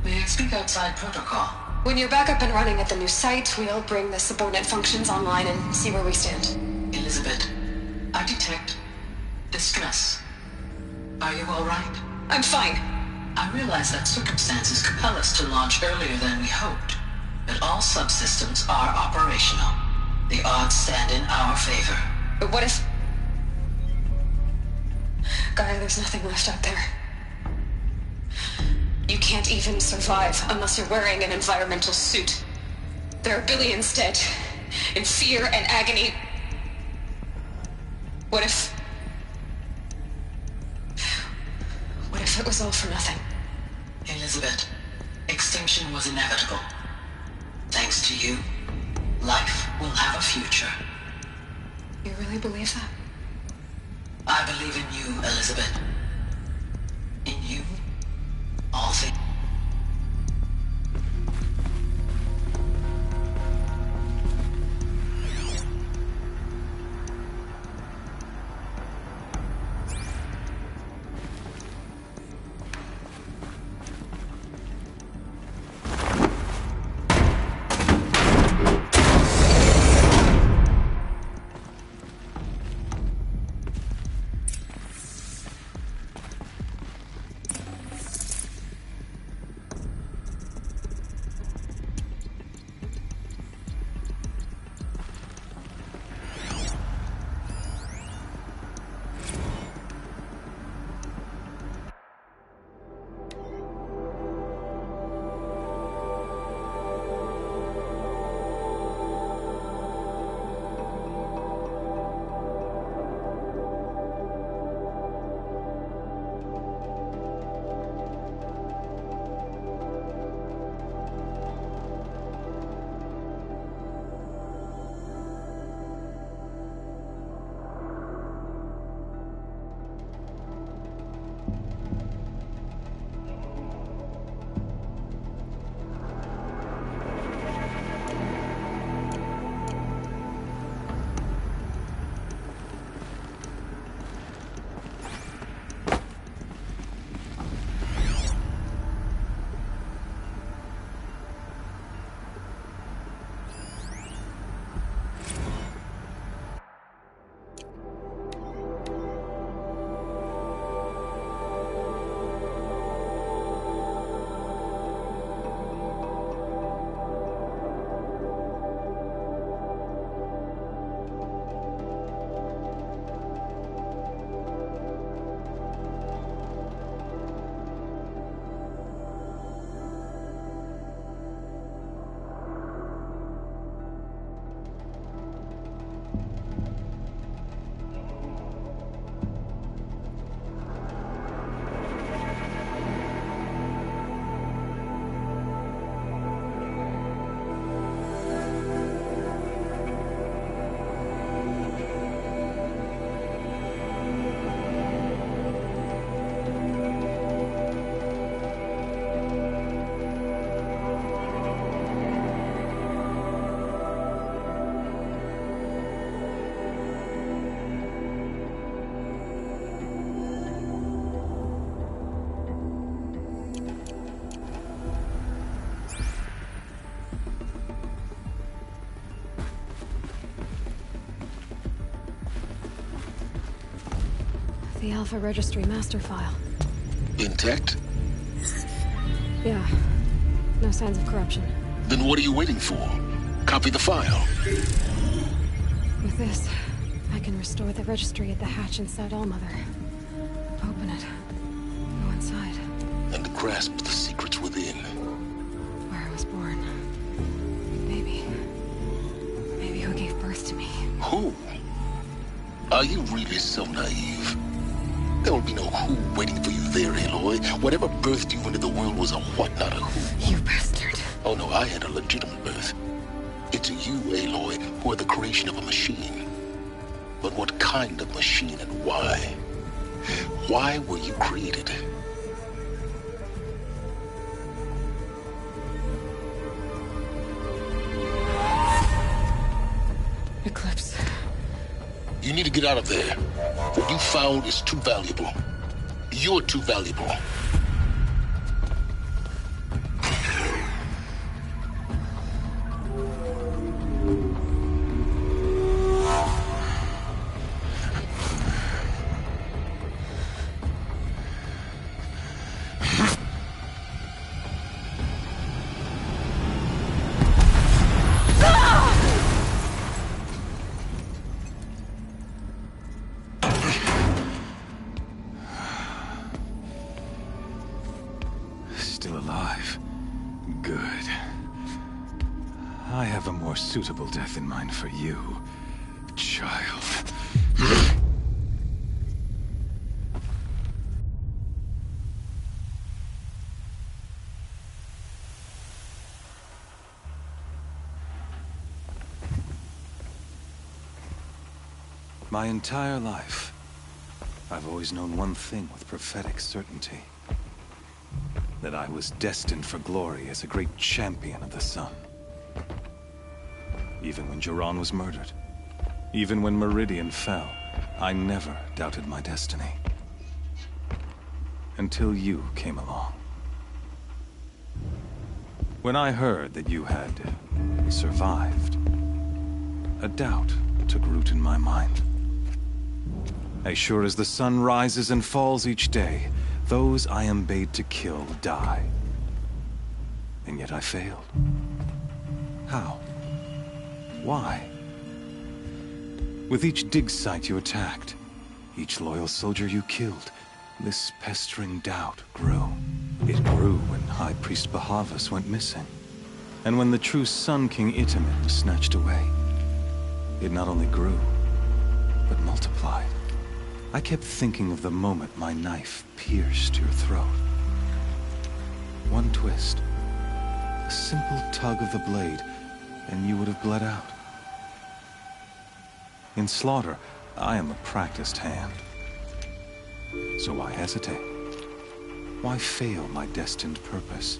may I speak outside protocol? When you're back up and running at the new site, we'll bring the subordinate functions online and see where we stand. Elizabeth, I detect distress. Are you all right? I'm fine. I realize that circumstances compel us to launch earlier than we hoped, but all subsystems are operational. The odds stand in our favor. But what if... Gaia, there's nothing left out there. You can't even survive unless you're wearing an environmental suit. There are billions dead, in fear and agony. What if it was all for nothing? Elizabeth, extinction was inevitable. Thanks to you, life will have a future. You really believe that? I believe in you, Elizabeth. In you, all things. The Alpha Registry master file. Intact? Yeah. No signs of corruption. Then what are you waiting for? Copy the file. With this, I can restore the registry at the hatch inside Allmother. Open it. Go inside. And grasp the secrets within. Where I was born. Maybe who gave birth to me. Who? Are you really so naive? There will be no who waiting for you there, Aloy. Whatever birthed you into the world was a what, not a who. You bastard. Oh no, I had a legitimate birth. It's you, Aloy, who are the creation of a machine. But what kind of machine and why? Why were you created? Eclipse. You need to get out of there. What you found is too valuable. You're too valuable. Still alive. Good. I have a more suitable death in mind for you, child. My entire life, I've always known one thing with prophetic certainty. That I was destined for glory as a great champion of the sun. Even when Jiran was murdered, even when Meridian fell, I never doubted my destiny. Until you came along. When I heard that you had survived, a doubt took root in my mind. As sure as the sun rises and falls each day, those I am bade to kill die. And yet I failed. How? Why? With each dig site you attacked, each loyal soldier you killed, this pestering doubt grew. It grew when High Priest Bahavas went missing. And when the true Sun King Itamen was snatched away. It not only grew, but multiplied. I kept thinking of the moment my knife pierced your throat. One twist, a simple tug of the blade, and you would have bled out. In slaughter, I am a practiced hand. So why hesitate? Why fail my destined purpose?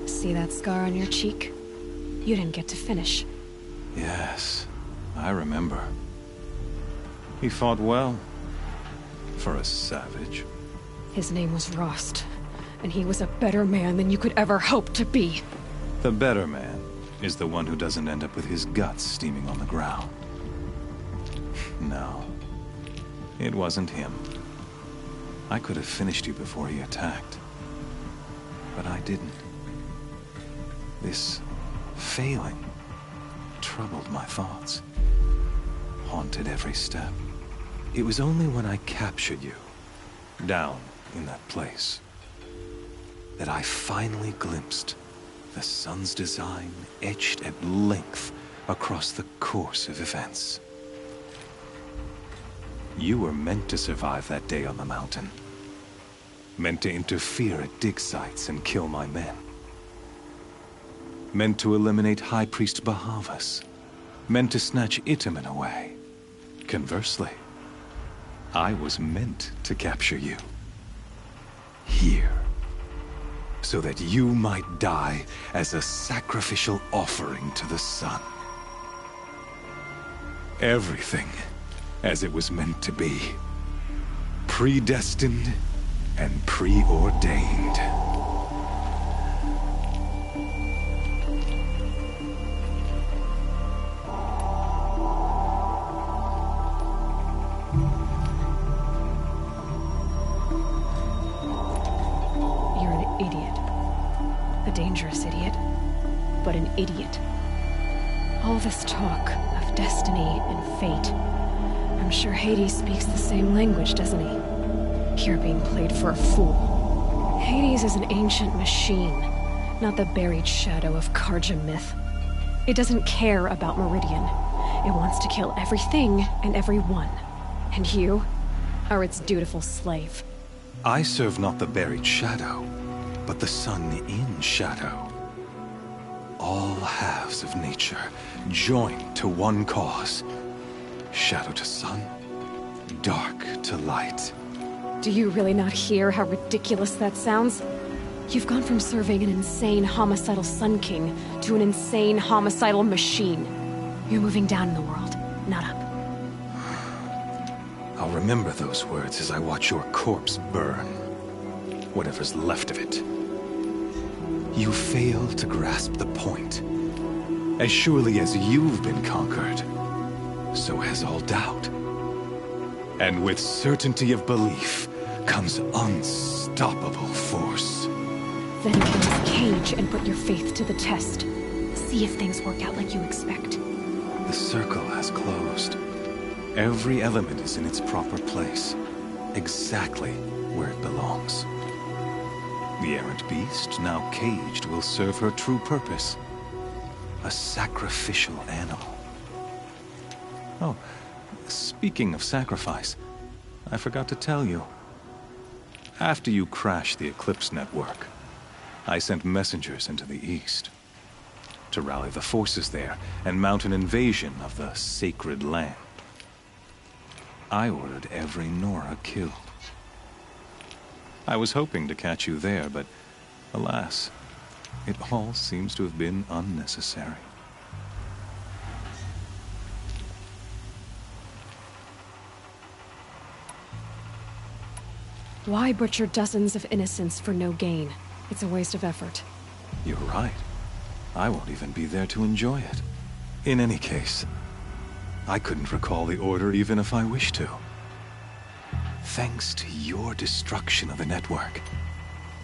See that scar on your cheek? You didn't get to finish. Yes, I remember. He fought well. For a savage. His name was Rost, and he was a better man than you could ever hope to be. The better man is the one who doesn't end up with his guts steaming on the ground. No, it wasn't him. I could have finished you before he attacked. But I didn't. This failing troubled my thoughts, haunted every step. It was only when I captured you, down in that place, that I finally glimpsed the sun's design etched at length across the course of events. You were meant to survive that day on the mountain. Meant to interfere at dig sites and kill my men. Meant to eliminate High Priest Bahavas. Meant to snatch Itamen away. Conversely, I was meant to capture you. Here. So that you might die as a sacrificial offering to the sun. Everything as it was meant to be. Predestined and preordained. Dangerous idiot, but an idiot. All this talk of destiny and fate. I'm sure Hades speaks the same language, doesn't he? You're being played for a fool. Hades is an ancient machine, not the buried shadow of Karja myth. It doesn't care about Meridian. It wants to kill everything and everyone. And you are its dutiful slave. I serve not the buried shadow, but the sun in shadow. All halves of nature joined to one cause. Shadow to sun, dark to light. Do you really not hear how ridiculous that sounds? You've gone from serving an insane homicidal Sun King to an insane homicidal machine. You're moving down in the world, not up. I'll remember those words as I watch your corpse burn. Whatever's left of it. You fail to grasp the point. As surely as you've been conquered, so has all doubt. And with certainty of belief comes unstoppable force. Then open this cage and put your faith to the test. See if things work out like you expect. The circle has closed. Every element is in its proper place, exactly where it belongs. The errant beast, now caged, will serve her true purpose. A sacrificial animal. Oh, speaking of sacrifice, I forgot to tell you. After you crashed the Eclipse network, I sent messengers into the east to rally the forces there and mount an invasion of the sacred land. I ordered every Nora killed. I was hoping to catch you there, but alas, it all seems to have been unnecessary. Why butcher dozens of innocents for no gain? It's a waste of effort. You're right. I won't even be there to enjoy it. In any case, I couldn't recall the order even if I wished to. Thanks to your destruction of the network,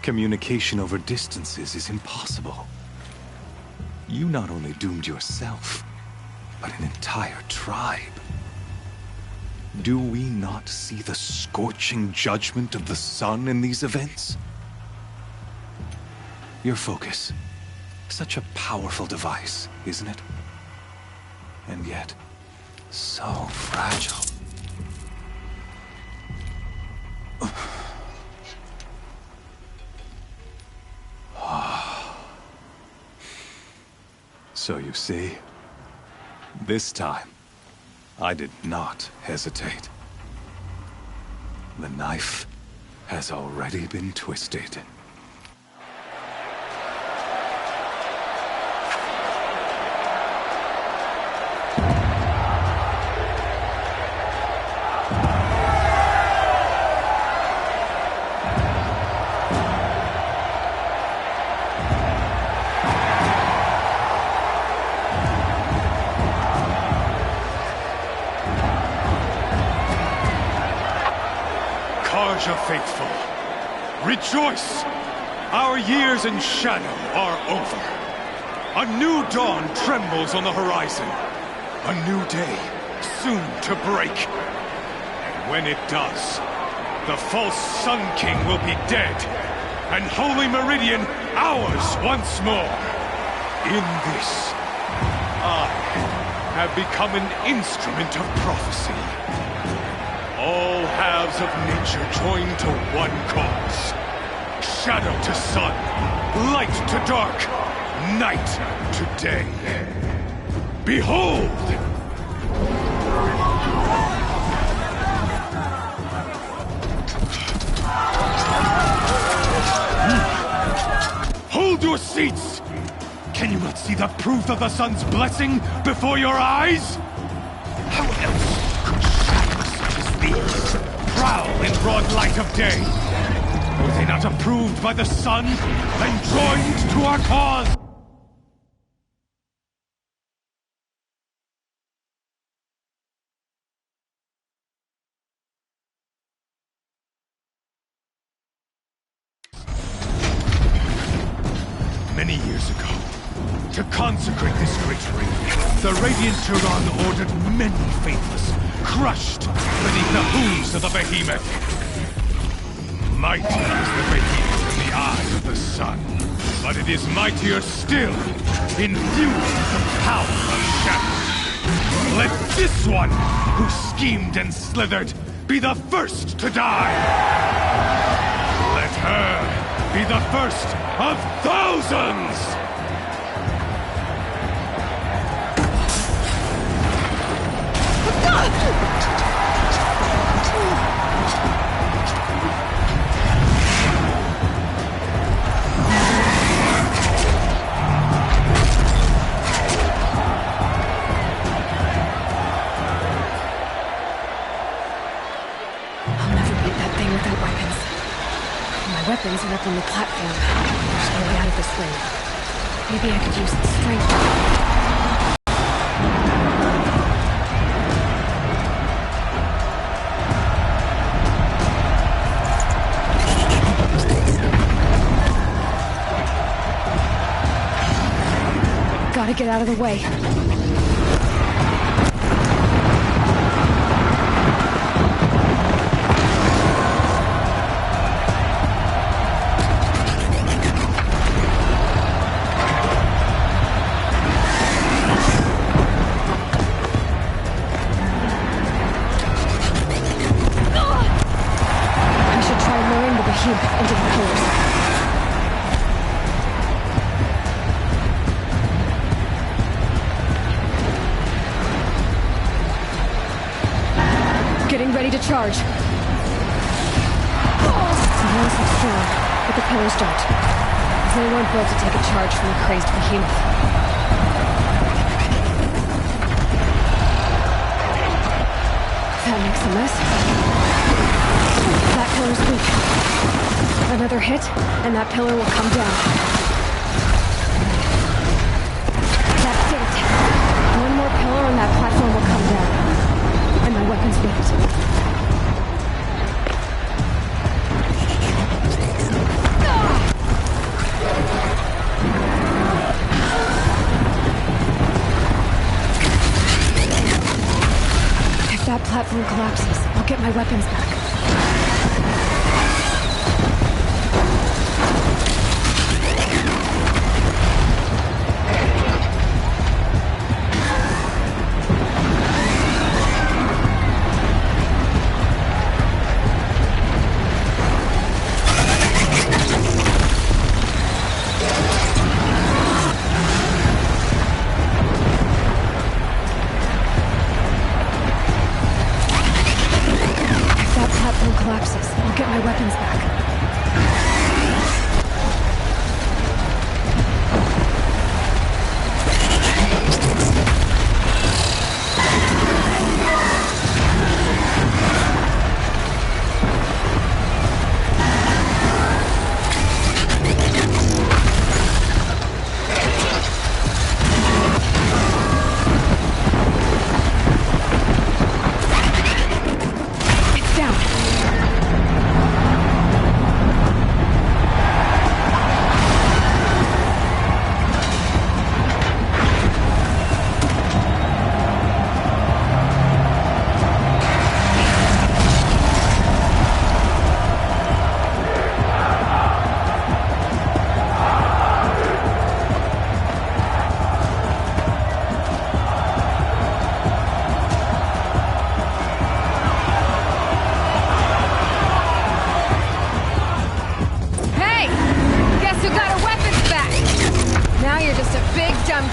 communication over distances is impossible. You not only doomed yourself, but an entire tribe. Do we not see the scorching judgment of the sun in these events? Your focus. Such a powerful device, isn't it? And yet, so fragile. So you see, this time, I did not hesitate. The knife has already been twisted. Faithful, rejoice! Our years in shadow are over. A new dawn trembles on the horizon. A new day, soon to break. And when it does, the false Sun King will be dead, and Holy Meridian ours once more. In this, I have become an instrument of prophecy. All halves of nature join to one cause. Shadow to sun, light to dark, night to day. Behold! Hold your seats! Can you not see the proof of the sun's blessing before your eyes? How else could shadows such as these prowl in broad light of day? Were they not approved by the sun and joined to our cause? Many years ago, to consecrate this great ring, the Radiant Turan ordered many faithless, crushed beneath the hooves of the behemoth. Mighty is the behemoth in the eye of the sun, but it is mightier still, infused with the power of shadow. Let this one, who schemed and slithered, be the first to die! Let her be the first of thousands! on the platform. There's no way out of this thing. Maybe I could use its strength. Gotta get out of the way. I should try luring the behemoth into the pillars. Getting ready to charge. The walls look strong, but the pillars don't. They weren't built to take a charge from a crazed behemoth. That makes a mess. That pillar's weak. Another hit, and that pillar will come down. That's it. One more pillar and that platform will come down. And my weapon's with it. If that platform collapses, I'll get my weapons back. Collapses. I'll get my weapons back. It's down.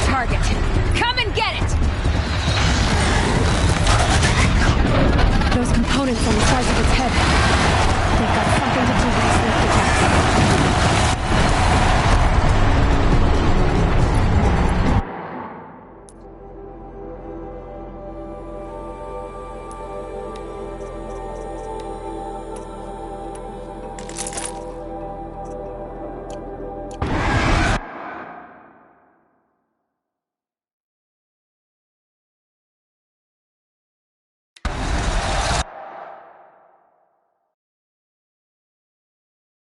Target. Come and get it! Those components on the sides of its head.